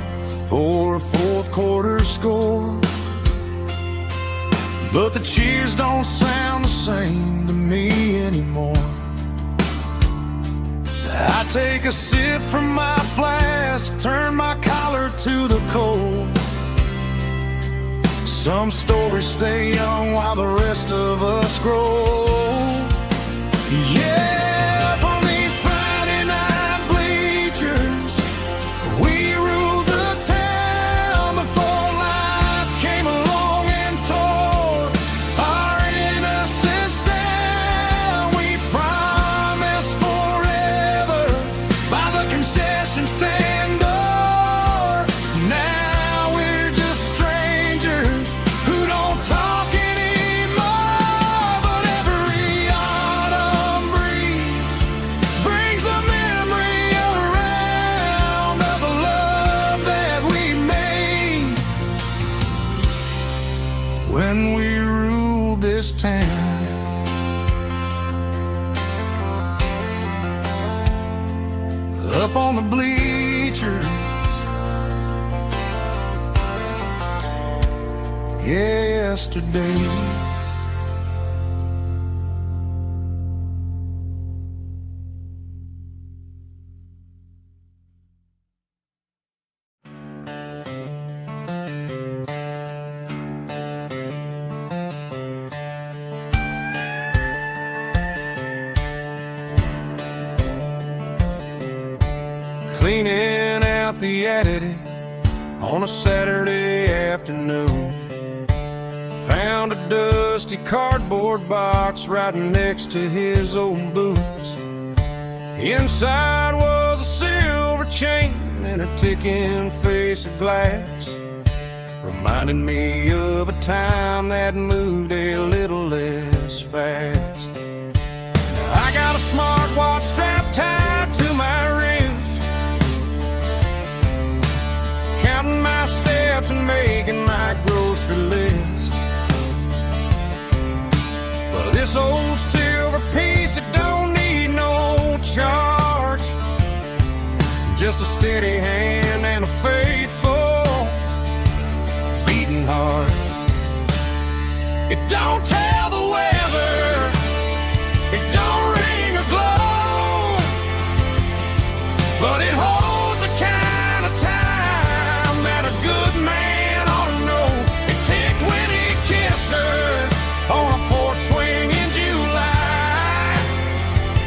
for a fourth quarter score, but the cheers don't sound the same to me anymore. I take a sip from my flask, turn my collar to the cold. Some stories stay young while the rest of us grow. Yeah, up on these Friday night bleachers, we ruled the town before life came along and tore our innocence down. We promised forever by the concession stand door. Now we're just strangers who don't talk anymore. But every autumn breeze brings the memory around of the love that we made when we ruled this town. Up on the bleachers, yesterday. Cleaning out the attic on a Saturday afternoon, found a dusty cardboard box right next to his old boots. Inside was a silver chain and a ticking face of glass, reminding me of a time that moved a little less fast. Now I got a smartwatch strapped tied to my wrist, counting my steps and making my grocery list. But this old silver piece, it don't need no charge, just a steady hand and a faithful beating heart. It don't tell the weather, it don't ring or glow, but it holds the kind of time that a good man ought to know. It ticked when he kissed her on a porch swing in July.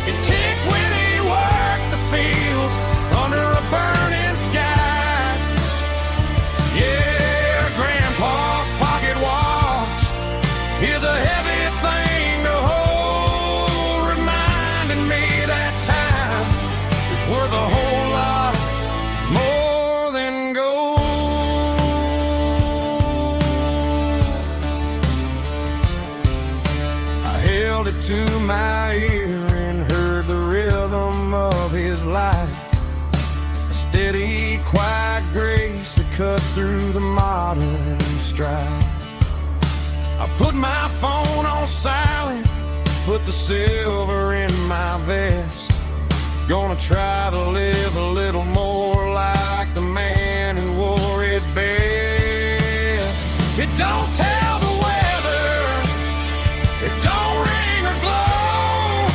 It ticked when he worked the fields under a burning sky. Yeah, Grandpa's pocket watch is a heavy thing to hold, reminding me that time is worth a whole lot more than gold. I held it to my ear and heard the rhythm of his life, a steady, quiet grace that cut through the modern strife. I put my phone on silent, put the silver in my vest. Gonna try to live a little more like the man who wore it best. It don't tell the weather, it don't ring or glow,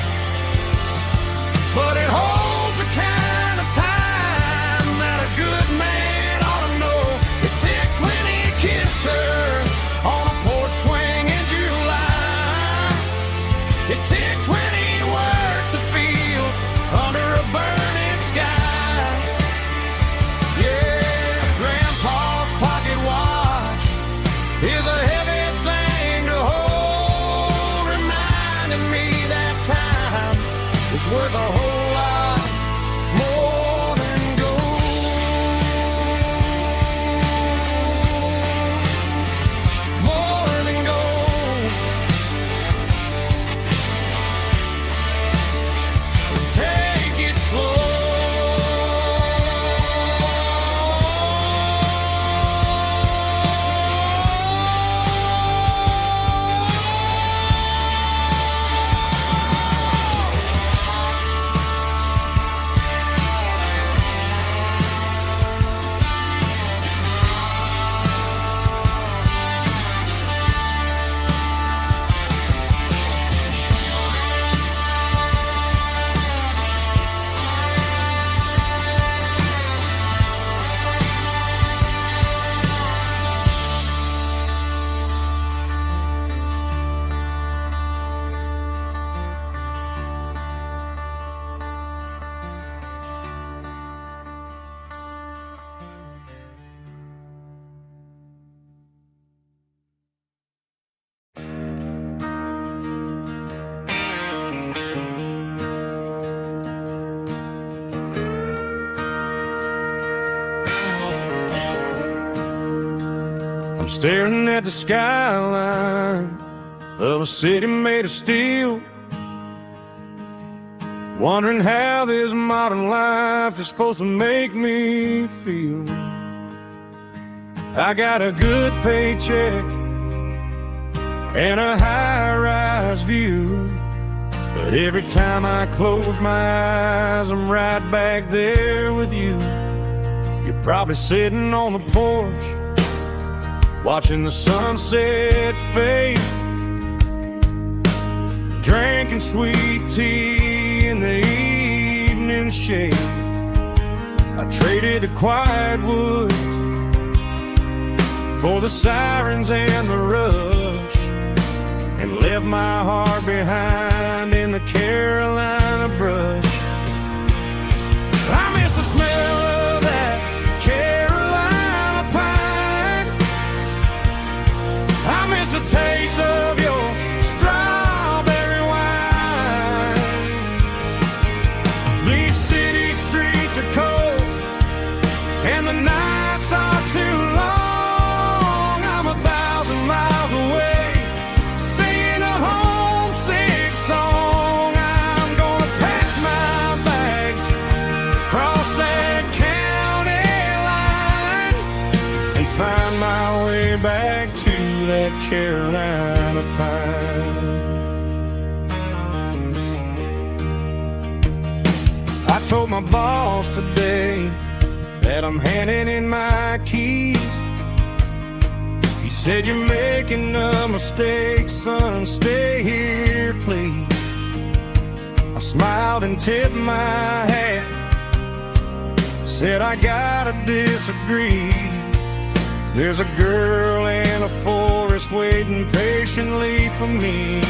but it holds the kind of time that a good man ought to know. It ticked when he kissed her on a porch swing in July. It ticked when he worked the fields under a burning sky. Yeah, Grandpa's pocket watch is a heavy thing to hold, reminding me that time is worth a whole lot more than gold. More than gold. Take it slow. I'm staring at the skyline of a city made of steel, wondering how this modern life is supposed to make me feel. I got a good paycheck and a high-rise view, but every time I close my eyes, I'm right back there with you. You're probably sitting on the porch, watching the sunset fade, drinking sweet tea in the evening shade. I traded the quiet woods for the sirens and the rush, and left my heart behind in the Carolina brush. I miss the smell of that Carolina pine. I miss the taste of your strawberry wine. These city streets are cold and the nights are too long. I'm 1,000 miles away, singing a homesick song. I'm gonna pack my bags, cross that county line, and find my way back to that Carolina pine. I told my boss today that I'm handing in my keys. He said, "You're making a mistake, son, stay here, please." I smiled and tipped my hat, said, "I gotta disagree. There's a girl in a forest waiting patiently for me.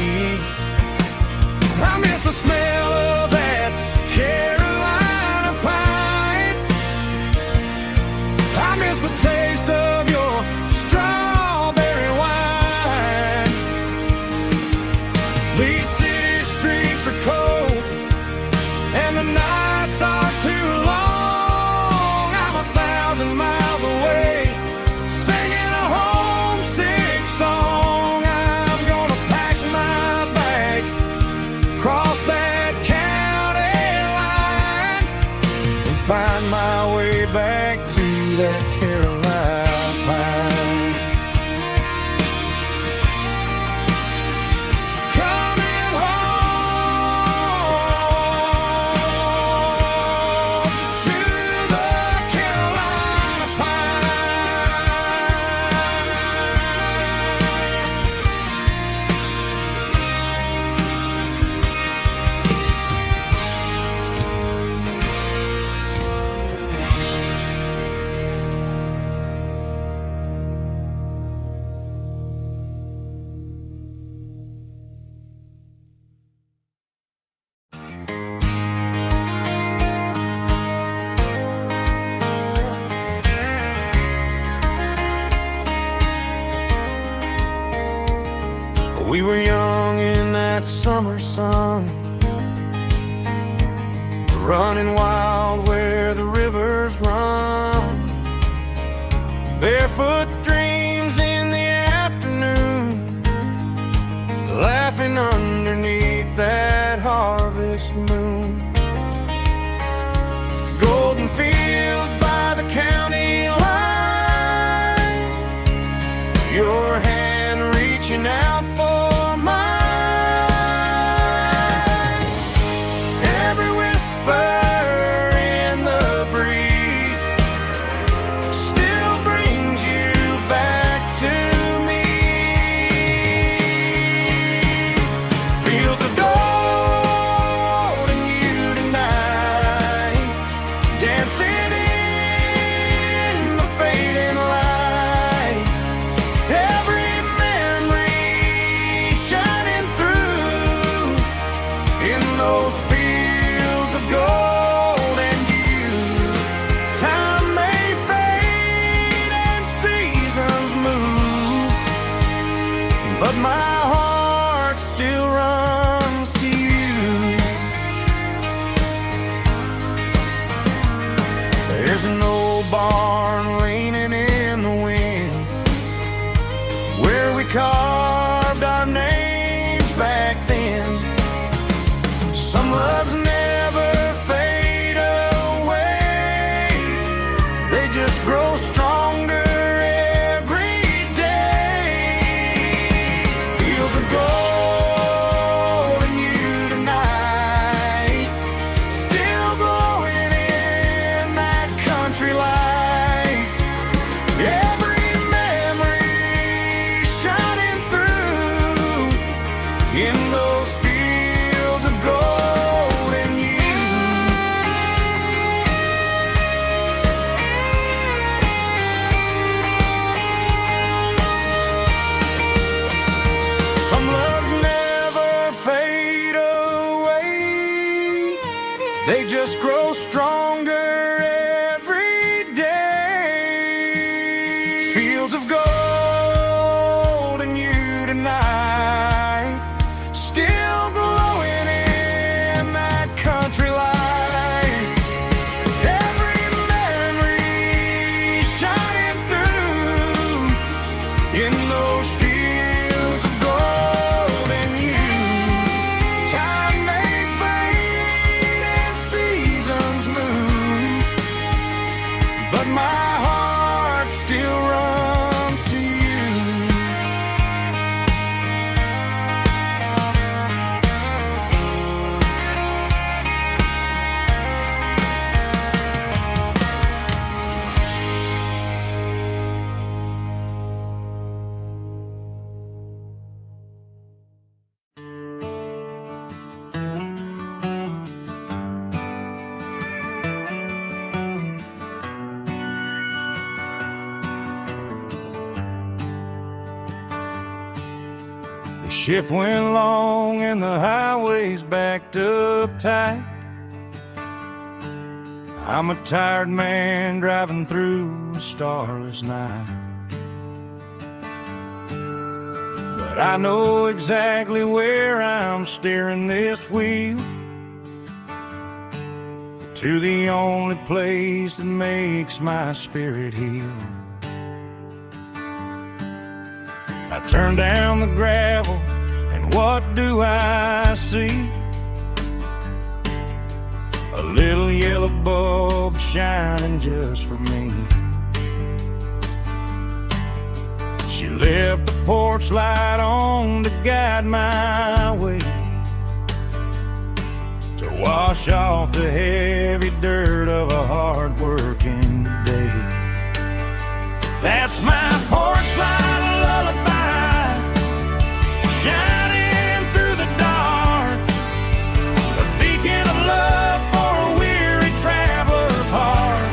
I miss the smell of that Carolina pine. I miss the taste of your strawberry wine. These city streets are cold and the nights are too long. I'm 1,000 miles away singing a homesick song. I'm gonna pack my bags, cross that county line, and find my way back to that Carolina pine. Coming home to the Carolina We were young in that summer sun, running wild where the rivers run. Barefoot dreams in the afternoon, laughing underneath that harvest moon. Golden fields by the county line, your hand reaching out for mine. Every whisper in the breeze still brings you back to me. Fields of gold and you tonight, dancing in the fading light. Every memory shining through in those fields of gold and you. Time may fade and seasons move, but my heart still runs to you. There's an old barn leaning in the wind where we carved our names back then. Some loves never fade away, they just grow stronger every day. Fields of gold and you tonight, still glowing in that country light. Every memory shining through in those fields of gold and you. Some loves never fade away, they just grow stronger every day. Fields of gold and you tonight, still glowing in that country light. Every memory shining through in those fields of gold and you. Time may fade and seasons move, but my heart still runs to you. shift went long and the highway's backed up tight. I'm a tired man driving through a starless night. But I know exactly where I'm steering this wheel, to the only place that makes my spirit heal. I turn down the gravel, and what do I see? A little yellow bulb shining just for me. She left the porch light on to guide my way, to wash off the heavy dirt of a hard-working day. That's my porch light lullaby, shining through the dark, a beacon of love for a weary traveler's heart.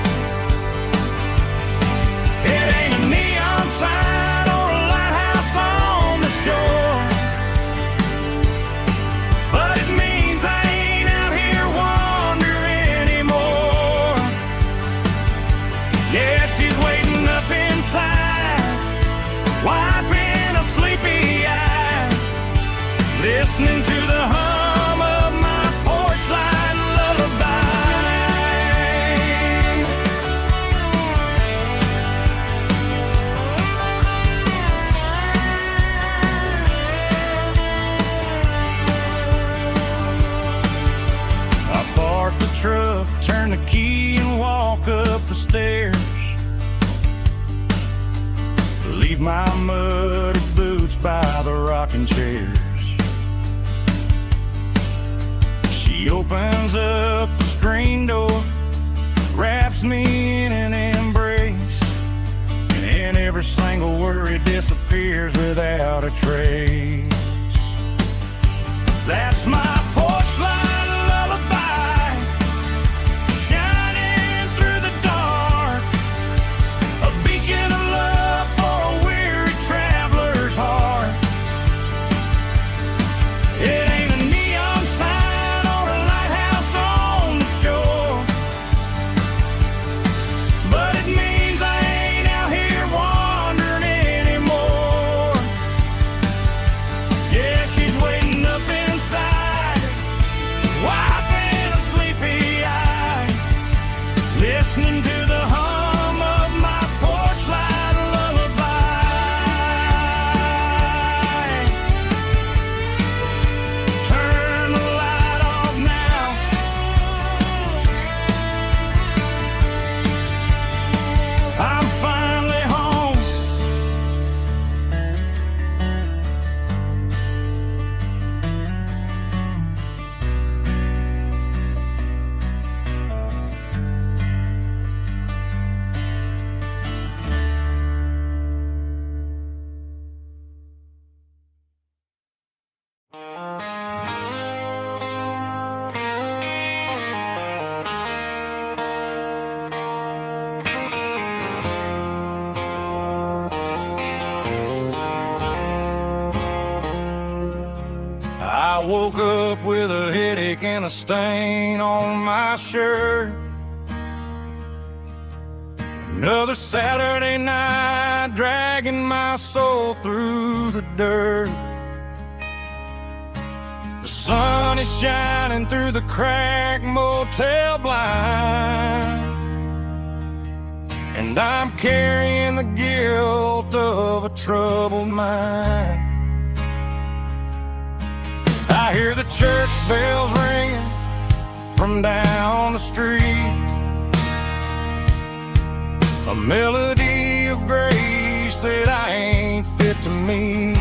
It ain't a neon sign or a lighthouse on the shore, but it means I ain't out here wandering anymore. Yeah, she's waiting up inside, wiping a sleepy eye, listening to the hum of my porch light lullaby. I park the truck, turn the key and walk up the stairs, leave my muddy boots by the rocking chairs. She opens up the screen door, wraps me in an embrace, and every single worry disappears without a trace. That's my porch light lullaby, shining through the dark, a beacon of love for a weary traveler's heart. It ain't a neon sign or a lighthouse on the shore, but it means I ain't out here wandering anymore. Yeah, she's waiting up inside, wiping a sleepy eye, listening to the hum of my porch light lullaby. Turn the light off now, I'm finally home. I woke up with a headache and a stain on my shirt. Another Saturday night dragging my soul through the dirt. The sun is shining through the cracked motel blind, and I'm carrying the guilt of a troubled mind. I hear the church bells ringing from down the street, a melody of grace that I ain't fit to meet.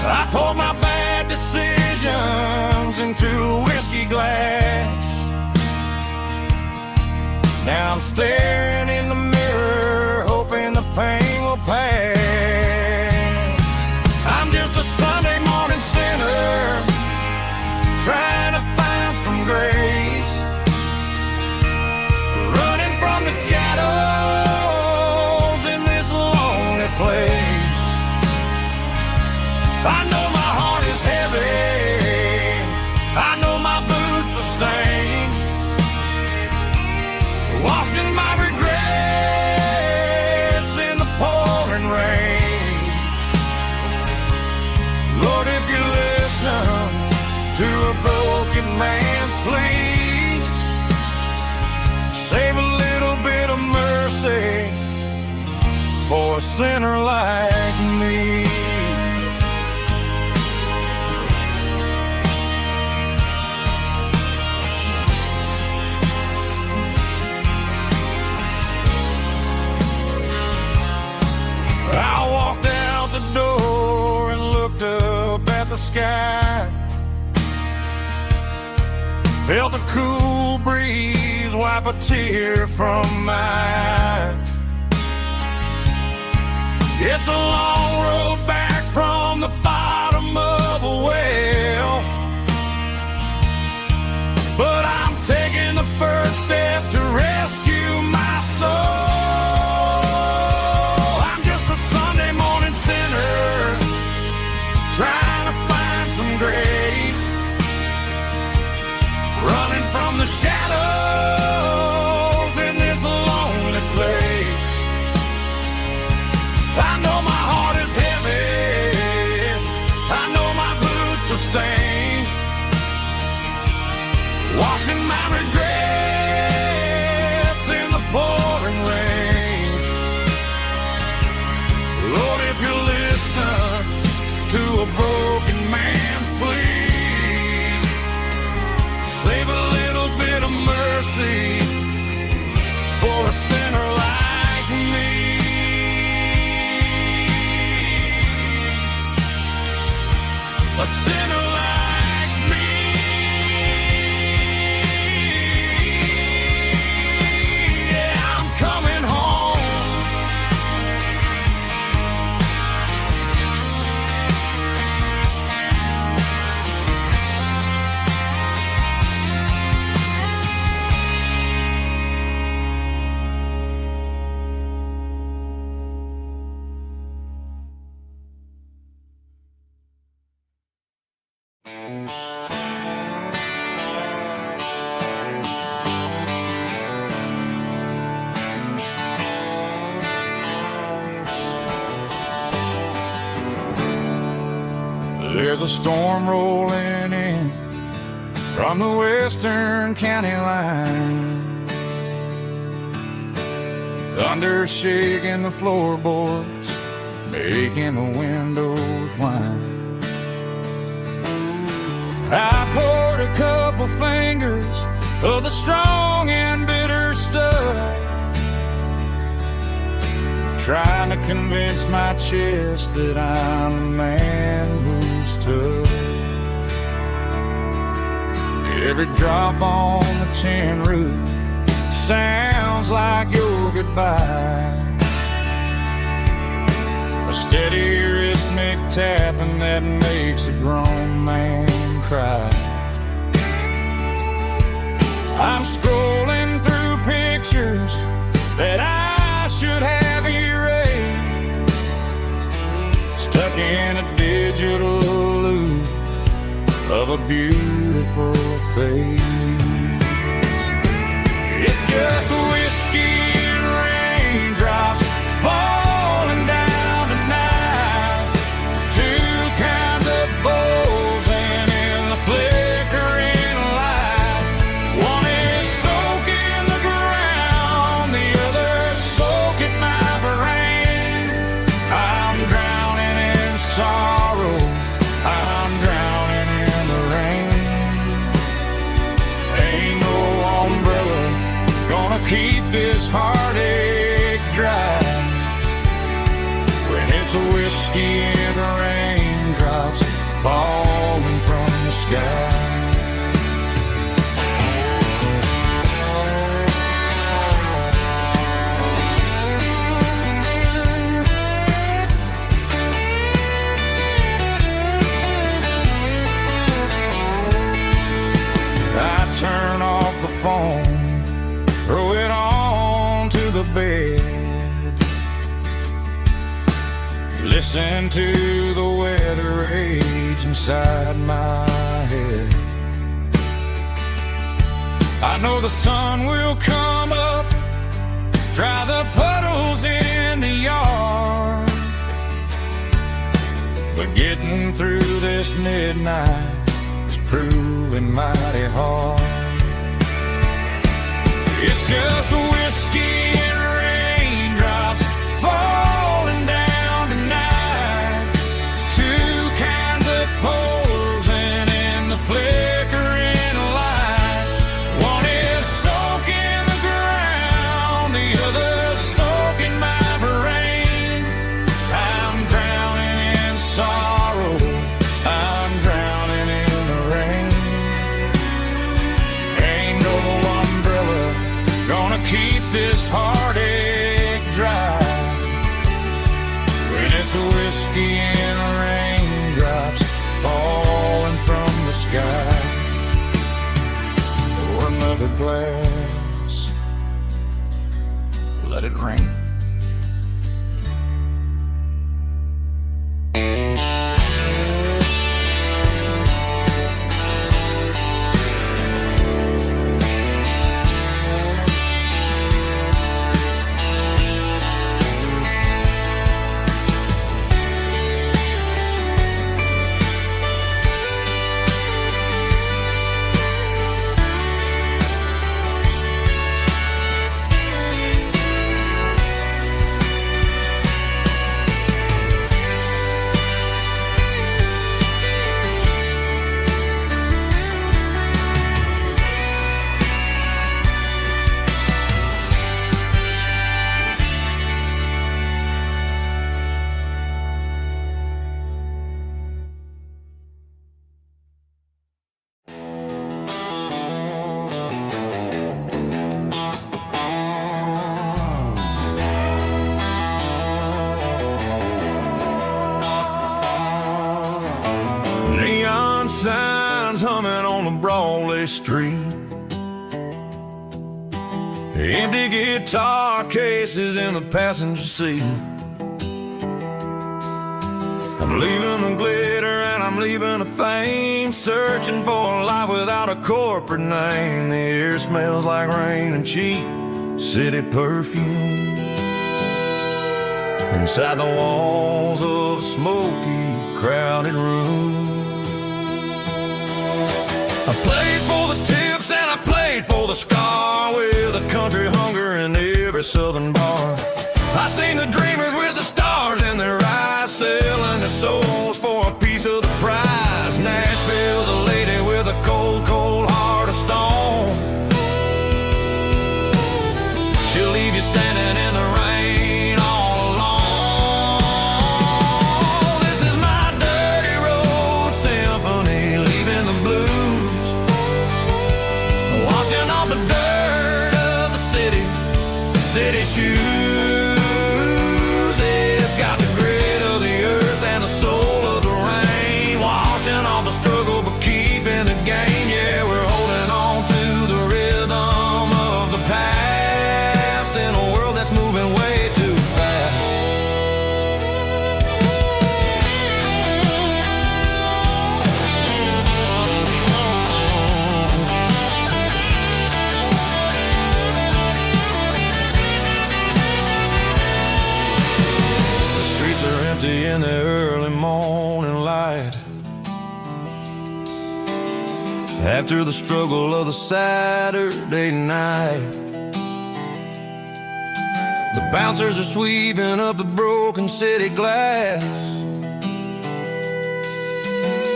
I poured my bad decisions into a whiskey glass. Now I'm staring in the mirror, hoping the pain will pass. I'm just a Sunday morning sinner, trying to find some grace, running from the shadows in this lonely place. washing my regrets in the pouring rain. Lord, if you listen to a broken man's plea, save a little bit of mercy for a sinner like me. I walked out the door and looked up at the sky. Felt the cool breeze wipe a tear from my eye. It's a long road back from the bottom of a well, but I'm taking the first step to rescue my soul. I'm just a Sunday morning sinner trying to find some grace, running from the shadows in this lonely place. I know my heart is heavy, I know my boots are stained, washing my regrets in the pouring rain. Lord, if you listen to a broken man's plea, save a little bit of mercy for a sinner like me. A sinner like me. Yeah, I'm coming home. There's a storm rolling in from the western county line, thunder shaking the floorboards, making the windows whine. I poured a couple fingers of the strong and bitter stuff, trying to convince my chest that I'm a man who's tough. Every drop on the tin roof sounds like your goodbye, a steady rhythmic tapping that makes a grown man cry. I'm scrolling through pictures that I should have erased, stuck in a digital loop of a beautiful face. It's just whiskey and raindrops falling down tonight, two kinds of bowls and in the flickering light. One is soaking the ground, the other soaking my brain. I'm drowning in sorrow, I'm drowning in the rain. Ain't no umbrella gonna keep this heartache dry when it's a whiskey and raindrops falling from the sky. I turn off the phone, throw it on to the bed, listen to the weather rage inside my head. I know the sun will come up Getting through this midnight is proving mighty hard. It's just whiskey and raindrops falling down tonight. Two kinds of posing in the flickering light. One is soaking the ground, the other soaking my brain. I'm drowning in sorrow, I'm drowning in the rain. Ain't no umbrella gonna keep this heartache dry when it's whiskey and raindrops falling from the sky. Pour another glass, let it rain. Neon signs humming on the Broadway street. Empty guitar cases in the passenger seat. I'm leaving the glitter and I'm leaving the fame, searching for a life without a corporate name. The air smells like rain and cheap city perfume. Inside the walls of a smoky, crowded room. I played for the tips and I played for the scar, with a country hunger in every southern bar. I seen the dreamers with the stars in their eyes, selling their souls for a piece of the prize. Nashville's a lady with a cold, cold heart of stone. She'll leave you standing in the rain all alone. This is my dirty road symphony, leaving the blues, washing off the dirt of the city shoes. It's got the grit of the earth and the soul of the rain, washing off the struggle but keeping the game. Yeah, we're holding on to the rhythm of the past in a world that's moving way too fast. The streets are empty in the early morning light, after the struggle of the Saturday night. The bouncers are sweeping up the broken city glass,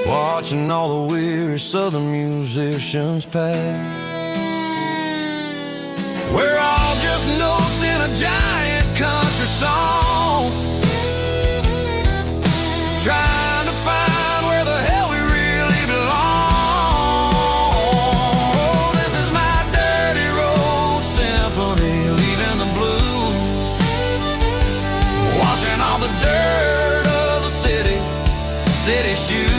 watching all the weary southern musicians pass. We're all just notes in a giant country song, trying to find where the hell we really belong. Oh, this is my dirty road symphony, leaving the blues, washing all the dirt of the city shoes.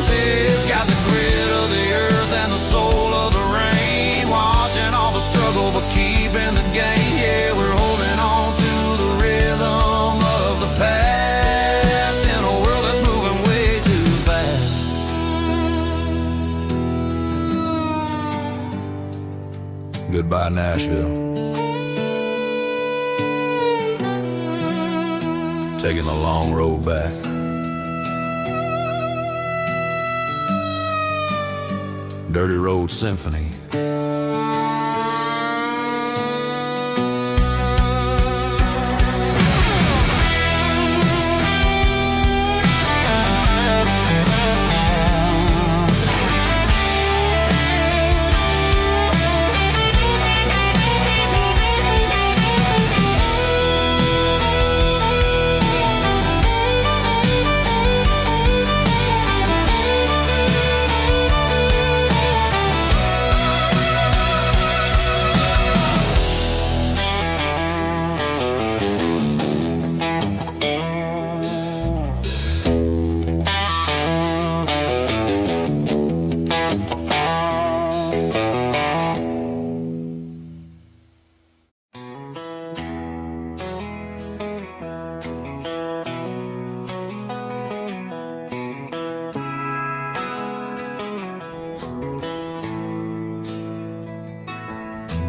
It's got the grit of the earth and the soul of the rain, washing all the struggle but keeping the game. Yeah, we're holding on to the rhythm of the past in a world that's moving way too fast. Goodbye, Nashville. taking the long road back. Dirty Road Symphony.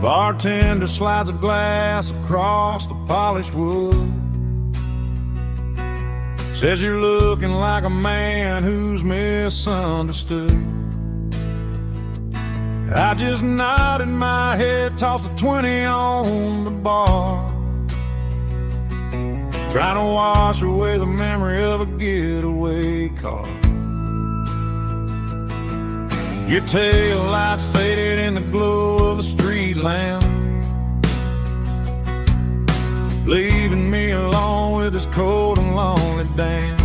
Bartender slides a glass across the polished wood. Says you're looking like a man who's misunderstood. I just nodded my head, tossed a 20 on the bar, trying to wash away the memory of a getaway car. Your tail lights faded in the glow of a street lamp, leaving me alone with this cold and lonely damn.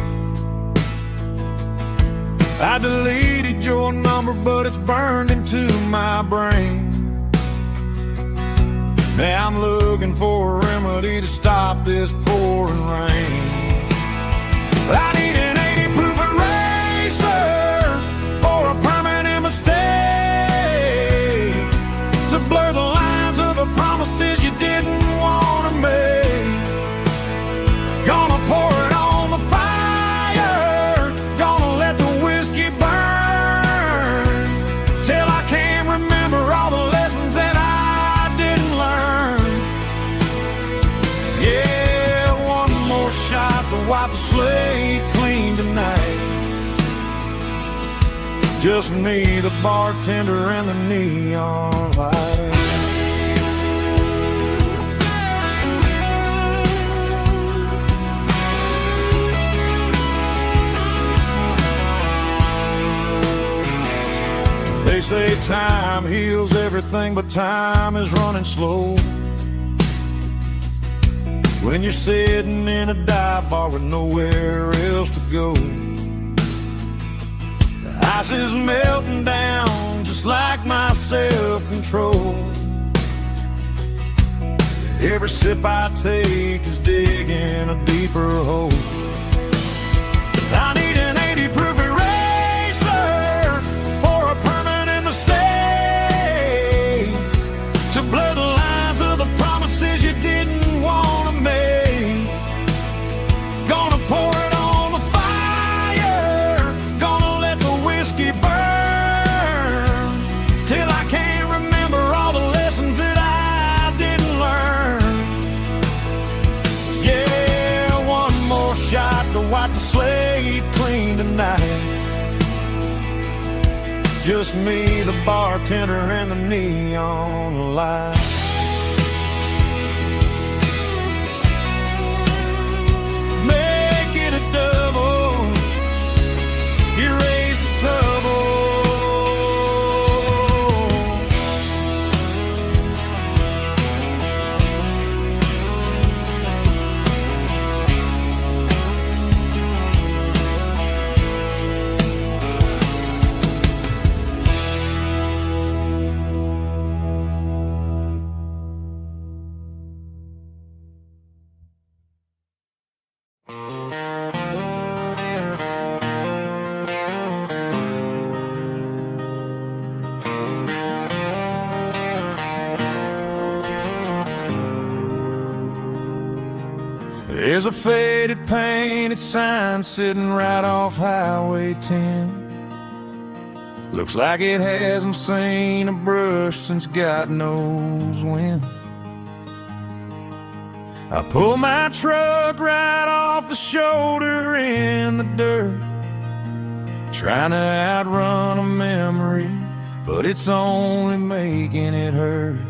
I deleted your number, but it's burned into my brain. Now I'm looking for a remedy to stop this pouring rain. I need an 80 proof eraser for a permanent mistake, to blur the lines of the promises you didn't want to make. Gonna pour it on the fire, gonna let the whiskey burn, till I can't remember all the lessons that I didn't learn. Yeah, one more shot to wipe the slate clean tonight. Just me, the bartender, and the neon light. They say time heals everything, but time is running slow when you're sitting in a dive bar with nowhere else to go. The ice is melting down just like my self-control. Every sip I take is digging a deeper hole. I need an 80 proof eraser for a permanent mistake, to blur the lines of the promises you didn't want to make. Gonna pour it on the fire, gonna let the whiskey burn, till I can't remember all the lessons that I didn't learn. Yeah, one more shot to wipe the slate clean tonight. Just me, the bartender, and the neon light. Make it a double, erase the trouble. There's a faded painted sign sitting right off Highway 10. Looks like it hasn't seen a brush since God knows when. I pull my truck right off the shoulder in the dirt, trying to outrun a memory, but it's only making it hurt.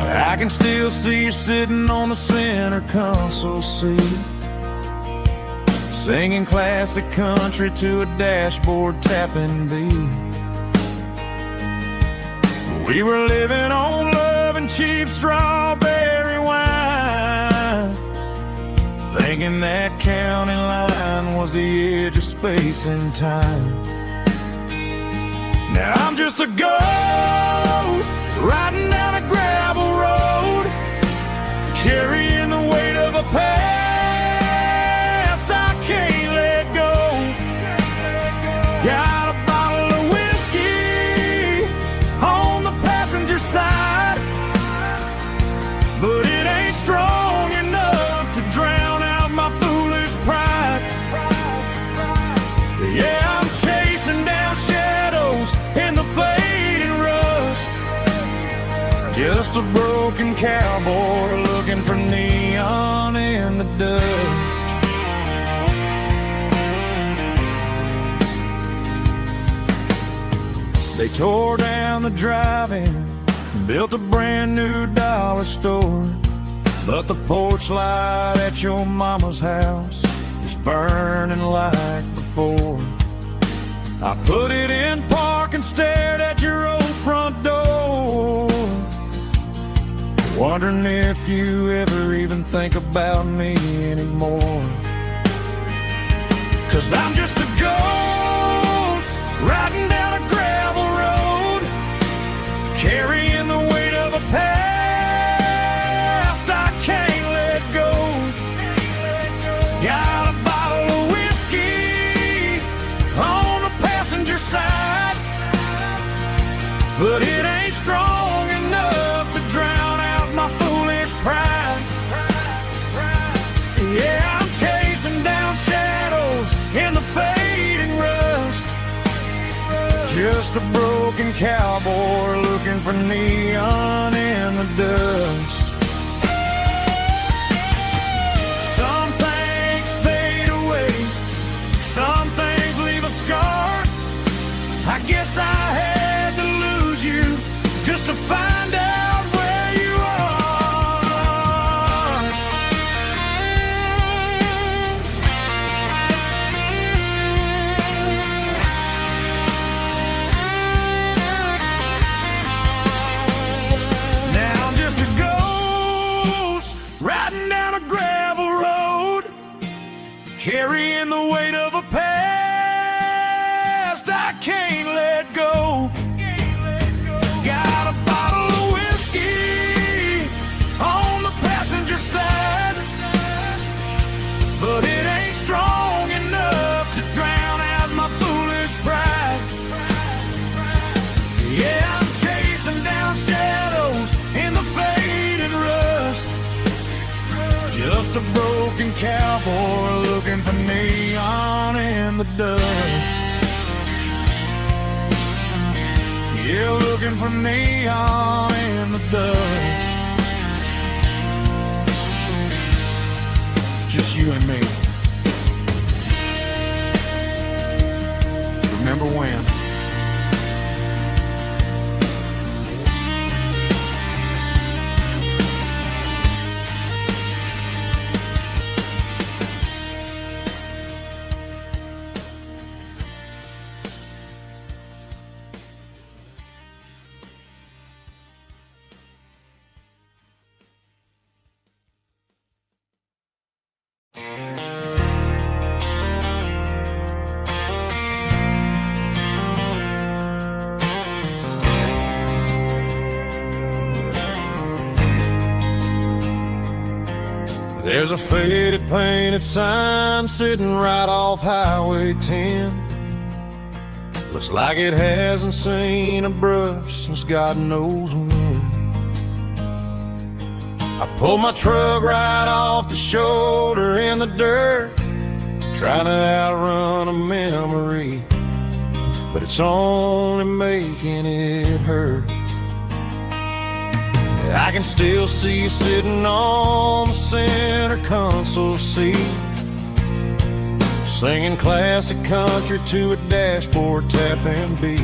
I can still see you sitting on the center console seat, singing classic country to a dashboard tapping beat. We were living on love and cheap strawberry wine, thinking that county line was the edge of space and time. Now I'm just a ghost riding down a gravel road, carrying the weight of a past I can't let go. Got a bottle of whiskey on the passenger side, but it ain't strong enough to drown out my foolish pride. Yeah, I'm chasing down shadows in the fading rust, just a broken cowboy looking for neon in the dust. They tore down the drive-in, built a brand new dollar store, but the porch light at your mama's house is burning like before. I put it in park and stared at your old front door, wondering if you ever even think about me anymore. 'Cause I'm just a ghost riding down a gravel road, carrying the weight of a past I can't let go. Got a bottle of whiskey on the passenger side, but it ain't strong enough to drown out my foolish pride. Yeah, I'm chasing down shadows in the fading rust, just a broken cowboy looking for neon in the dust. Some things fade away, some things leave a scar. I guess I had to lose you just to find out where you are. Now I'm just a ghost riding down a gravel road, carrying the weight of a past I can't let go. Got a bottle of whiskey on the passenger side, but it ain't strong enough to drown out my foolish pride. Yeah, I'm chasing down shadows in the faded rust, just a broken cowboy looking for neon in the dust. Yeah, looking for neon in the dust. Just you and me. Remember when? There's a faded painted sign sitting right off Highway 10. Looks like it hasn't seen a brush since God knows when. I pulled my truck right off the shoulder in the dirt, trying to outrun a memory, but it's only making it hurt. I can still see you sitting on the center console seat, singing classic country to a dashboard tapping beat.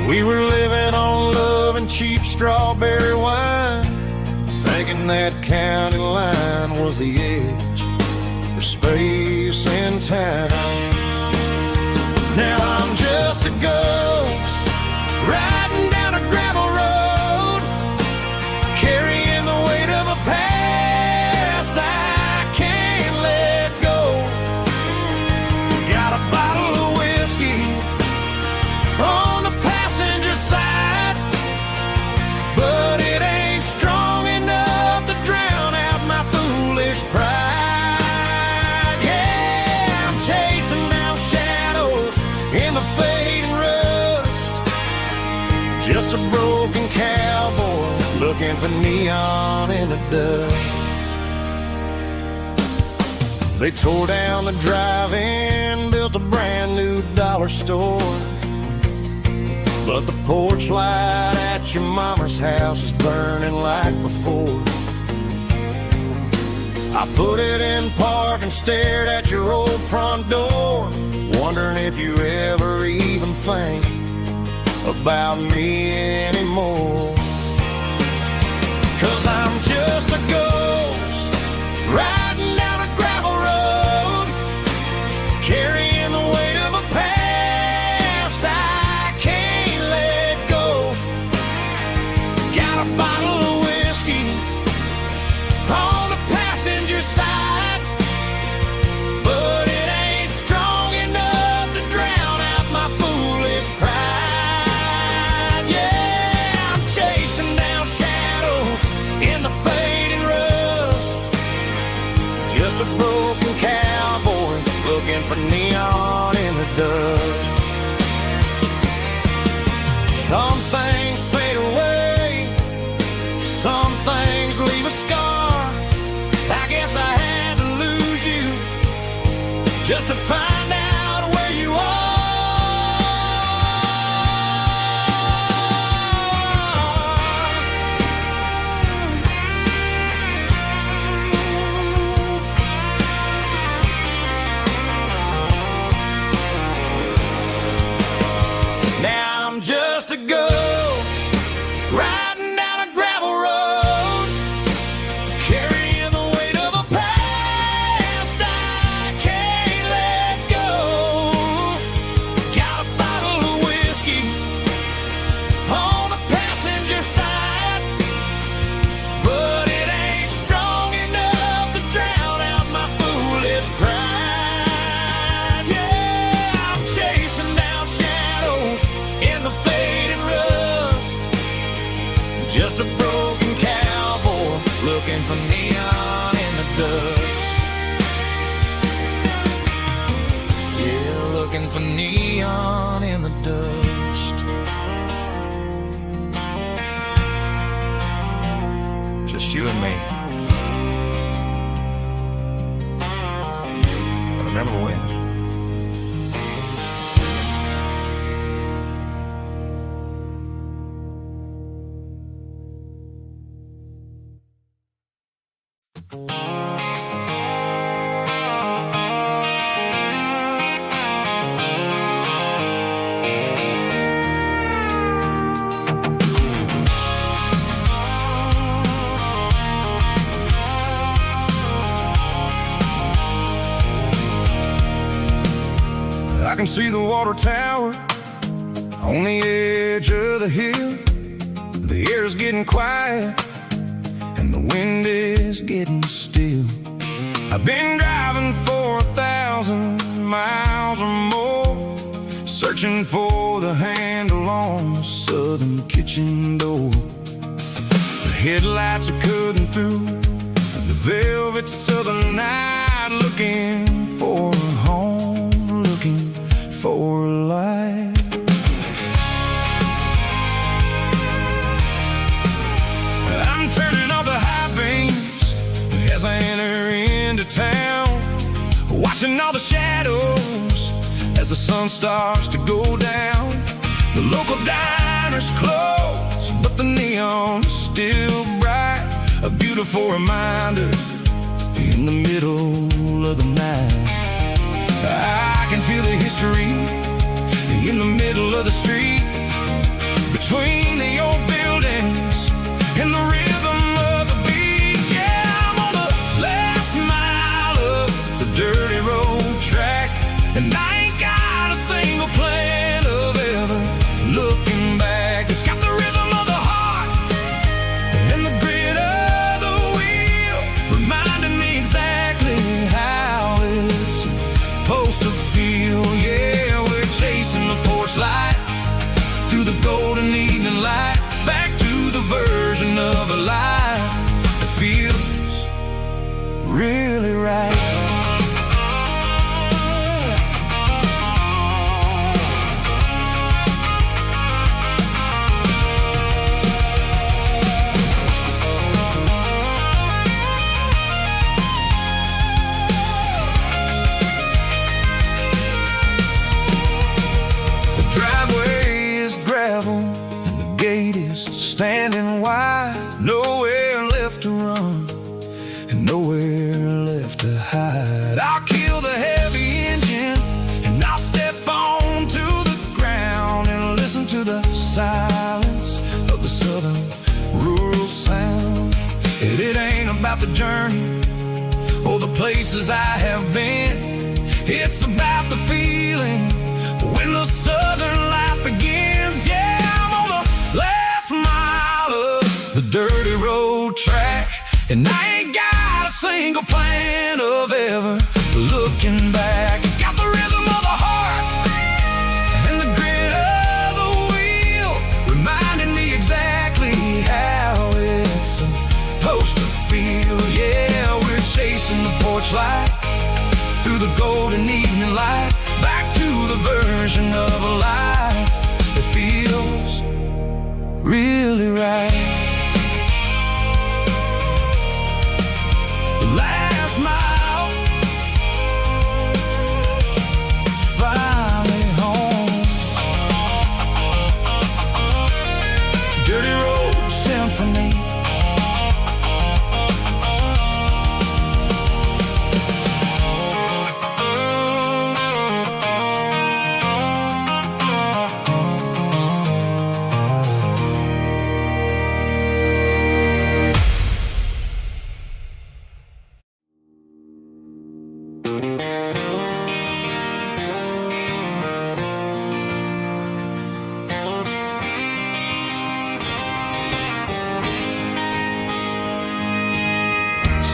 We were living on love and cheap strawberry wine, thinking that county line was the edge for space and time. Now I'm just a ghost riding down a gravel road, carrying the weight of a past I can't let go. Got a bottle of whiskey on the passenger side, but it ain't strong enough to drown out my foolish pride. Yeah, I'm chasing down shadows in the fading rust, just a broken cowboy looking for neon in the dust. They tore down the drive-in, built a brand new dollar store, but the porch light at your mama's house is burning like before. I put it in park and stared at your old front door, wondering if you ever even think about me anymore. 'Cause I'm just a ghost riding down a gravel road, carrying the weight of a past I can't let go. Got a bottle of whiskey on the passenger side, but it ain't strong enough to drown out my foolish pride. Yeah, I'm chasing down shadows in the fading rust, just a broken cowboy looking for neon in the dust. Some things fade away, some things leave a scar. I guess I had to lose you just to find out where you are. Now I'm just a ghost riding down a gravel road, carrying the weight of a past I can't let go. Got a bottle of whiskey on the passenger side, but it ain't strong enough to drown out my foolish pride. Yeah, I'm chasing down shadows in the fading rust, just a broken cowboy looking for neon in the dust. Yeah, looking for neon in the dust. Just you and me. I remember when. I can see the water tower on the edge of the hill. The air's getting quiet and the wind is getting still. I've been driving for 1,000 miles or more, searching for the handle on the southern kitchen door. The headlights are cutting through the velvet southern night, looking for a home, looking for a life. I'm turning off the high beams as I enter into town, watching all the shadows as the sun starts to go down. The local diner's closed, but the beautiful reminder in the middle of the night. I can feel the history in the middle of the street, between the old buildings and the rhythm of the beats. Yeah, I'm on the last mile of the dirty road track, and I ain't got a single plan of ever looking back. It's got the rhythm of the heart and the grit of the wheel, reminding me exactly how it's supposed to feel. Yeah, we're chasing the porch light through the golden evening light, back to the version of a life that feels really right. Standing wide, nowhere left to run and nowhere left to hide. I'll kill the heavy engine and I'll step onto the ground and listen to the silence of the southern rural sound. It ain't about the journey or the places I have been, it's about the feeling when the southern life begins. Yeah, I'm on the last mile of the dirty road track, and I ain't got a single plan of ever looking back. It's got the rhythm of the heart and the grit of the wheel, reminding me exactly how it's supposed to feel. Yeah, we're chasing the porch light through the golden evening light, back to the version of a life that feels really right. Last mile, finally home. Dirty road symphony.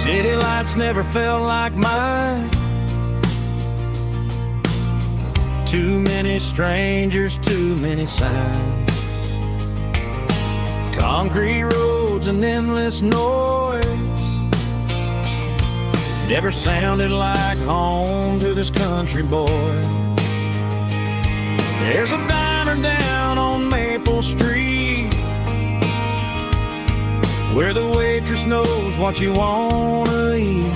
City lights never felt like mine. Too many strangers, too many signs. Concrete roads and endless noise never sounded like home to this country boy. There's a diner down on Maple Street where the waitress knows what you wanna eat,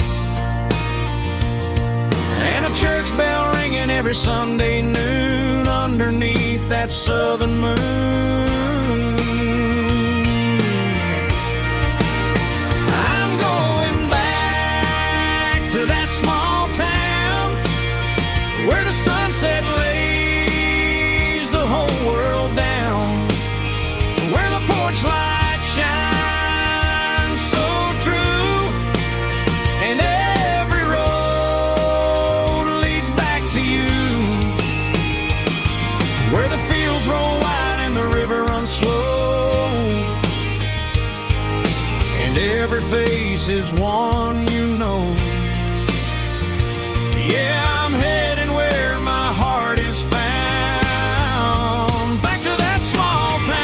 and a church bell ringing every Sunday noon underneath that southern moon. I'm going back to that small town where the sunset lays the whole world down, where the porch light shines slow, and every face is one you know. Yeah, I'm heading where my heart is found, back to that small town.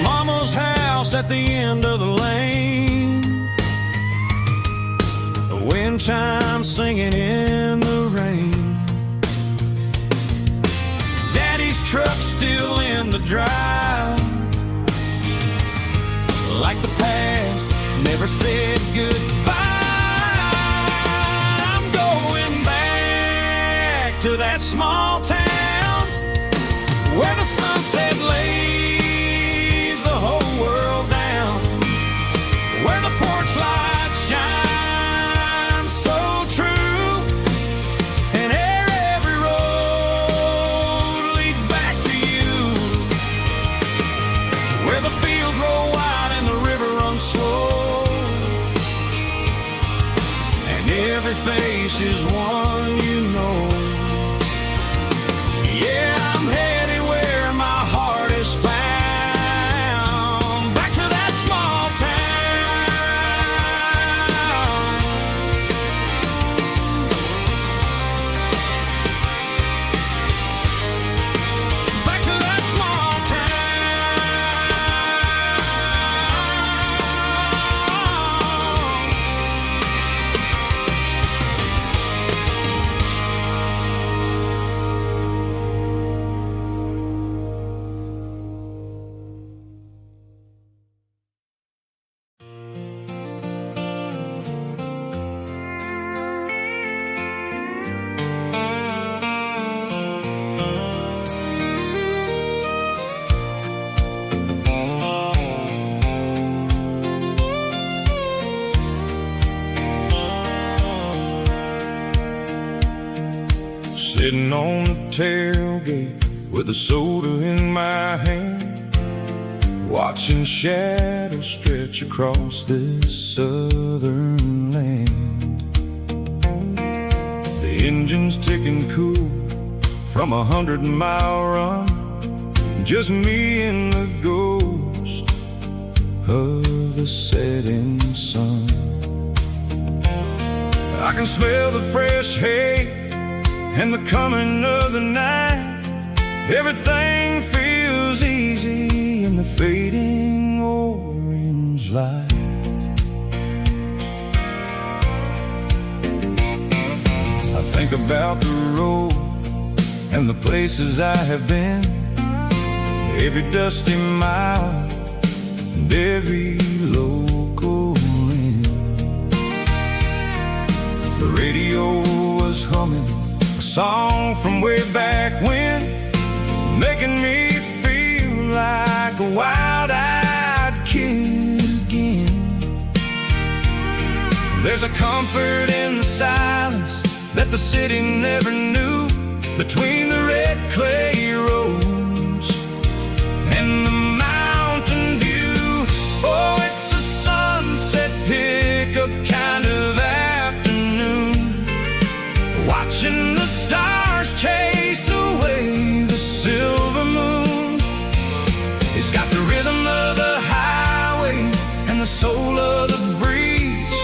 Mama's house at the end of the lane, wind chimes singing in the rain, Daddy's truck still in the drive, like the past never said goodbye. I'm going back to that small town where the sunset lays the whole world down, where the porch lights shine so true, and every road leads back to you, where the fields roll wide and the river runs slow, and every face is one you know. Yeah, I'm headed where my heart is found, back to that small town, back to that small Sitting on the tailgate with a soda in my hand, watching shadows stretch across this southern land. The engine's ticking cool from 100-mile run, just me and the ghost of the setting sun. I can smell the fresh hay and the coming of the night. Everything feels easy in the fading orange light. I think about the road and the places I have been, every dusty mile and every local inn. The radio was humming a song from way back when, making me feel like a wild-eyed kid again. There's a comfort in the silence that the city never knew, between the red clay roads and the mountain view. Oh, it's a sunset pickup kind of afternoon, watching the stars chase away the silver moon. It's got the rhythm of the highway and the soul of the breeze,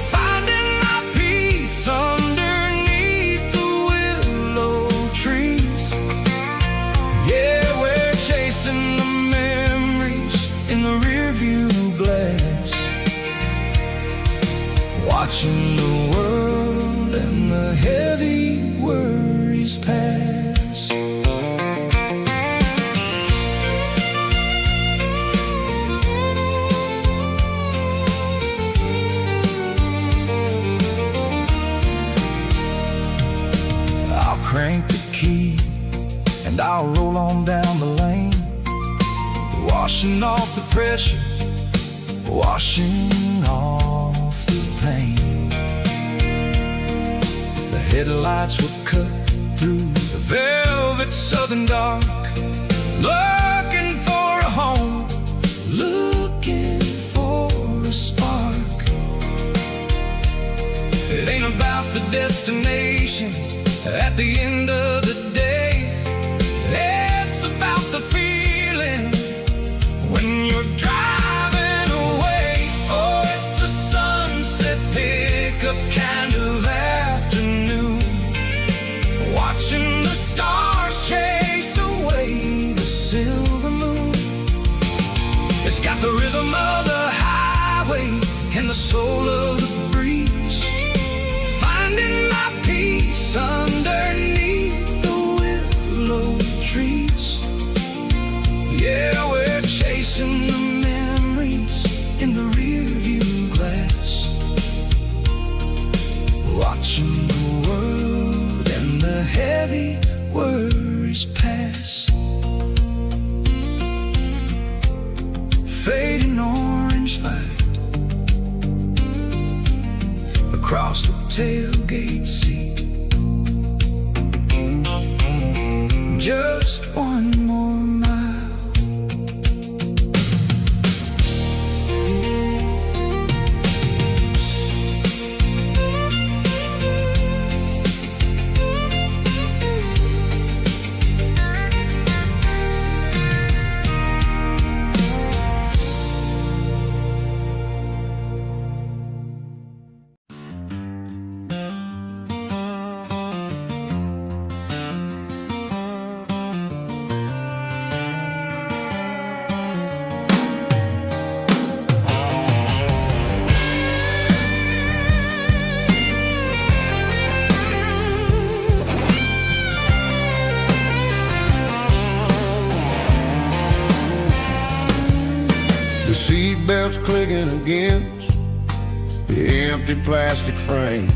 finding my peace underneath the willow trees. Yeah, we're chasing the memories in the rearview glass, watching the world and the heavy worries pass. I'll crank the key and I'll roll on down the lane, washing off the pressure, washing off the pain. The headlights will cut through the velvet southern dark, looking for a home, looking for a spark. It ain't about the destination at the end of the day, it's about the feeling when you're driving away. Oh, it's a sunset pickup kind of afternoon, watching the stars chase away the silver moon. It's got the rhythm of the highway and the soul of the breeze, finding my peace underneath the willow trees. Yeah, we're chasing the memories in the rearview glass, years pass, fading orange light across the tailgate seat. Just one more mile. The seatbelt's clicking against the empty plastic frame,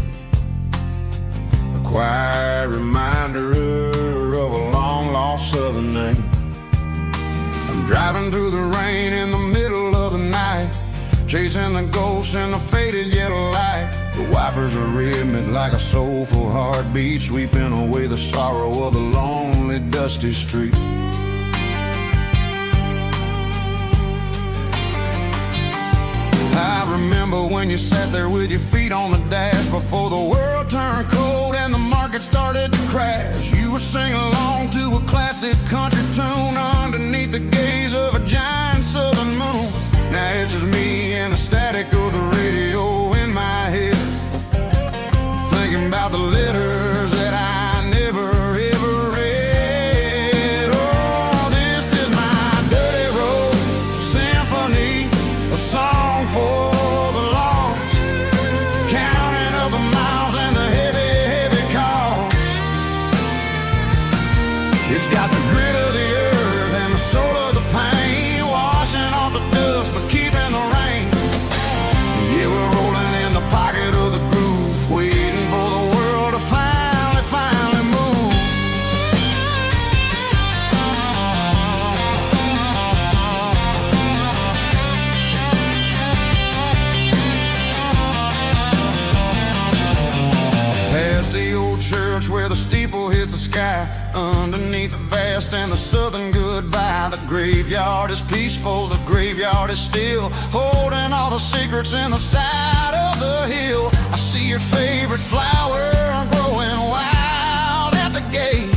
a quiet reminder of a long-lost southern name. I'm driving through the rain in the middle of the night, chasing the ghosts in the faded yellow light. The wipers are rhythmic like a soulful heartbeat, sweeping away the sorrow of the lonely, dusty street. I remember when you sat there with your feet on the dash before the world turned cold and the market started to crash. You were singing along to a classic country tune underneath the gaze of a giant southern moon. Now it's just me and the static of the radio in my head, thinking about the letters that I never ever read. Oh, this is my dirty road symphony, a song for the lost, counting up the miles and the heavy, heavy cost. It's got the grit of the earth and the soul of the pain, washing off the dust but keeping the rain. Yeah, we're rolling in the pocket of the groove, waiting for the world to finally move. Past the old church where the steeple hits the sky, underneath the vast and the southern goodbye. The graveyard is peaceful, the graveyard is still, holding all the secrets in the side of the hill. I see your favorite flower growing wild at the gate,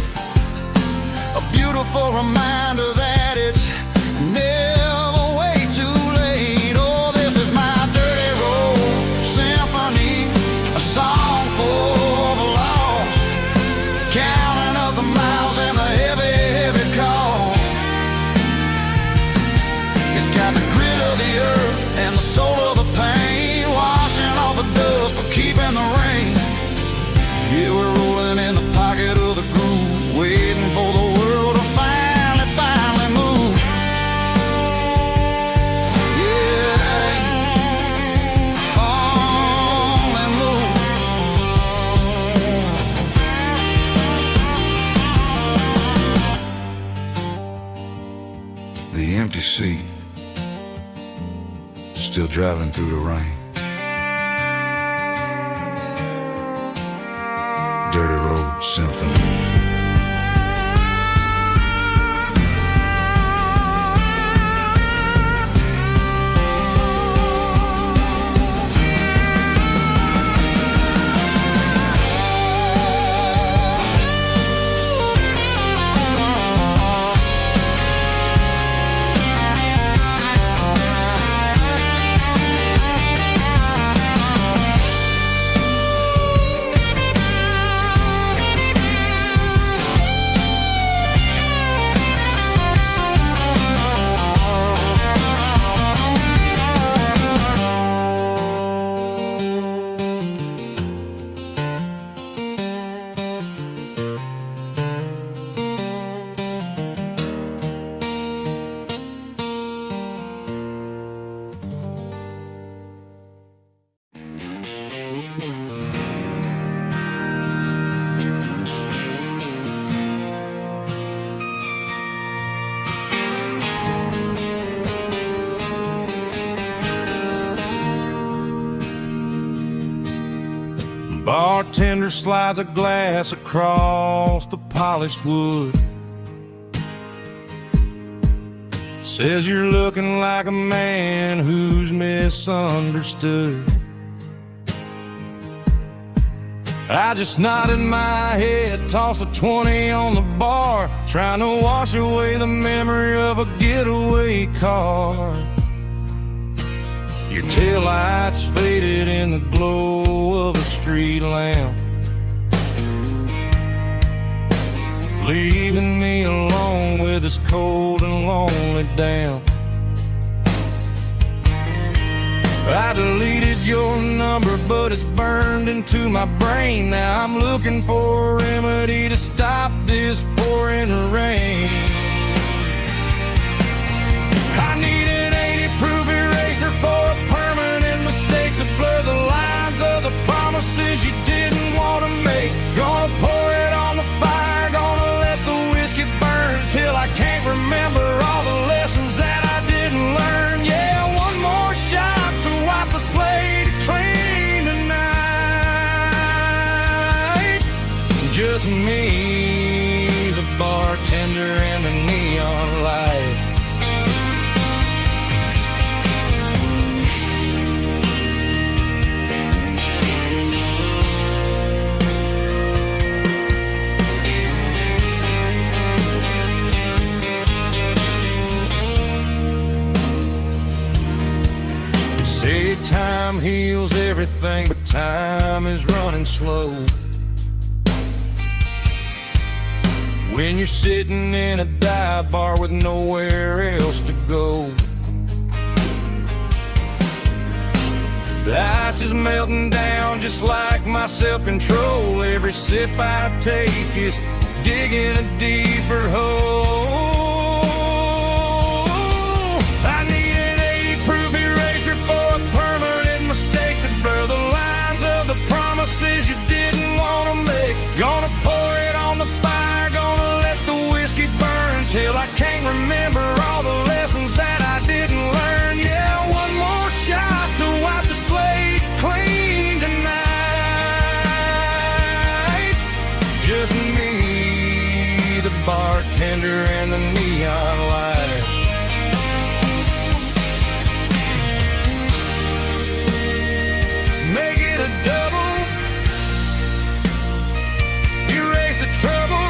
a beautiful reminder that it's never way too late. Oh, this is my dirty road symphony, a song for the lost, counting up the miles and the heavy, heavy call. It's got the grit of the earth and the soul of the pain, washing off the dust but keeping the rain. Yeah, we're rolling in the pocket of the groove, waiting for the world to finally move. Yeah, finally move. The empty seat, still driving through the rain. Dirty road symphony. Bartender slides a glass across the polished wood. Says you're looking like a man who's misunderstood. I just nodded my head, tossed a 20 on the bar, trying to wash away the memory of a getaway car. Your taillights faded in the glow of a street lamp, leaving me alone with this cold and lonely damp. I deleted your number, but it's burned into my brain. Now I'm looking for a remedy to stop this pouring rain. I need an 80-proof eraser for a permanent mistake to blur the lines of the promises you didn't want to make. Gonna pour it on the fire, gonna let the whiskey burn till I can't remember all the lessons that I didn't learn. Yeah, one more shot to wipe the slate clean tonight. Just me, the bartender, and the neon light. Say time heals everything, but time is running slow. When you're sitting in a dive bar with nowhere else to go, the ice is melting down just like my self-control. Every sip I take is digging a deeper hole. I need an 80-proof eraser for a permanent mistake to blur the lines of the promises you didn't want to make. Gonna pour it on the fire, gonna let the whiskey burn till I can't remember all the lessons that I didn't learn. Yeah, one more shot to wipe the slate clean tonight. Just me, the bartender, and the neon light. Make it a double, erase the trouble.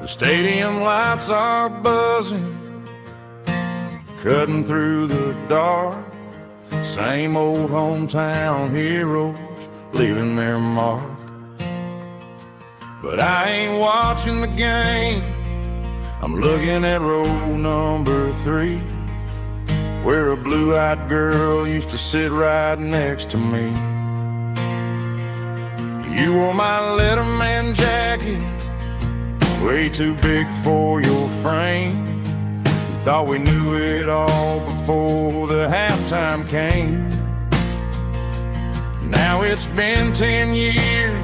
The stadium lights are buzzing, cutting through the dark. Same old hometown heroes leaving their mark. But I ain't watching the game, I'm looking at row number 3, where a blue-eyed girl used to sit right next to me. You wore my Letterman jacket, way too big for your frame. You thought we knew it all before the halftime came. Now it's been 10 years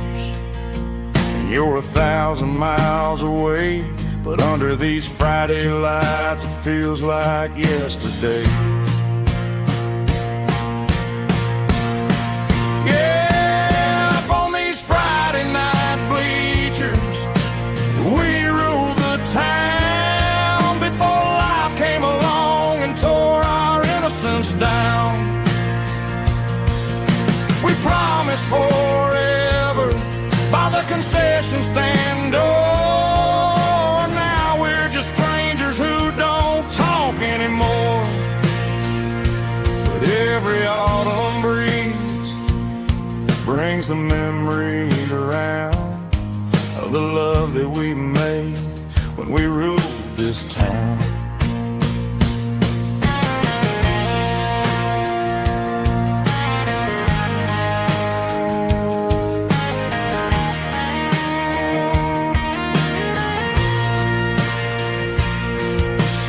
and you're 1,000 miles away, but under these Friday lights it feels like yesterday. Yeah, up on these Friday night bleachers, we ruled the town before life came along and tore our innocence down. We promised forever by the concession stand door. Now we're just strangers who don't talk anymore. But every autumn breeze brings the memories around of the love that that we made when we ruled this town.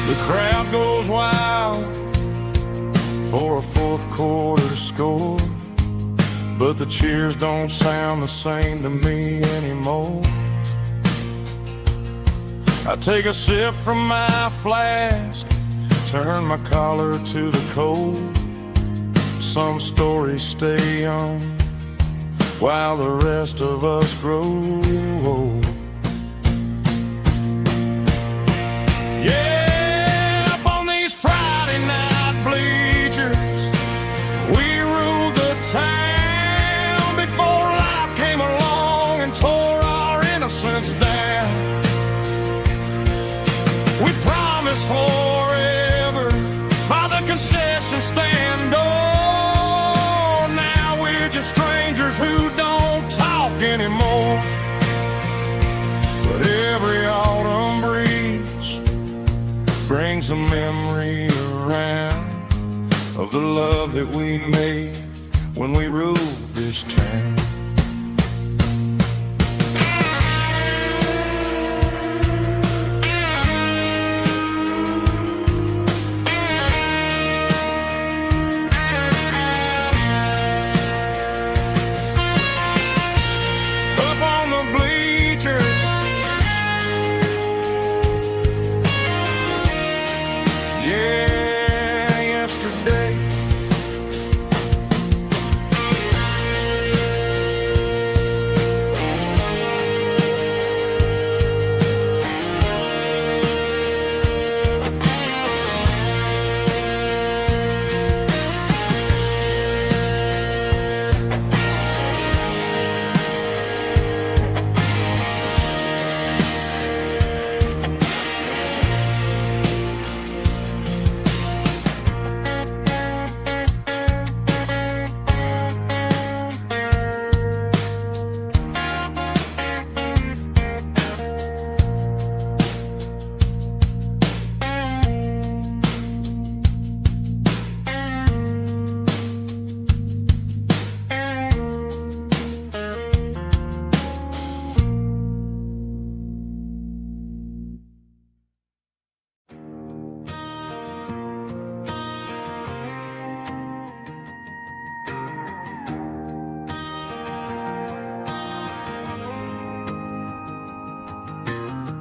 The crowd goes wild for a fourth quarter score, but the cheers don't sound the same to me anymore. I take a sip from my flask, turn my collar to the cold. Some stories stay young while the rest of us grow old. Yeah, up on these Friday night bleachers, we ruled the town before life came along and tore our innocence down. We promised forever by the concession stand. Oh, now we're just strangers who don't talk anymore. But every autumn breeze brings a memory around of the love that we made when we ruled this town.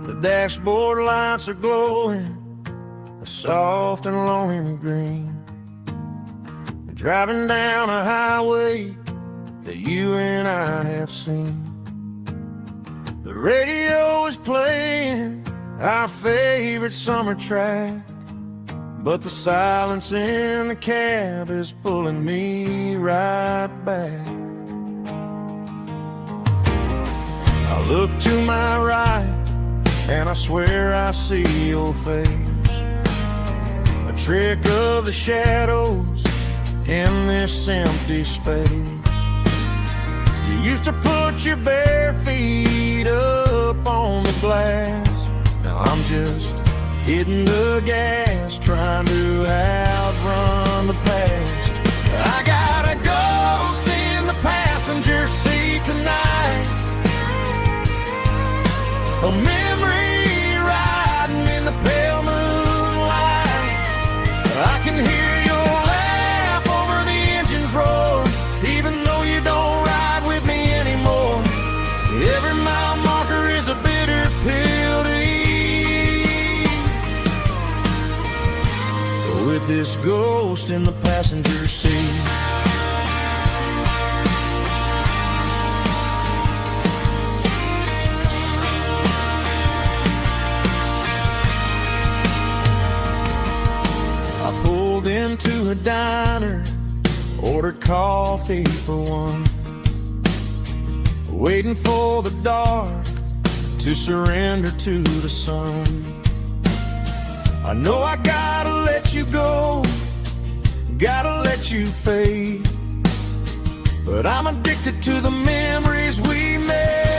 The dashboard lights are glowing, a soft and lonely green. Driving down a highway that you and I have seen. The radio is playing our favorite summer track, but the silence in the cab is pulling me right back. I look to my right and I swear I see your face, a trick of the shadows in this empty space. You used to put your bare feet up on the glass. Now I'm just hitting the gas, trying to outrun the past. I got a ghost in the passenger seat tonight, a memory riding in the pale moonlight. I can hear your laugh over the engine's roar, even though you don't ride with me anymore. Every mile marker is a bitter pill to eat, with this ghost in the passenger seat. Into a diner, ordered coffee for one, waiting for the dark to surrender to the sun. I know I gotta let you go, gotta let you fade, but I'm addicted to the memories we made.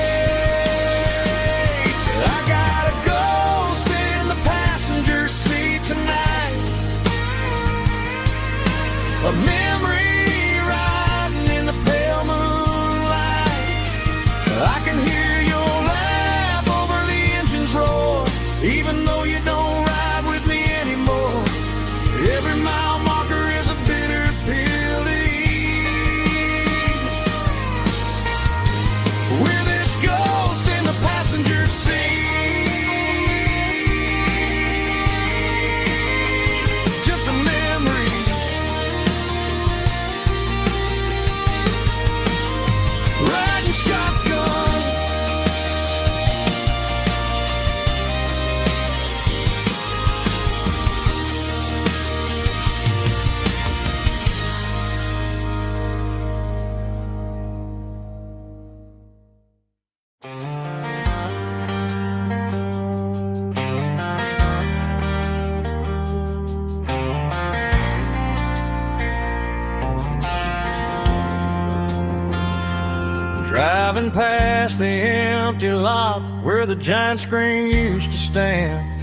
Driving past the empty lot where the giant screen used to stand.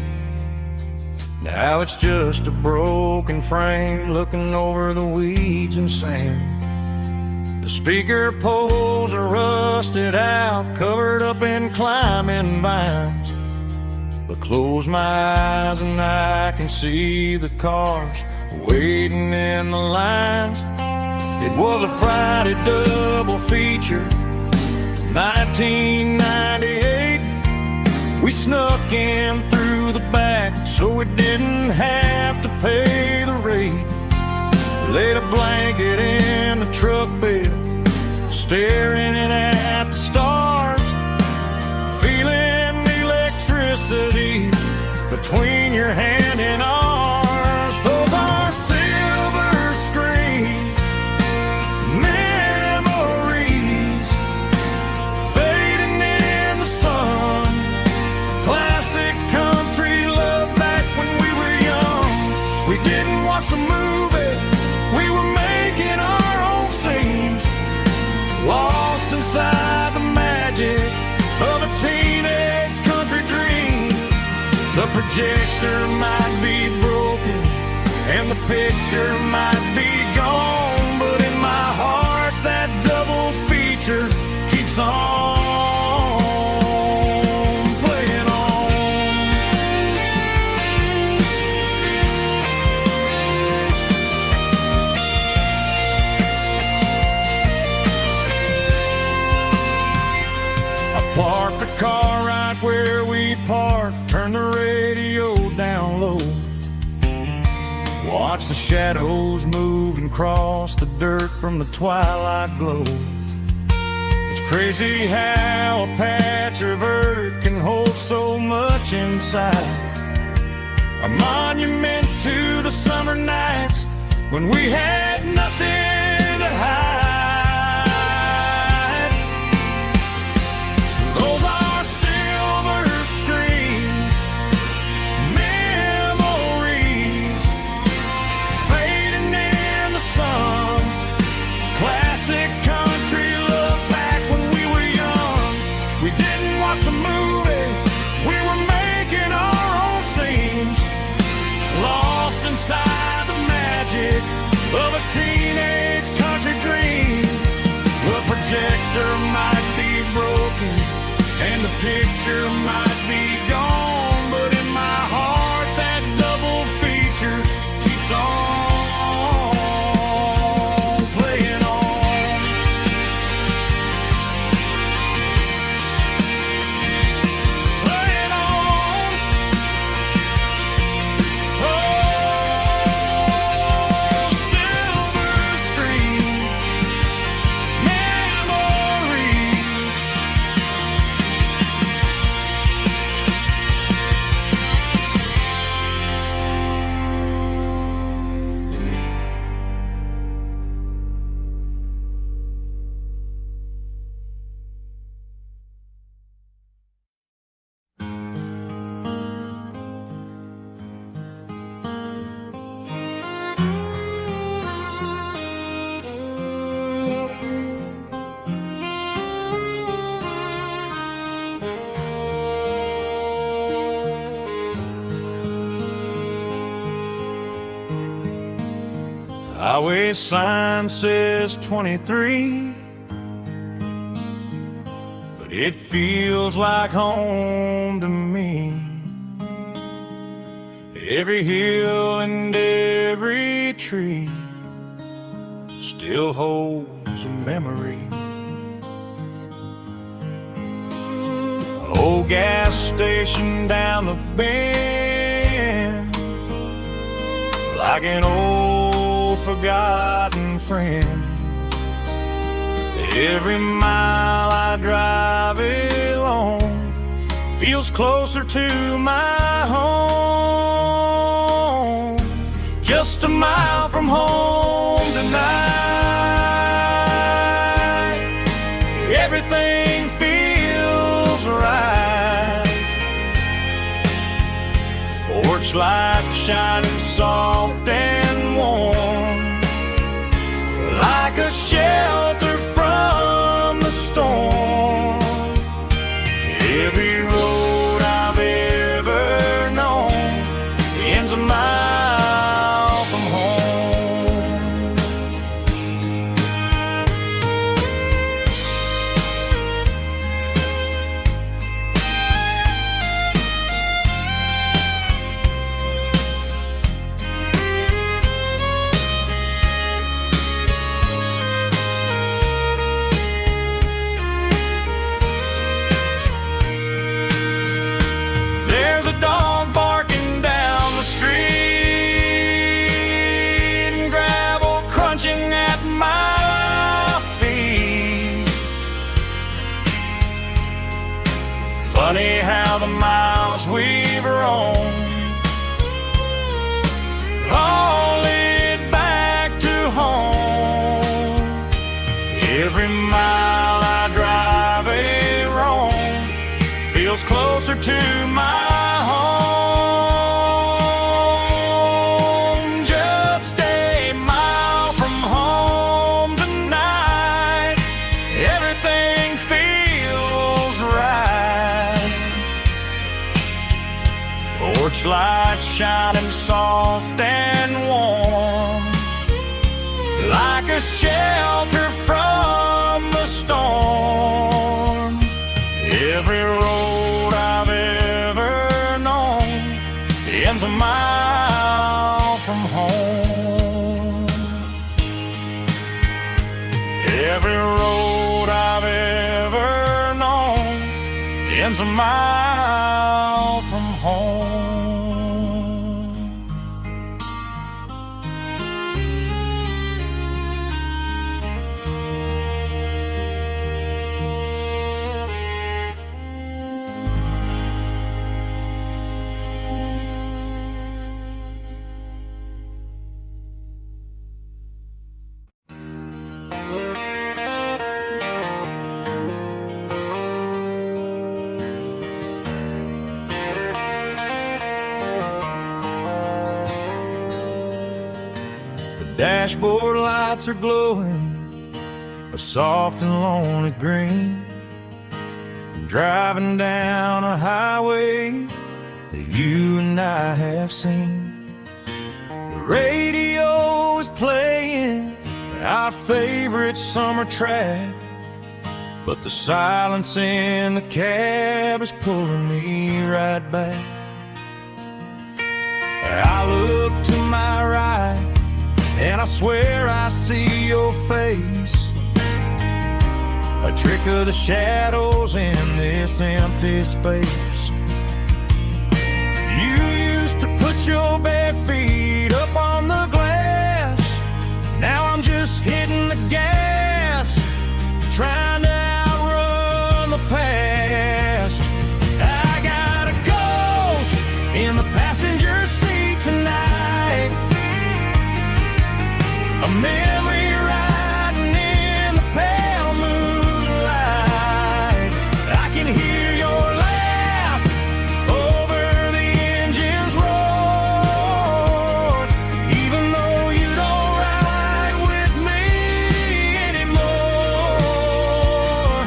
Now it's just a broken frame looking over the weeds and sand. The speaker poles are rusted out, covered up in climbing vines. But close my eyes and I can see the cars waiting in the lines. It was a Friday double feature, 1998. We snuck in through the back so we didn't have to pay the rate. Laid a blanket in the truck bed, staring at the stars, feeling the electricity between your hand and ours. Those are silver screen memories fading in the sun. Classic country love back when we were young. We didn't watch the movie, we were making our own scenes, lost inside the magic of a teenage country dream. The projector might be broken and the picture might be gone, but in my heart that double feature keeps on playing on. I parked the car right where we parked, turned the radio down low, watch the shadows move and cross the dirt from the twilight glow. It's crazy how a patch of earth can hold so much inside. A monument to the summer nights when we had nothing to hide. Those are silver screen memories fading in the sun. Classic country love back when we were young. We didn't watch the movie, we were making our own scenes, lost inside the magic of a teenage country dream. The projector might be broken and the picture might be gone, but in my heart that double feature keeps on playing on. Playing on. Oh, silver screen memories. Highway sign says 23, but it feels like home to me. Every hill and every tree still holds a memory. Old gas station down the bend, like an old forgotten friend. Every mile I drive along feels closer to my home. Just a mile from home tonight, everything feels right. Porch light shining soft and warm, like a shelter from the storm. Funny how the miles we've roamed all lead back to home. Every mile I drive a roam feels closer to my home. Just a mile from home tonight, everything feels right. Porch lights shining soft and warm, like a shelter from the storm. Every road I've ever known ends a mile from home. Every road I've ever known ends a mile from home. Dashboard lights are glowing a soft and lonely green. Driving down a highway that you and I have seen. The radio is playing our favorite summer track, but the silence in the cab is pulling me right back. I look to my right and I swear I see your face, a trick of the shadows in this empty space. You used to put your bare feet up on the glass. Now I'm just hitting the gas, trying to outrun the past. I got a ghost in the passenger seat tonight, a memory riding in the pale moonlight. I can hear your laugh over the engine's roar, even though you don't ride with me anymore.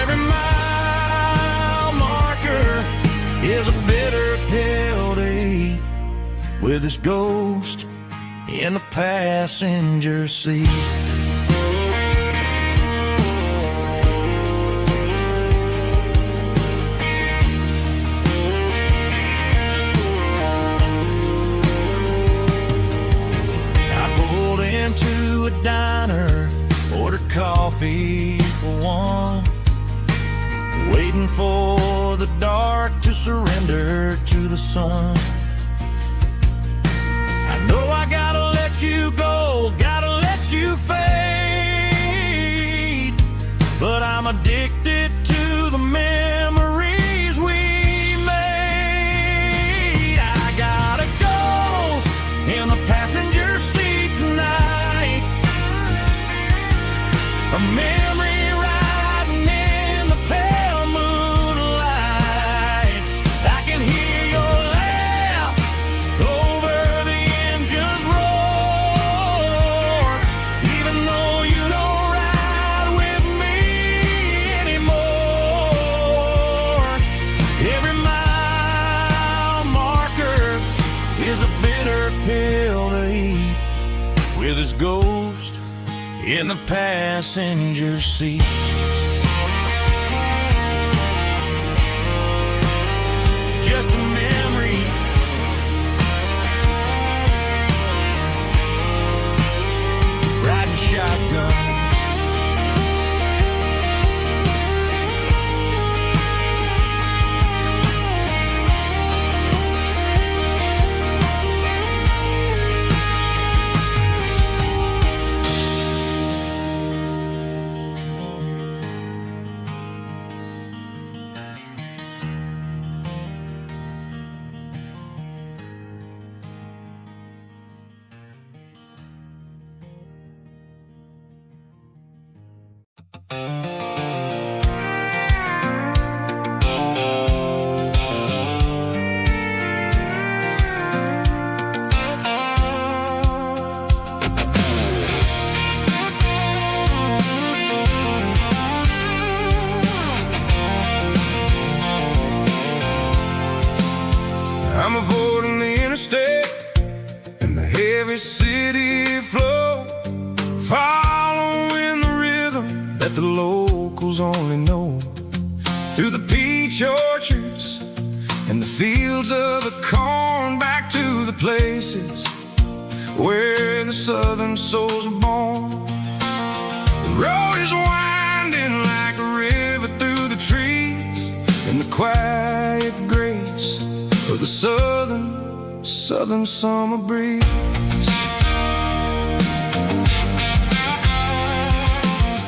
Every mile marker is a bitter pill to eat, with this ghost in the passenger seat. I pulled into a diner, ordered coffee for one, waiting for the dark to surrender to the sun. No, I gotta let you go, gotta let you fade, but I'm addicted to the memories we made. I got a ghost in the passenger seat tonight, a memory riding in the pale moonlight. I can hear your laugh over the engine's roar, even though you don't ride with me anymore. Every mile marker is a bitter pill to eat, with his ghost in the passenger seat. Just a memory, riding shotgun. every city flow, following the rhythm that the locals only know. Through the peach orchards and the fields of the corn, back to the places where the southern souls were born. The road is winding like a river through the trees, in the quiet grace of the southern summer breeze.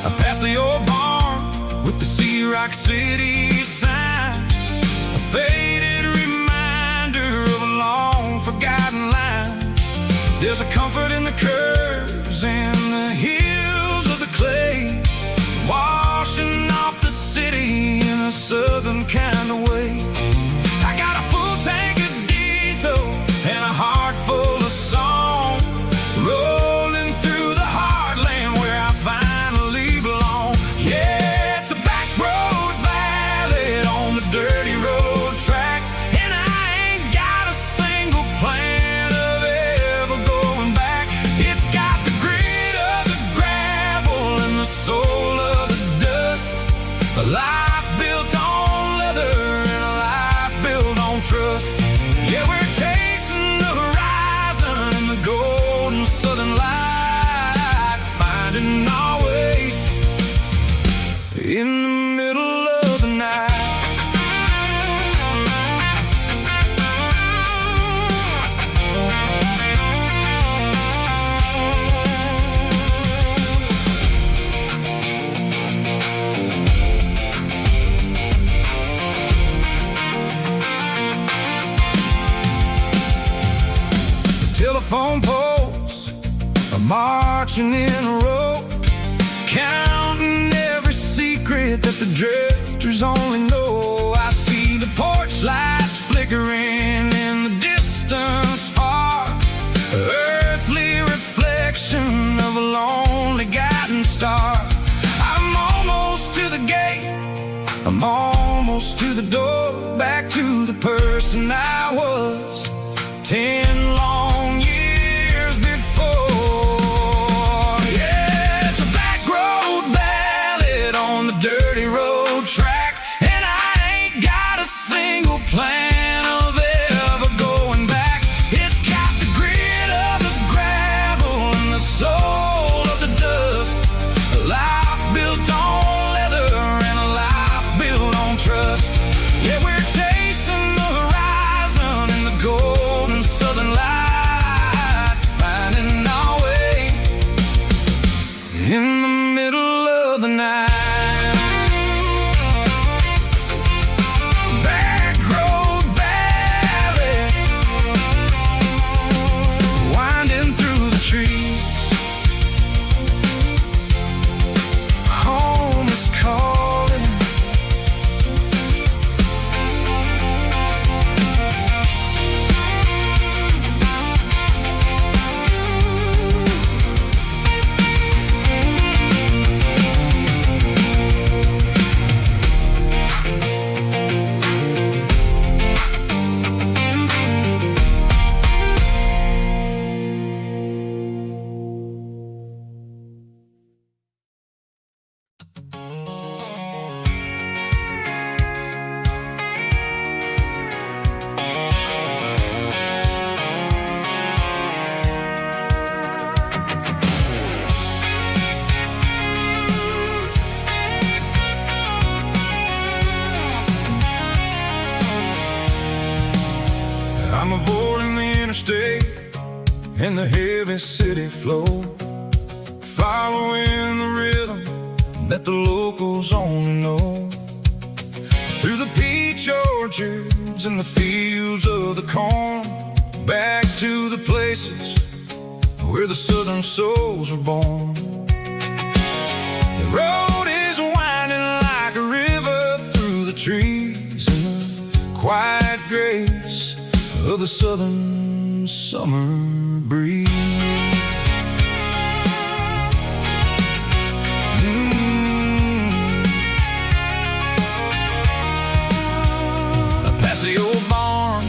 I passed the old barn with the Sea Rock City sign, a faded reminder of a long forgotten line. There's a comfort in the curves and the hills of the clay, washing off the city in a southern kind of way. I got a full tank of diesel and a heart full of song, rolling through the heartland where I finally belong. Yeah, it's a back road ballad on the dirty road track, and I ain't got a single plan of ever going back. It's got the grit of the gravel and the soul of the dust, a life built on leather and a life built on trust. Yeah, we're chasing the horizon in the golden southern light, finding our way in the middle of the night. Telephone poles are marching in a row, counting every secret that the drifters only know. I see the porch lights flickering in the distance far, earthly reflection of a lonely guiding star. I'm almost to the gate, I'm almost to the door, back to the person I was 10 long years before. Yeah, it's a back road ballad on the dirty road track, and I ain't got a single plan of ever going back. It's got the grit of the gravel and the soul of the dust, a life built on leather and a life built on trust. Yeah, we're chasing the horizon in the golden southern light, finding our way in the middle of the night. Back road ballad, winding through the trees. Home is calling. I'm avoiding the interstate and the heavy city flow, following the rhythm that the locals only know. Through the peach orchards and the fields of the corn, back to the places where the southern souls were born. The road is winding like a river through the trees in the quiet grace of the southern summer breeze. I passed the old barn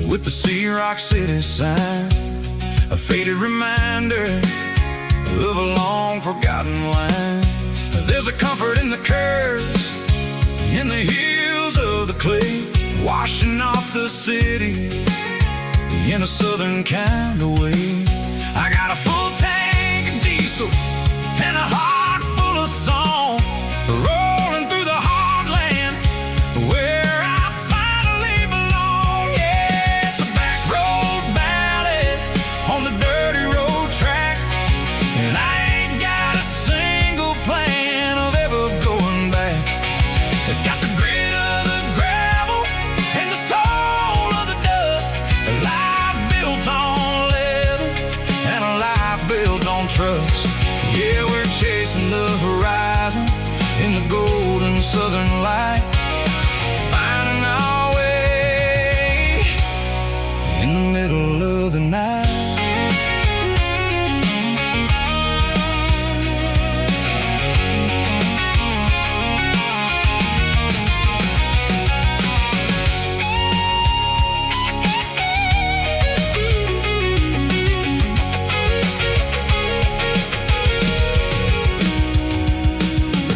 with the Sea Rock City sign, a faded reminder of a long forgotten line. There's a comfort in the curves, in the heels of the clay, washing off the city in a southern kind of way. I got a full tank of diesel and a heart full of song, rolling through the heartland where I finally belong. Yeah, it's a back road ballad on the dirty road track, and I ain't got a single plan of ever going back. It's got the grit of the gravel and the soul of the dust, a life built on leather and a life built on trust. Yeah, we're chasing the horizon in the golden southern light, finding our way in the middle of the night.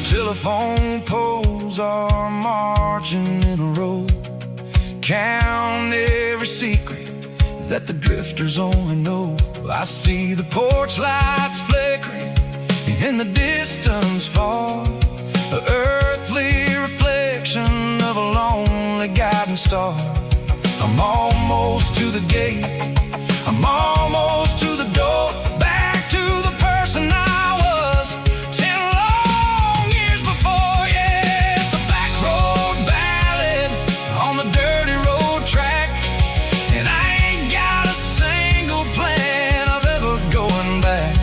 Telephone poles are marching in a row, count every secret that the drifters only know. I see the porch lights flickering in the distance far, an earthly reflection of a lonely guiding star. I'm almost to the gate, I'm almost to the door, back to the person I was 10 long years before. Yeah, it's a back road ballad on the dirty road track, and I ain't got a single plan of ever going back.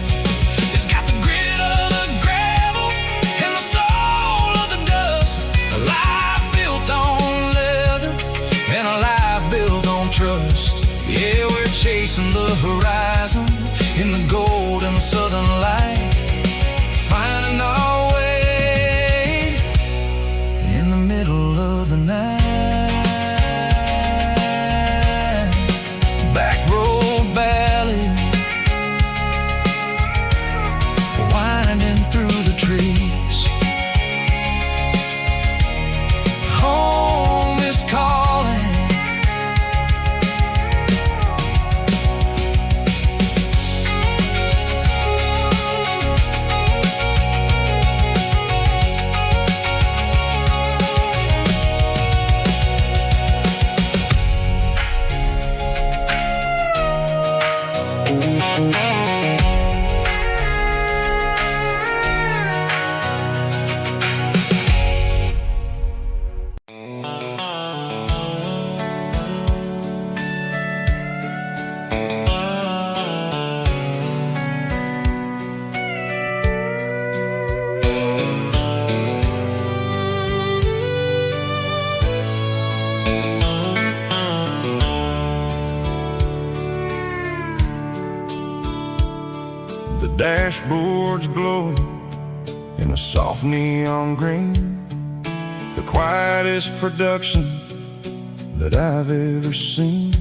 It's got the grit of the gravel and the soul of the dust, a life built on leather and a life built on trust. Yeah, we're chasing the horizon in the golden southern light, finding our way in the middle of the night. Back road ballad, winding through the trees. Home is calling. The dashboard's glowing in a soft neon green, the quietest production that I've ever seen.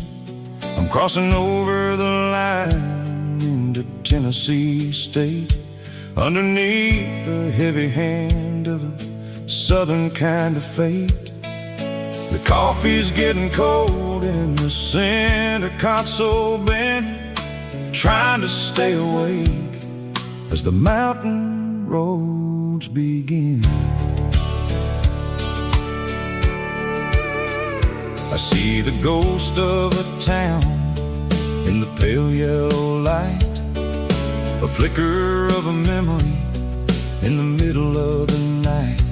I'm crossing over the line into Tennessee State, underneath the heavy hand of a southern kind of fate. The coffee's getting cold in the center console bin, trying to stay awake as the mountain roads begin. I see the ghost of a town in the pale yellow light, a flicker of a memory in the middle of the night.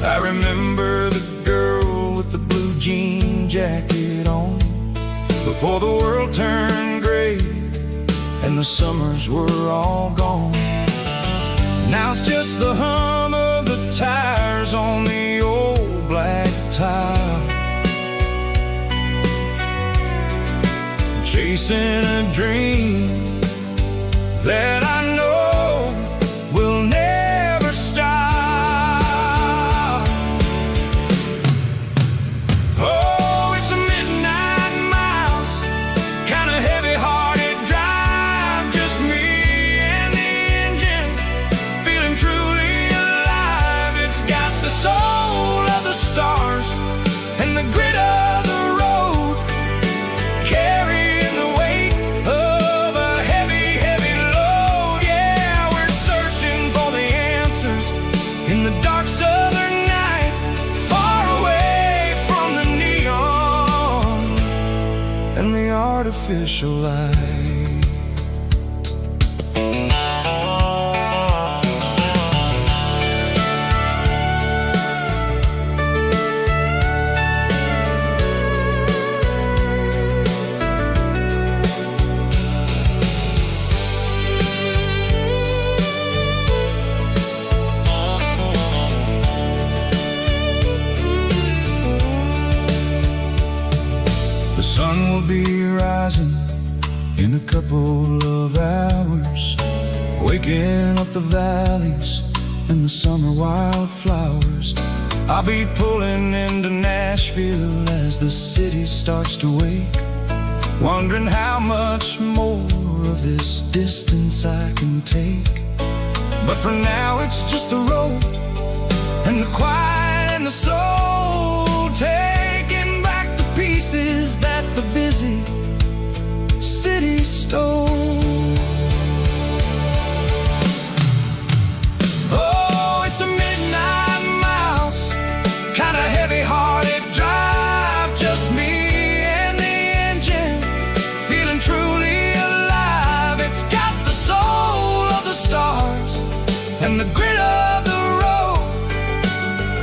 I remember the girl with the blue jean jacket on, before the world turned gray and the summers were all gone. Now it's just the hum of the tires on the old black tile, chasing a dream that I know will never stop. Oh, it's a midnight miles, kind of heavy-hearted drive, artificial light. The sun will be rising in a couple of hours, waking up the valleys and the summer wildflowers. I'll be pulling into Nashville as the city starts to wake, wondering how much more of this distance I can take. But for now it's just the road and the quiet and the soul, taking back the pieces that the busy city stole. Oh, it's a midnight mouse, kinda heavy-hearted drive, just me and the engine, feeling truly alive. It's got the soul of the stars and the grit of the road,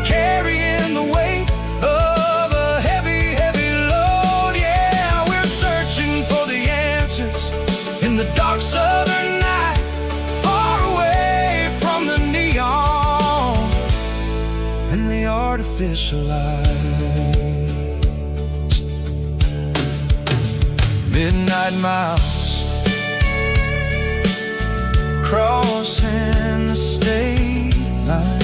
carrying the weight of a heavy, heavy load. Yeah, we're searching for the answers in the dark southern night, far away from the neon and the artificial light. Midnight mouse, crossing the state line,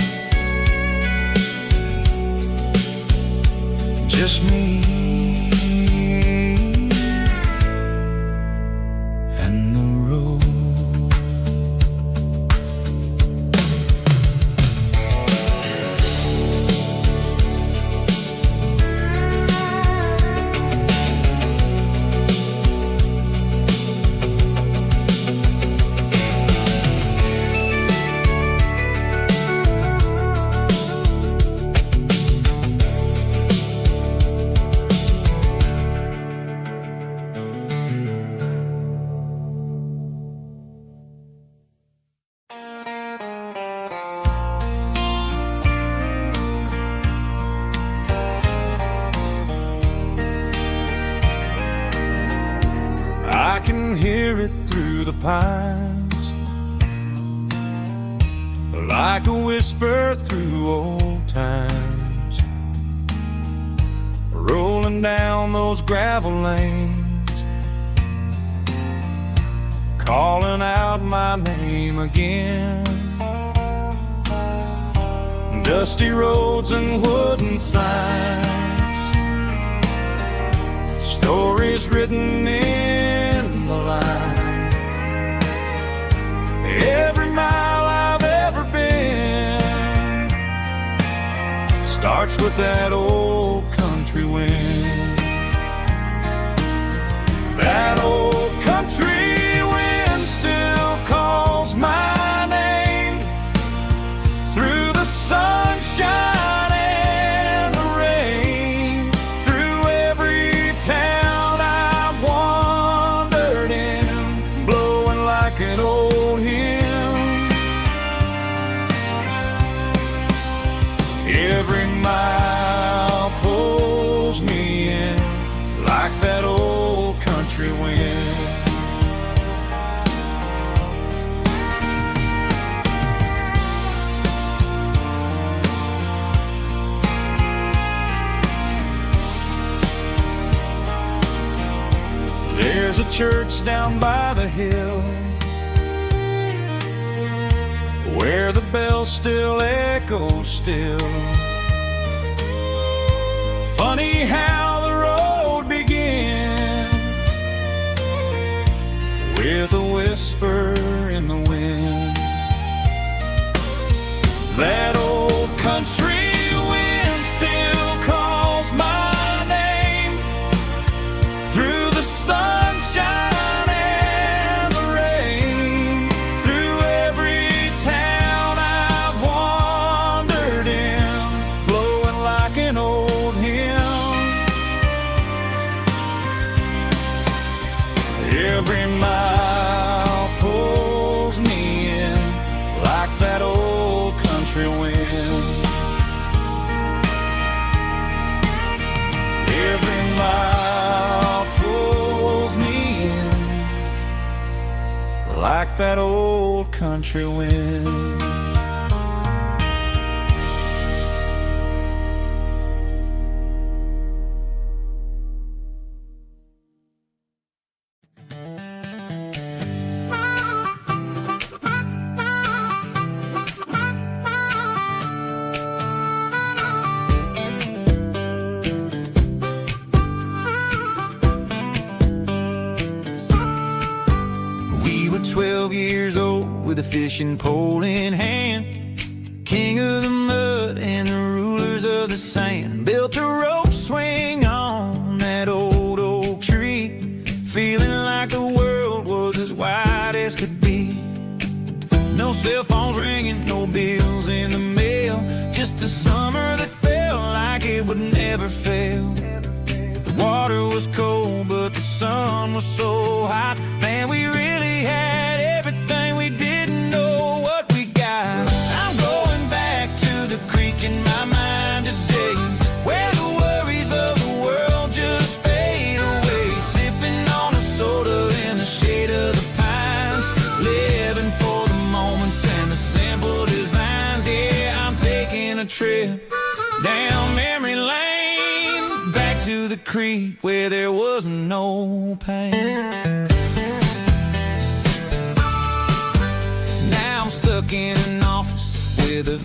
just me and the road. I can hear it through the pines, like a whisper through old times, rolling down those gravel lanes, calling out my name again. Dusty roads and wooden signs, stories written in the lines. Every mile I've ever been starts with that old country wind. That old country wind still calls my name through the sunshine and the rain, through every town I've wandered in, blowing like an old hymn. Every mile pulls me in like that old country wind. There's a church down by the hill where the bell still echoes still. Funny how the road begins with a whisper in the wind. That old country wind still calls my name through the sunshine and the rain, through every town I've wandered in, blowing like an old hymn. like that old country wind. We were 12 years old with a fishing pole in hand, king of the mud and the rulers of the sand. Built a rope swing on that old oak tree, feeling like the world was as wide as could be. No cell phones ringing, no bills in the mail, just a summer that felt like it would never fail. The water was cold, but the sun was so hot. Man, we really had everything, we didn't know what we got. I'm going back to the creek in my mind today, where the worries of the world just fade away. Sipping on a soda in the shade of the pines, living for the moments and the simple designs. Yeah, I'm taking a trip down memory lane, back to the creek where there was no pain. Now I'm stuck in an office with a